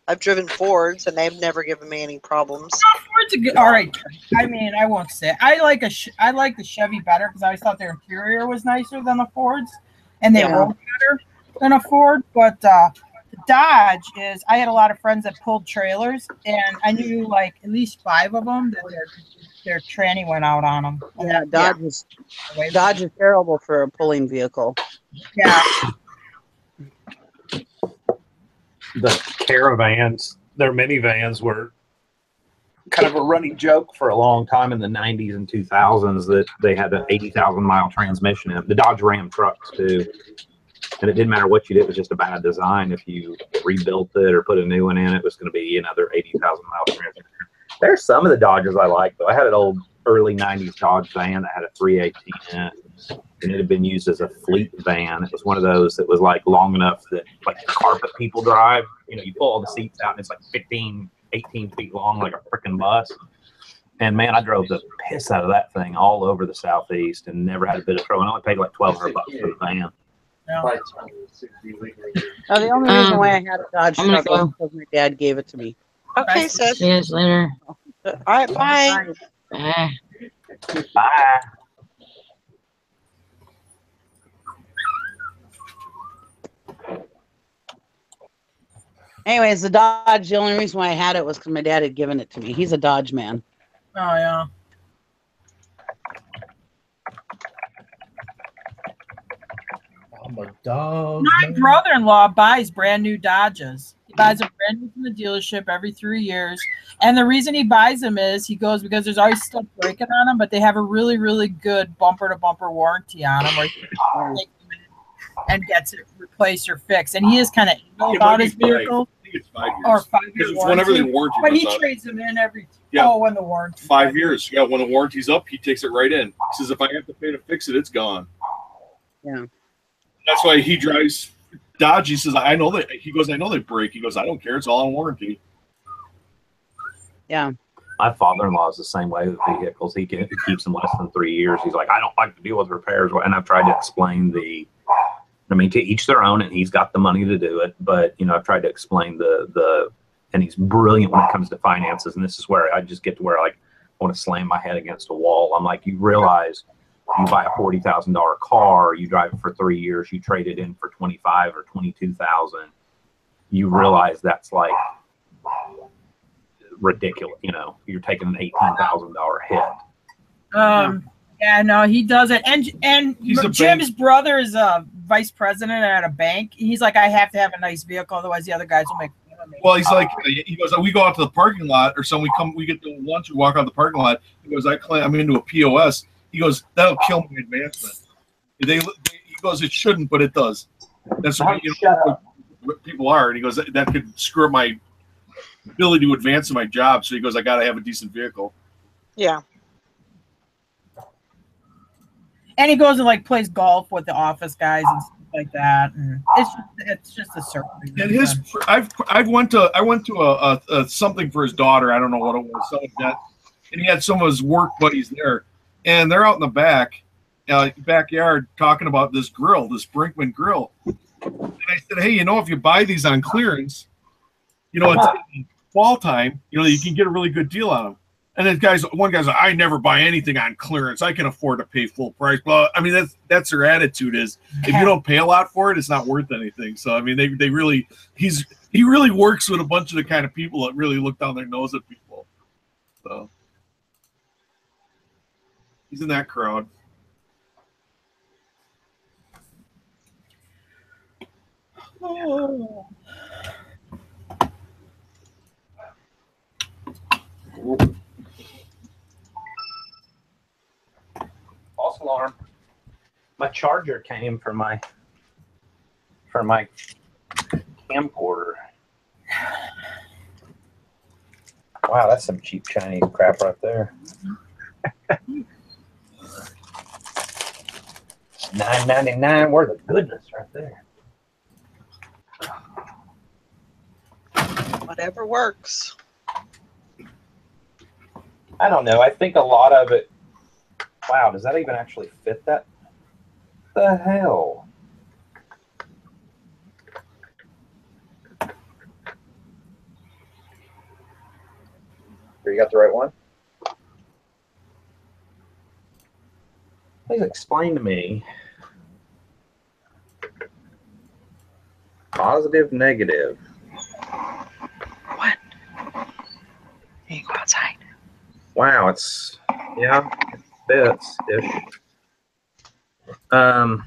I've driven Fords, and they've never given me any problems. Ford's a good. All right. I mean, I won't say I like the Chevy better because I always thought their interior was nicer than the Fords, and they were better than a Ford. But the Dodge is. I had a lot of friends that pulled trailers, and I knew like at least 5 of them that their tranny went out on them. Yeah, Dodge is terrible for a pulling vehicle. Yeah. The Caravans, their minivans were kind of a running joke for a long time in the 90s and 2000s that they had an 80,000-mile transmission in them. The Dodge Ram trucks, too. And it didn't matter what you did. It was just a bad design. If you rebuilt it or put a new one in, it was going to be another 80,000-mile transmission. There's some of the Dodges I like, though. I had an old early 90s Dodge van that had a 318 in it. And it had been used as a fleet van. It was one of those that was like long enough that like carpet people drive. You pull all the seats out and it's like 15, 18 feet long, like a freaking bus. And man, I drove the piss out of that thing all over the Southeast and never had a bit of trouble. I only paid like $1,200 for the van. Yeah. The only reason why I had a Dodge truck was because my dad gave it to me. Okay, sis. See you guys later. All right, bye. Bye. Bye. Anyways, the Dodge, the only reason why I had it was because my dad had given it to me. He's a Dodge man. Oh, yeah. I'm a dog. My brother-in-law buys brand new Dodges. He buys them brand new from the dealership every 3 years. And the reason he buys them is he goes because there's always stuff breaking on them, but they have a really, really good bumper-to-bumper warranty on them where he can take them in and gets it replaced or fixed. And he is kind of anal about his vehicle. I think it's 5 years. Or 5 years. Whenever the warranty But he goes up. trades them in every Yeah. when the warranty. 5 years. Yeah, when the warranty's up, he takes it right in. He says, if I have to pay to fix it, it's gone. Yeah. That's why he drives Dodge. He says, I know that. He goes, I know they break. He goes, I don't care. It's all on warranty. Yeah. My father-in-law is the same way with vehicles. He keeps them less than 3 years. He's like, I don't like to deal with repairs. And I've tried to explain to each their own, and he's got the money to do it. But, I've tried to explain and he's brilliant when it comes to finances. And this is where I just get to where I want to slam my head against a wall. I'm like, you realize you buy a $40,000 car, you drive it for 3 years, you trade it in for 25 or 22,000. You realize that's like ridiculous. You're taking an $18,000 hit. Yeah, no, he doesn't. And Jim's brother is a vice president at a bank. He's like, I have to have a nice vehicle, otherwise the other guys will make fun of me. Well, he's like, he goes, we go out to the parking lot, or we get to lunch, we walk out the parking lot. He goes, I'm into a POS. He goes, that'll kill my advancement. He goes, it shouldn't, but it does. That's what people are. And he goes, that could screw up my ability to advance in my job. So he goes, I got to have a decent vehicle. Yeah. And he goes and plays golf with the office guys and stuff like that. And it's just a certain reason. And I went to a something for his daughter. I don't know what it was, something like that. And he had some of his work buddies there. And they're out in the backyard talking about this grill, this Brinkman grill. And I said, hey, if you buy these on clearance, it's fall time, you can get a really good deal on them. And then one guy's like, I never buy anything on clearance. I can afford to pay full price. Well, that's their attitude is if you don't pay a lot for it, it's not worth anything. So, they really, he really works with a bunch of the kind of people that really look down their nose at people. So. He's in that crowd. Oh. False alarm. My charger came for my camcorder. Wow, that's some cheap Chinese crap right there. $9.99 worth of goodness right there. Whatever works. I don't know. I think a lot of it. Wow, does that even actually fit that? The hell? You got the right one? Please explain to me. Positive, negative. What? You go outside. Wow, it fits-ish. Damn.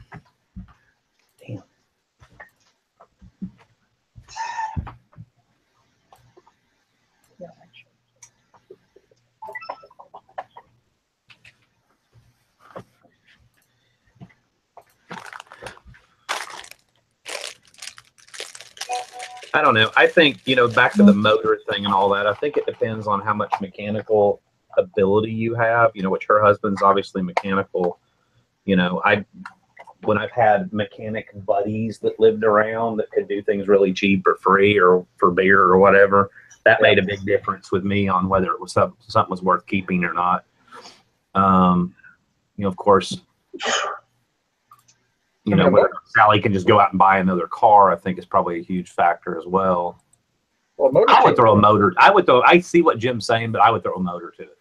I don't know. I think, back to the motor thing and all that, I think it depends on how much mechanical ability you have, which her husband's obviously mechanical. When I've had mechanic buddies that lived around that could do things really cheap or free or for beer or whatever, that made a big difference with me on whether it was something was worth keeping or not. Of course, whether Sally can just go out and buy another car, I think is probably a huge factor as well. Well, I would throw a motor. I see what Jim's saying, but I would throw a motor to it.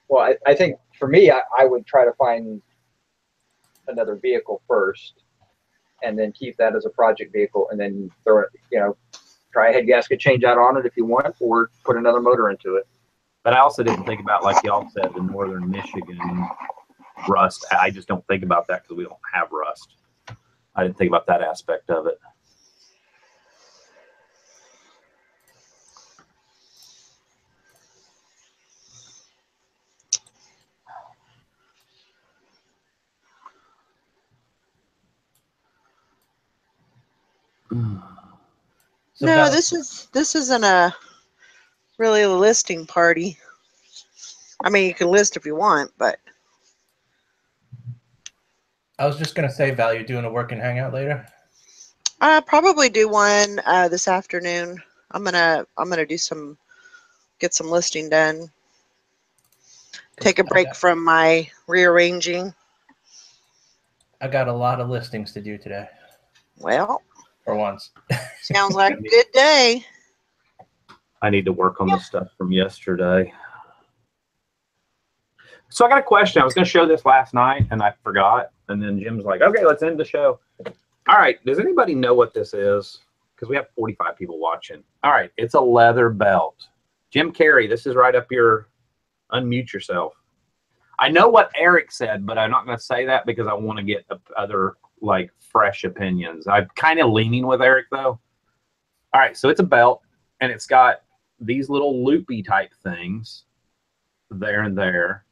Well, I think for me, I would try to find another vehicle first. and then keep that as a project vehicle, and then throw it, try a head gasket change out on it if you want, or put another motor into it. But I also didn't think about, like y'all said, the northern Michigan rust. I just don't think about that because we don't have rust. I didn't think about that aspect of it. So No, Val, this isn't a really a listing party. I mean, you can list if you want, but I was just gonna say, Val, you're doing a working hangout later. I'll probably do one this afternoon. I'm gonna get some listing done. Take a break from my rearranging. I got a lot of listings to do today. Well, For once. sounds like a good day. I need to work on the stuff from yesterday. So I got a question. I was going to show this last night, and I forgot. And then Jim's like, okay, let's end the show. All right. Does anybody know what this is? Because we have 45 people watching. All right. It's a leather belt. Jim Carrey, this is right up your... Unmute yourself. I know what Eric said, but I'm not going to say that because I want to get other, like, fresh opinions. I'm kind of leaning with Eric, though. All right. So it's a belt, and it's got these little loopy type things there and there.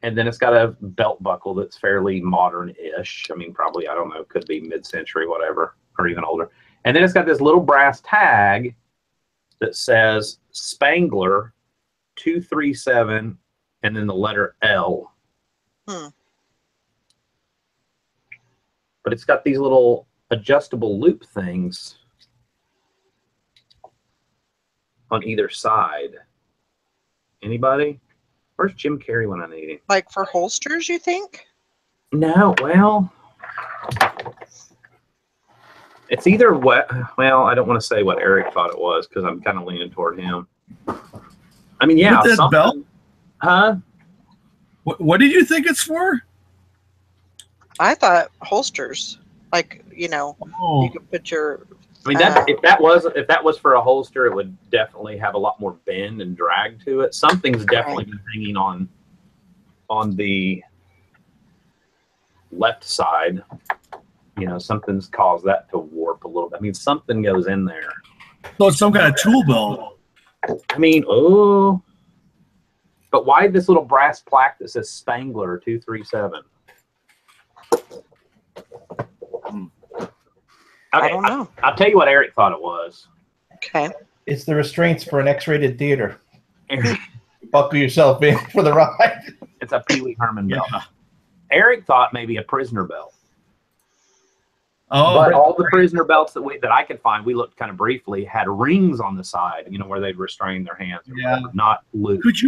And then it's got a belt buckle that's fairly modern-ish. I mean, probably, I don't know, could be mid-century, whatever, or even older. And then it's got this little brass tag that says Spangler 237 and then the letter L. But it's got these little adjustable loop things on either side. Anybody? Where's Jim Carrey when I need him? Like for holsters, you think? No, well, it's either what. Well, I don't want to say what Eric thought it was because I'm kind of leaning toward him. I mean, yeah, with that belt? Huh? What did you think it's for? I thought holsters, like you could put your. I mean, that if that was for a holster, it would definitely have a lot more bend and drag to it. Something's definitely been hanging on the left side. Something's caused that to warp a little bit. I mean, something goes in there. So it's some kind of tool belt. I mean, but why this little brass plaque that says Spangler 237? Okay, I don't know. I'll tell you what Eric thought it was. Okay. It's the restraints for an X-rated theater. Buckle yourself in for the ride. It's a Pee Wee Herman belt. Eric thought maybe a prisoner belt. Oh, but all the prisoner belts that I could find, we looked kind of briefly, had rings on the side, where they'd restrain their hands. Not loose.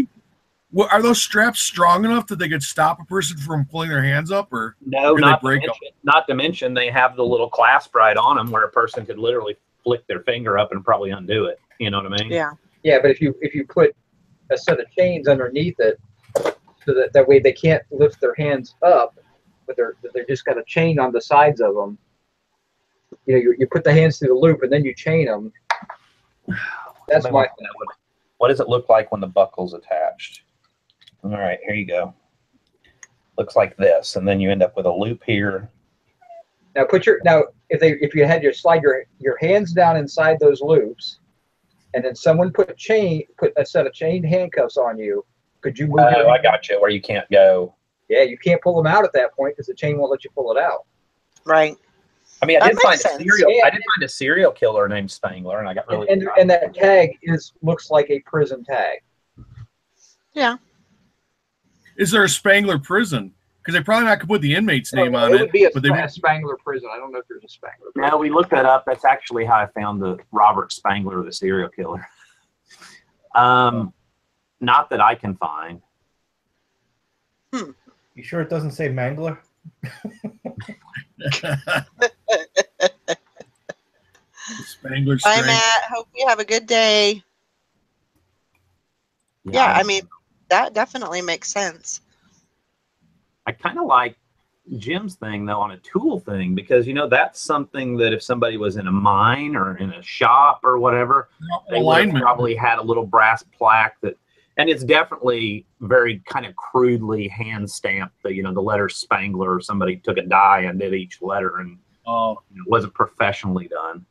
Are those straps strong enough that they could stop a person from pulling their hands up, or no? Not to mention, they have the little clasp right on them where a person could literally flick their finger up and probably undo it. You know what I mean? Yeah. Yeah, but if you put a set of chains underneath it, so that way they can't lift their hands up, but they're just got a chain on the sides of them. You put the hands through the loop and then you chain them. That's my thing. What does it look like when the buckle's attached? All right, here you go. Looks like this, and then you end up with a loop here. Now if you had slide your hands down inside those loops, and then someone put a set of chain handcuffs on you, could you move? Oh, I got you. Where you can't go. Yeah, you can't pull them out at that point because the chain won't let you pull it out. Right. I mean, I did find a serial killer named Spangler, and I got really and that tag looks like a prison tag. Yeah. Is there a Spangler prison? Because they probably not could put the inmate's name on it. It would be a Spangler prison. I don't know if there's a Spangler prison. No, we looked that up. That's actually how I found the Robert Spangler, the serial killer. Not that I can find. You sure it doesn't say Mangler? Spangler. Bye, Matt. Hope you have a good day. Yeah, I mean, that definitely makes sense. I kind of like Jim's thing though on a tool thing, because that's something that if somebody was in a mine or in a shop or whatever, they would have probably had a little brass plaque that, and it's definitely very kind of crudely hand stamped. The letter Spangler, or somebody took a die and did each letter, and it wasn't professionally done.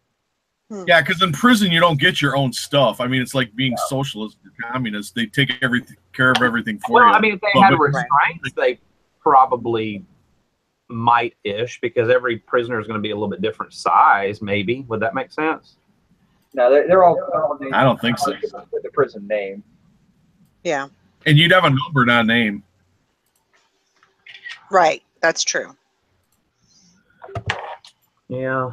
Yeah, because in prison you don't get your own stuff. I mean, it's like being socialist or communist. They take care of everything for you. Well, I mean, if they had restraints, they probably might-ish, because every prisoner is going to be a little bit different size. Maybe would that make sense? No, they're all named. I don't think so. With the prison name. Yeah. And you'd have a number, not a name. Right. That's true. Yeah.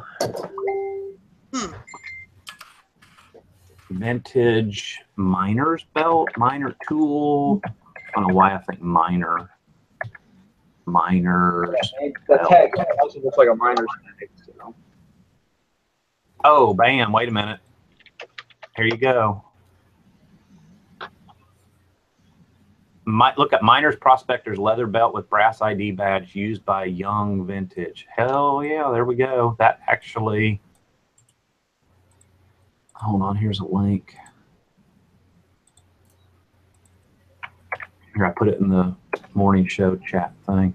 Vintage miner's belt, miner tool. I don't know why I think miner's The tag also looks like a miner's tag. Oh, bam! Wait a minute. Here you go. Look at Miner's Prospector's leather belt with brass ID badge used by Young Vintage. Hell yeah, there we go. That actually, hold on, here's a link. Here, I put it in the morning show chat thing.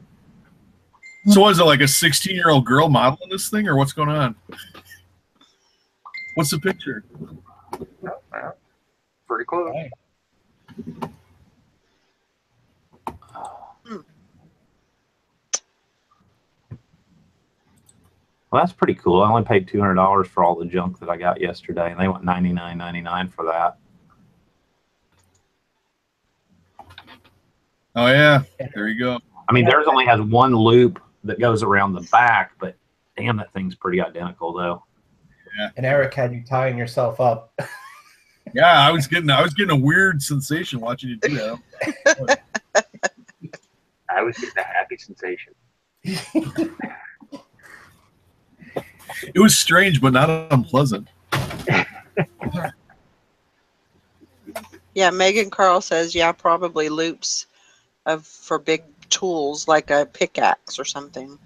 So is it like a 16-year-old girl modeling this thing, or what's going on? What's the picture? Pretty close. Well, that's pretty cool. I only paid $200 for all the junk that I got yesterday, and they went $99.99 for that. Oh yeah, there you go. I mean, theirs only has one loop that goes around the back, but damn, that thing's pretty identical though. Yeah. And Eric had you tying yourself up. Yeah, I was getting a weird sensation watching you do that. I was getting a happy sensation. It was strange, but not unpleasant. Yeah, Megan Carl says, yeah, probably loops for big tools like a pickaxe or something.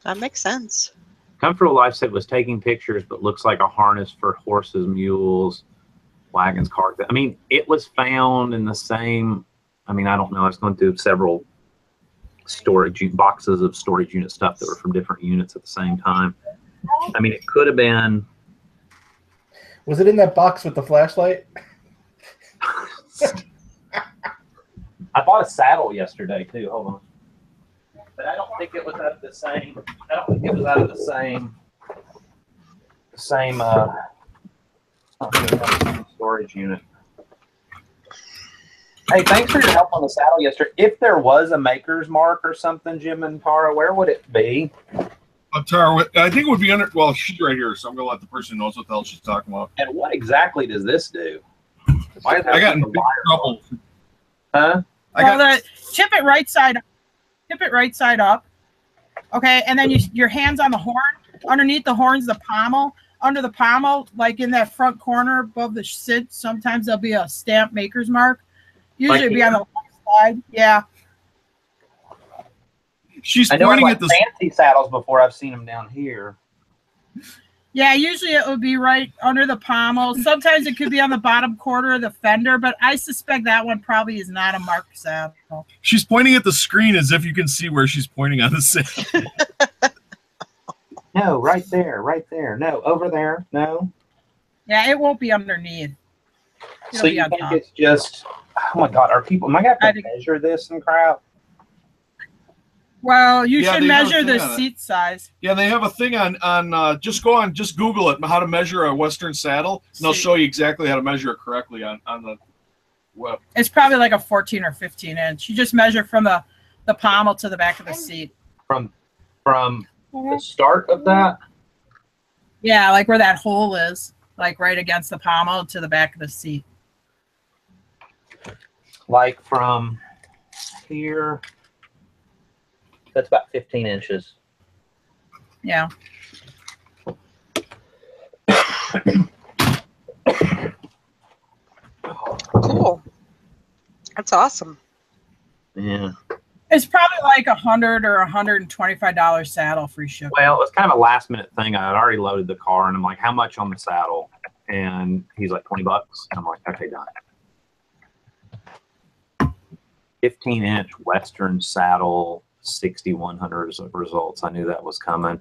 That makes sense. Comfortable Life said was taking pictures, but looks like a harness for horses, mules, wagons, cars. I mean, it was found in the same. I mean, I don't know. I was going through several boxes of storage unit stuff that were from different units at the same time. I mean, it could have been. Was it in that box with the flashlight? I bought a saddle yesterday too. Hold on, but I don't think it was out of the same. I don't think it was out of the same storage unit. Hey, thanks for your help on the saddle yesterday. If there was a maker's mark or something, Jim and Tara, where would it be? Tara, I think it would be under. Well, she's right here, so I'm gonna let the person who knows what the hell she's talking about. And what exactly does this do? I got in big trouble. Huh? Tip it right side. Tip it right side up. Okay, and then your hands on the horn. Underneath the horn's the pommel. Under the pommel, like in that front corner above the sit, sometimes there'll be a stamp maker's mark. Usually it'll be on the left side. Yeah. She's I know pointing I've at the fancy saddles before. I've seen them down here. Yeah, usually it would be right under the pommel. Sometimes it could be on the bottom quarter of the fender, but I suspect that one probably is not a mark saddle. She's pointing at the screen as if you can see where she's pointing on the saddle. No, right there, right there. No, over there. No. Yeah, it won't be underneath. It'll So be you on think top. it's just? Oh my God, are people? Am I gonna have to measure this and crap? Well, you Yeah, should they have a measure thing the on it. seat size. Yeah, they have a thing on just Google it, how to measure a Western saddle, and they'll show you exactly how to measure it correctly on the web. It's probably like a 14 or 15 inch. You just measure from the pommel to the back of the seat. From the start of that? Yeah, like where that hole is, like right against the pommel to the back of the seat. Like from here. That's about 15 inches. Yeah. Cool. That's awesome. Yeah. It's probably like $100 or $125 saddle, free shipping. Well, it was kind of a last minute thing. I had already loaded the car, and I'm like, "How much on the saddle?" And he's like, $20. I'm like, "Okay, done." 15-inch Western saddle, 6,100 results. I knew that was coming.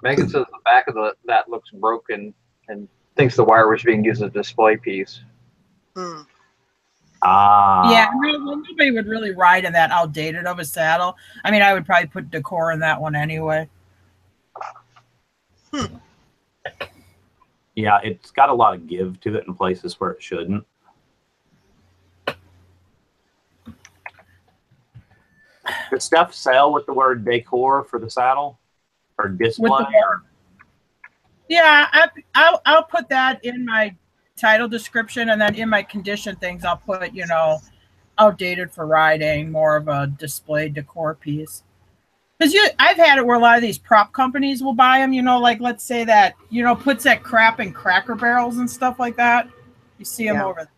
Megan says the back of that looks broken and thinks the wire was being used as a display piece. Hmm. Yeah, nobody would really ride in that outdated of a saddle. I mean, I would probably put decor in that one anyway. Yeah, it's got a lot of give to it in places where it shouldn't. Does stuff sell with the word decor for the saddle or display? Yeah, I'll put that in my title description, and then in my condition things I'll put, you know, outdated for riding, more of a display decor piece. Because I've had it where a lot of these prop companies will buy them, you know, like let's say that, you know, puts that crap in Cracker Barrels and stuff like that. You see them over there.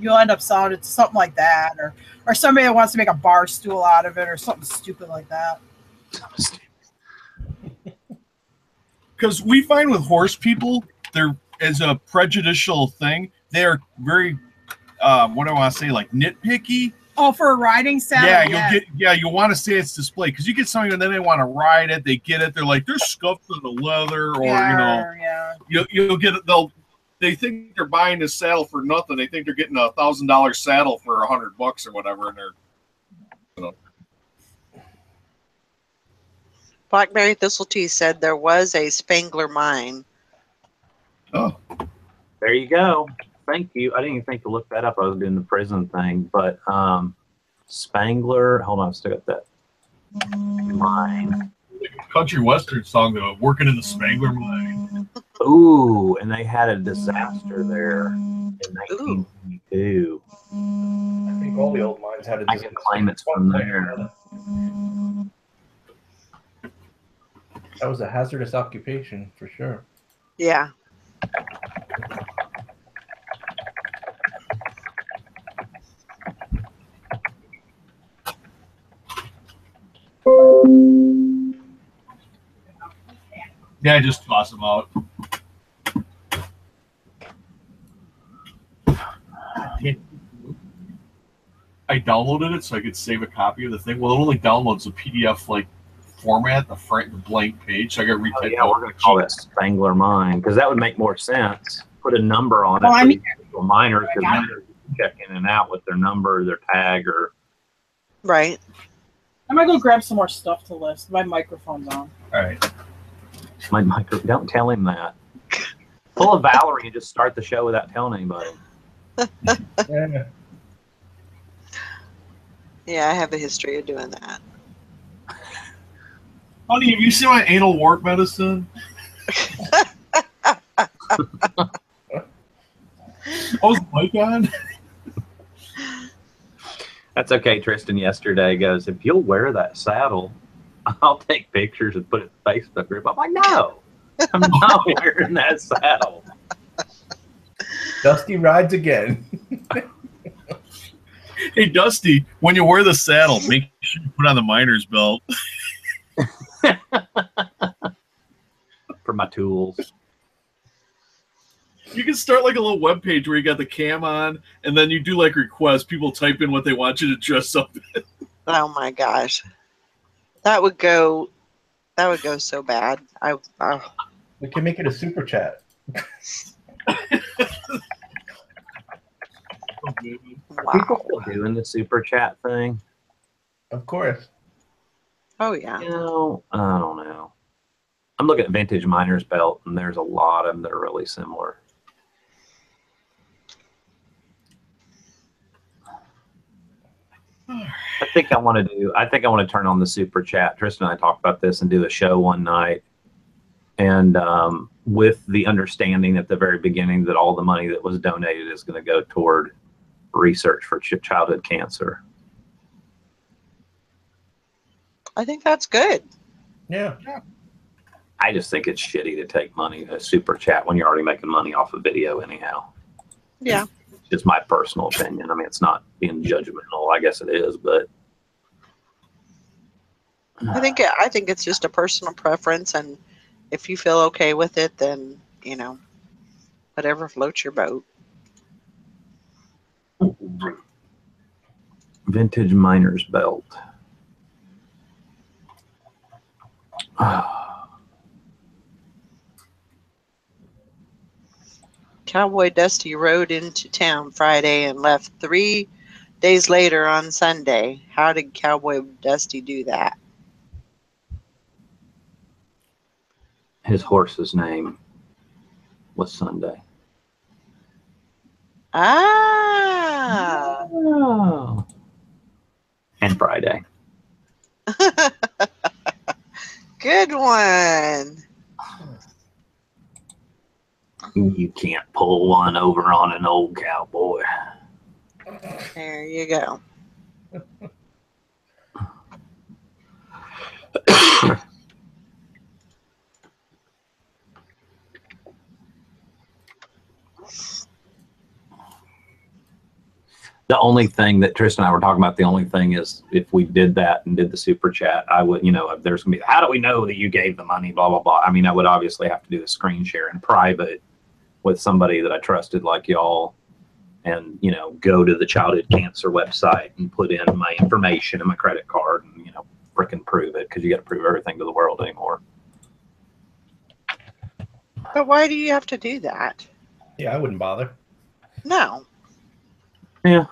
You'll end up selling it to something like that, or somebody that wants to make a bar stool out of it or something stupid like that. Because we find with horse people, they're, as a prejudicial thing, they're very, what do I want to say, like nitpicky. Oh, for a riding saddle? Yeah, you want to say it's display, because you get something and then they want to ride it, they get it, they're like, they're scuffed in the leather, or you'll get it, they think they're buying this saddle for nothing. They think they're getting a $1,000 saddle for $100 or whatever, and they're, you know. Blackberry Thistletea said there was a Spangler mine. Oh, there you go. Thank you. I didn't even think to look that up. I was doing the prison thing, but Spangler. Hold on, I still got that. Mine. Country western song though, working in the Spangler mine. Ooh, and they had a disaster there in 1922. I think all the old mines had a disaster. I can claim it's from there. That was a hazardous occupation for sure. Yeah. Yeah, I just toss them out. I downloaded it so I could save a copy of the thing. Well, it only downloads a PDF like format, the blank page. So I got to retype. Yeah, we're going to call that Spangler Mine because that would make more sense. Put a number on it for miners, because miners check in and out with their number, their tag, or right. I'm gonna go grab some more stuff to list. My microphone's on. All right. My microphone. Don't tell him that. Pull a Valerie and just start the show without telling anybody. Yeah. Yeah, I have a history of doing that. Honey, have you seen my anal wart medicine? Oh, is the mic on? That's okay. Tristan yesterday goes, if you'll wear that saddle, I'll take pictures and put it in the Facebook group. I'm like, no, I'm not wearing that saddle. Dusty rides again. Hey, Dusty, when you wear the saddle, make sure you put on the miner's belt. For my tools. You can start like a little web page where you got the cam on, and then you do like requests. People type in what they want you to dress up in. Oh my gosh, that would go so bad. We can make it a super chat. Wow. People still doing the super chat thing? Of course. Oh yeah. You know, I don't know. I'm looking at Vintage Miner's Belt, and there's a lot of them that are really similar. I think I want to turn on the super chat. Tristan and I talked about this and do a show one night. And with the understanding at the very beginning that all the money that was donated is going to go toward research for childhood cancer. I think that's good. Yeah. I just think it's shitty to take money, a super chat, when you're already making money off of video anyhow. Yeah. Just my personal opinion. I mean, it's not being judgmental. I guess it is, but I think it's just a personal preference, and if you feel okay with it, then whatever floats your boat. vintage miner's belt. Cowboy Dusty rode into town Friday and left 3 days later on Sunday. How did Cowboy Dusty do that? His horse's name was Sunday. Ah. Oh. And Friday. Good one. You can't pull one over on an old cowboy. There you go. The only thing that Tristan and I were talking about, the only thing is if we did that and did the super chat, I would, if there's going to be, how do we know that you gave the money, blah, blah, blah. I mean, I would obviously have to do a screen share in private with somebody that I trusted like y'all and, go to the childhood cancer website and put in my information and my credit card and, frickin' prove it, because you got to prove everything to the world anymore. But why do you have to do that? Yeah, I wouldn't bother. No. Yeah.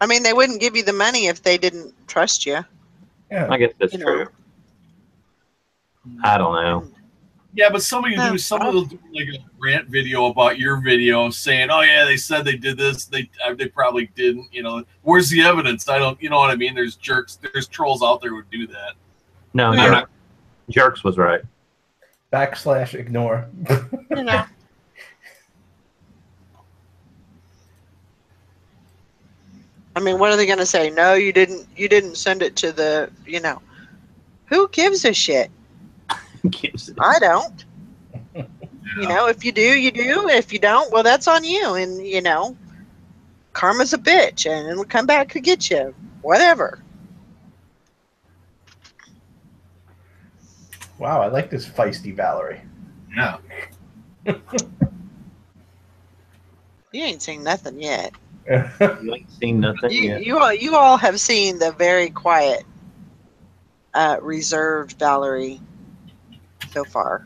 I mean, they wouldn't give you the money if they didn't trust you. Yeah. I guess that's true. I don't know. Yeah, but somebody will do like a rant video about your video saying, "Oh yeah, they said they did this. They probably didn't." Where's the evidence? I don't. You know what I mean? There's jerks. There's trolls out there who do that. No, Jerks was right. / ignore. I mean, what are they going to say? No, you didn't send it to the, who gives a shit? I don't. If you do, you do. If you don't, well, that's on you. And, karma's a bitch and it'll come back to get you. Whatever. Wow, I like this feisty Valerie. Yeah. You ain't seen nothing yet. You ain't seen nothing yet. You all have seen the very quiet, reserved Valerie so far.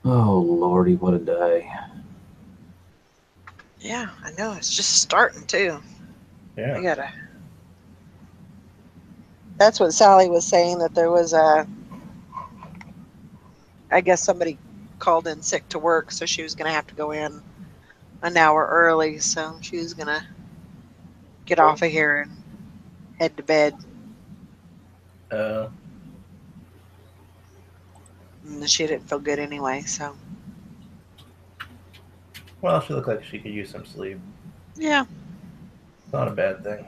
Oh, Lordy, what a day. Yeah, I know. It's just starting, too. Yeah. That's what Sally was saying, that there was I guess somebody called in sick to work, so she was going to have to go in an hour early, so she was going to get off of here and head to bed. And she didn't feel good anyway, so. Well, she looked like she could use some sleep. Yeah. Not a bad thing.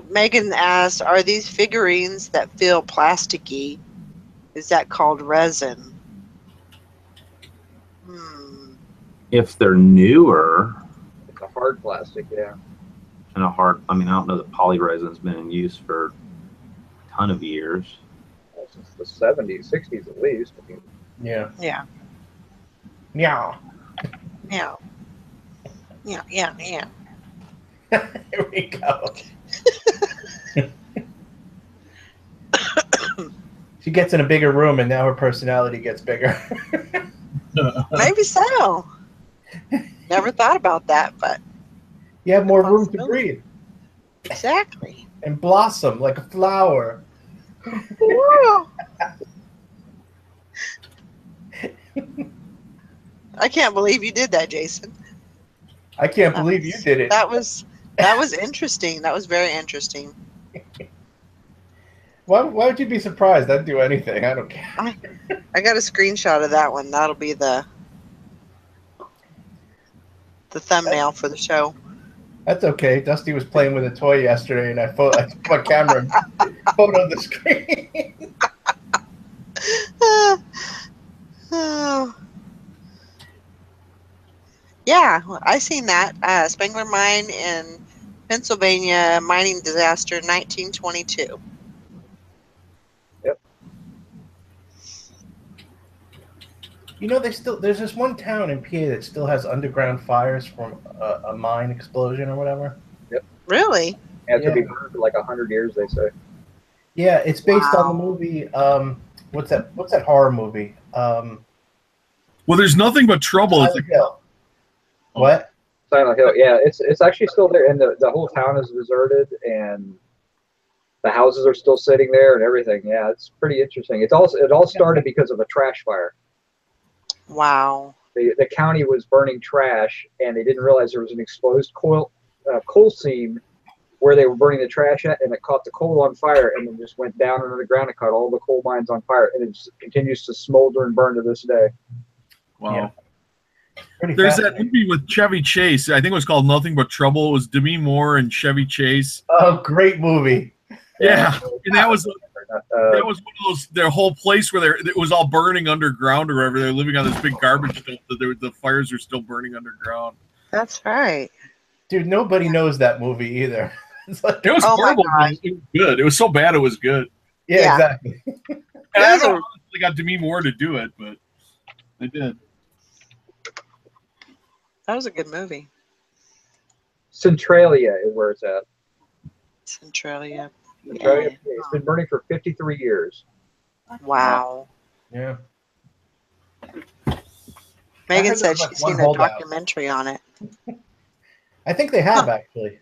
Megan asked, are these figurines that feel plasticky, is that called resin? If they're newer. It's a hard plastic, yeah. And I don't know that polyresin's been in use for a ton of years. Well, since the 70s, 60s at least. I mean, Yeah. Yeah. Meow. Yeah. Yeah, yeah, yeah. Here we go. She gets in a bigger room and now her personality gets bigger. Maybe so. Never thought about that, but you have more room to breathe. Exactly. And blossom like a flower. I can't believe you did that, Jason. I can't believe you did it. That was interesting. That was very interesting. Why would you be surprised? I'd do anything. I don't care. I got a screenshot of that one. That'll be the thumbnail for the show. That's okay. Dusty was playing with a toy yesterday, and I took my camera and photoed the screen. Oh. Yeah, I seen that. Spengler Mine in Pennsylvania, mining disaster, 1922. Yep. You know, there's this one town in PA that still has underground fires from a mine explosion or whatever. Yep. Really? And to be burned for like 100 years, they say. Yeah, it's based on the movie. What's that horror movie? Well, there's nothing but trouble. It's like, what? Silent Hill. Yeah, it's actually still there, and the whole town is deserted, and the houses are still sitting there, and everything. Yeah, it's pretty interesting. It all started because of a trash fire. Wow. The county was burning trash, and they didn't realize there was an exposed coal seam where they were burning the trash at, and it caught the coal on fire, and then just went down under the ground and caught all the coal mines on fire, and it just continues to smolder and burn to this day. Wow. Yeah. There's that movie with Chevy Chase. I think it was called Nothing But Trouble. It was Demi Moore and Chevy Chase. Oh, great movie. Yeah, and that was one of those. Their whole place where it was all burning underground or wherever they're living on this big garbage dump. The fires are still burning underground. That's right. Dude, nobody knows that movie either. It's like, it was horrible. It was good. It was so bad it was good. Yeah. Exactly. And I don't know how they got Demi Moore to do it, but they did. That was a good movie. Centralia is where it's at. Centralia. Centralia. Yeah. It's been burning for 53 years. Wow. Yeah. Megan said she's seen a documentary on it. I think they have, actually.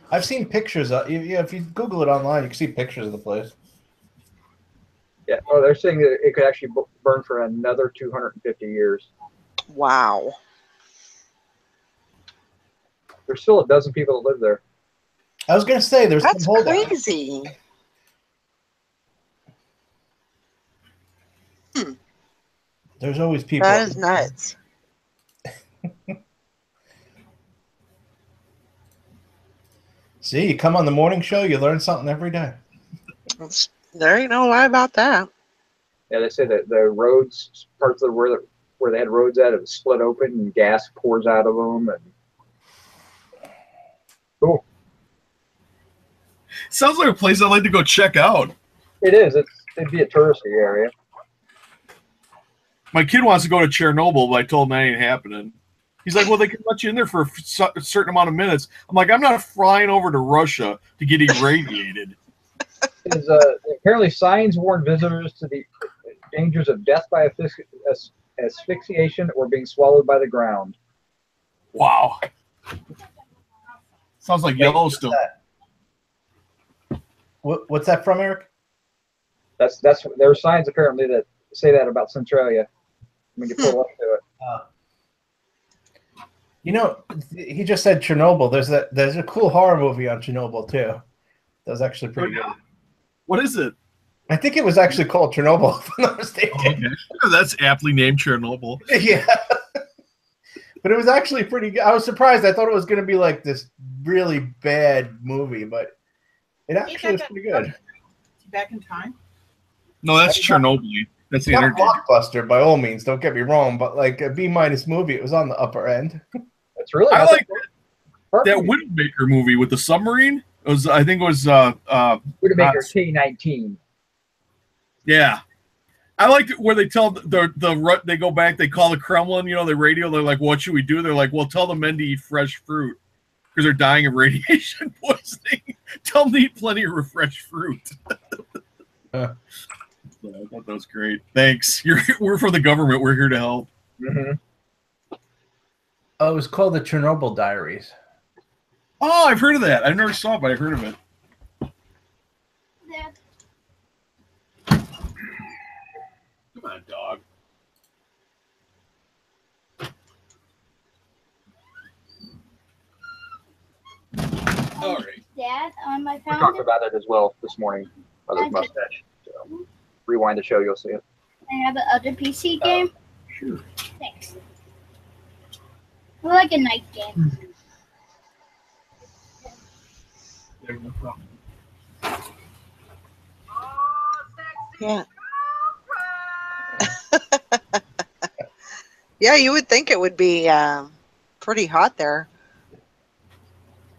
I've seen pictures of if you Google it online, you can see pictures of the place. Yeah. Oh, they're saying that it could actually burn for another 250 years. Wow. There's still a dozen people that live there. I was going to say there's that's some holdouts. crazy. There's always people. That is nuts. See, you come on the morning show, you learn something every day. There ain't no lie about that. Yeah, they say that the roads, parts of where they had roads at, it was split open and gas pours out of them. And cool. Sounds like a place I'd like to go check out. It is. It'd be a touristy area. My kid wants to go to Chernobyl, but I told him that ain't happening. He's like, well, they can let you in there for a certain amount of minutes. I'm like, I'm not flying over to Russia to get irradiated. Apparently, signs warn visitors to the dangers of death by asphyxiation or being swallowed by the ground. Wow. Sounds like Yellowstone. What's that from, Eric? There are signs apparently that say that about Centralia. When you pull up to it. You know, he just said Chernobyl. There's a cool horror movie on Chernobyl too. That was actually pretty good. What is it? I think it was actually called Chernobyl, if I'm not mistaken. Okay. That's aptly named Chernobyl. Yeah. But it was actually pretty good. I was surprised. I thought it was going to be like this really bad movie, but it actually was pretty good. Back in time? No, that's Chernobyl. That's the not blockbuster by all means. Don't get me wrong, but like a B- movie, it was on the upper end. That's really. I like that Widowmaker movie with the submarine. It was, I think, it was Widowmaker K-19. Yeah, I liked it where they tell they go back, they call the Kremlin, the radio. They're like, "What should we do?" They're like, "Well, tell the men to eat fresh fruit because they're dying of radiation poisoning. Tell them to eat plenty of fresh fruit." So I thought that was great. Thanks. We're from the government. We're here to help. Mm-hmm. Oh, it was called the Chernobyl Diaries. Oh, I've heard of that. I never saw it, but I heard of it. All right. Dad, I We found talked it. about it as well this morning. About his mustache. So, rewind the show, you'll see it. I have the other PC game. Sure. Thanks. I like a night game. There's no problem. Yeah. Yeah, you would think it would be pretty hot there.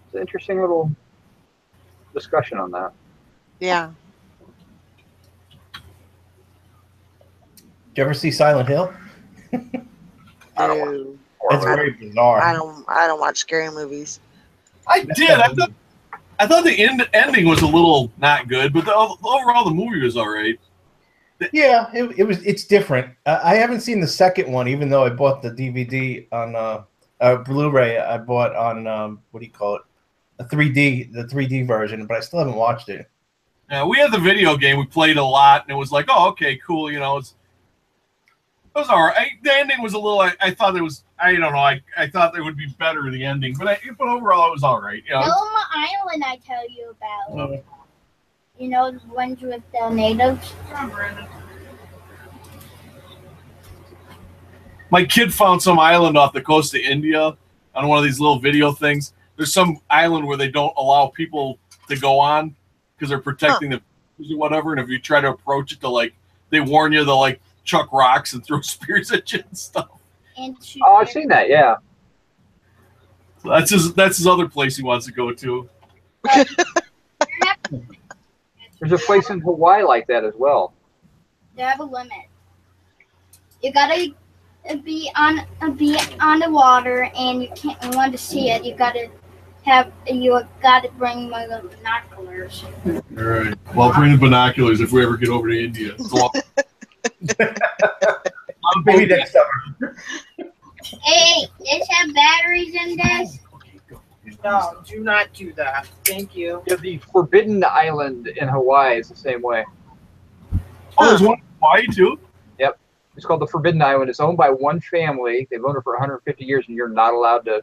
It's an interesting little discussion on that. Yeah. Did you ever see Silent Hill? No. It's very bizarre. I don't watch scary movies. I did. I thought the ending was a little not good, but overall the movie was all right. Yeah, it's different. I haven't seen the second one, even though I bought the DVD on Blu-ray. I bought on what do you call it? The 3D version, but I still haven't watched it. Yeah, we had the video game. We played a lot, and it was like, oh, okay, cool. You know, it was all right. The ending was a little. I thought it was. I don't know. I thought there would be better the ending, but overall it was all right. You know, Elma Island, I tell you about. You know, the ones with the natives. my kid found some island off the coast of India on one of these little video things. There's some island where they don't allow people to go on because they're protecting the or whatever. And if you try to approach it, they warn you, they'll chuck rocks and throw spears at you and stuff. Oh, I've seen that. Yeah. So that's his other place he wants to go to. There's a place in Hawaii like that as well. They have a limit. You gotta be on the water, and you want to see it. You gotta bring my little binoculars. All right. Well, bring the binoculars if we ever get over to India. Maybe next summer. Hey, does it have batteries in this? No, do not do that. Thank you. Yeah, the Forbidden Island in Hawaii is the same way. Oh, there's one in Hawaii too? Yep. It's called the Forbidden Island. It's owned by one family. They've owned it for 150 years, and you're not allowed to.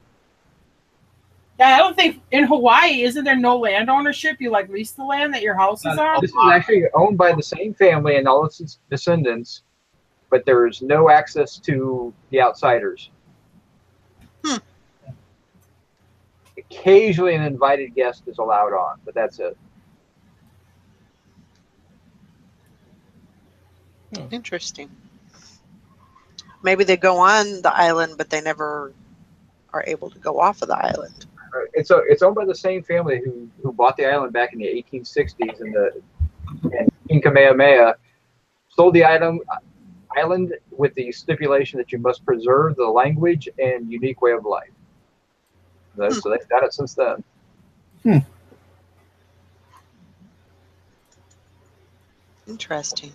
Yeah, I don't think in Hawaii, isn't there no land ownership? You lease the land that your house is on? This is actually owned by the same family and all its descendants, but there is no access to the outsiders. Occasionally an invited guest is allowed on, but that's it. Interesting. Maybe they go on the island, but they never are able to go off of the island. It's owned by the same family who bought the island back in the 1860s, and King Kamehameha sold the island with the stipulation that you must preserve the language and unique way of life. So they've got it since then. Interesting.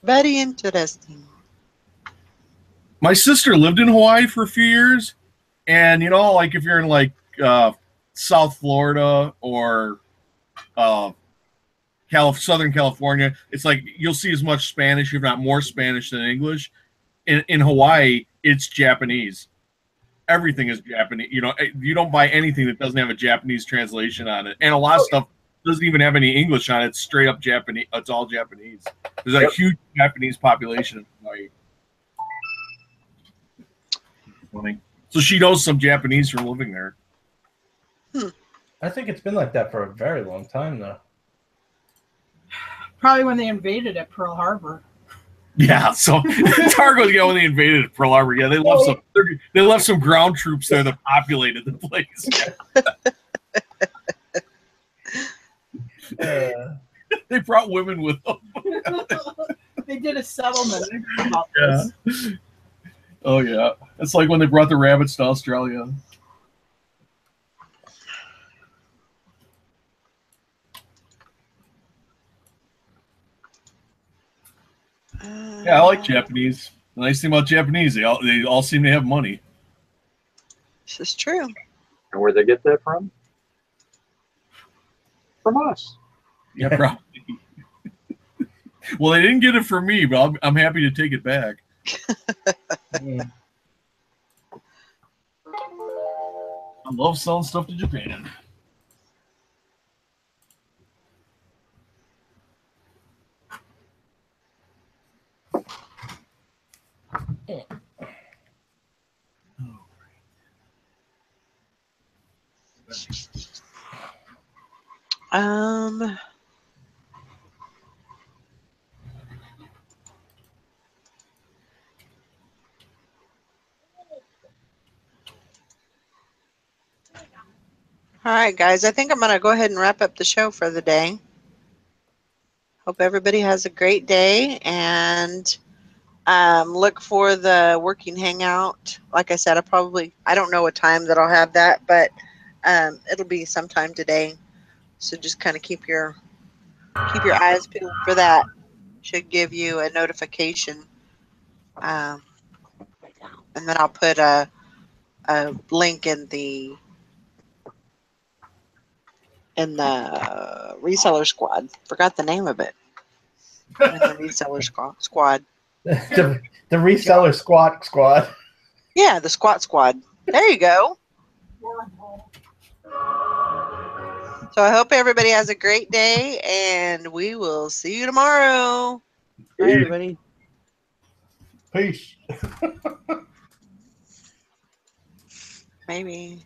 Very interesting. My sister lived in Hawaii for a few years, and if you're in South Florida or Southern California, it's you'll see as much Spanish, if not more Spanish than English. In Hawaii, it's Japanese. Everything is Japanese. You don't buy anything that doesn't have a Japanese translation on it, and a lot of stuff doesn't even have any English on it. It's straight up Japanese. It's all Japanese. There's a huge Japanese population in Hawaii. Funny. So she knows some Japanese from living there. I think it's been like that for a very long time now. Probably when they invaded at Pearl Harbor. Yeah, so Targo's when they invaded Pearl Harbor. Yeah, they left some ground troops there that populated the place. They brought women with them. They did a settlement. Yeah. Oh yeah, it's like when they brought the rabbits to Australia. Yeah, I like Japanese. The nice thing about Japanese, they all seem to have money. This is true. And where'd they get that from? From us. Yeah, probably. Well, they didn't get it from me, but I'm happy to take it back. I love selling stuff to Japan. All right, guys, I think I'm going to go ahead and wrap up the show for the day. Hope everybody has a great day, and look for the working hangout. Like I said, I don't know what time that I'll have that, but it'll be sometime today. So just kind of keep your eyes peeled for that. Should give you a notification. And then I'll put a link in the reseller squad. Forgot the name of it. In the reseller squad. the reseller squad. Yeah, the squad. There you go. So I hope everybody has a great day, and we will see you tomorrow. Bye, everybody. Peace. Maybe.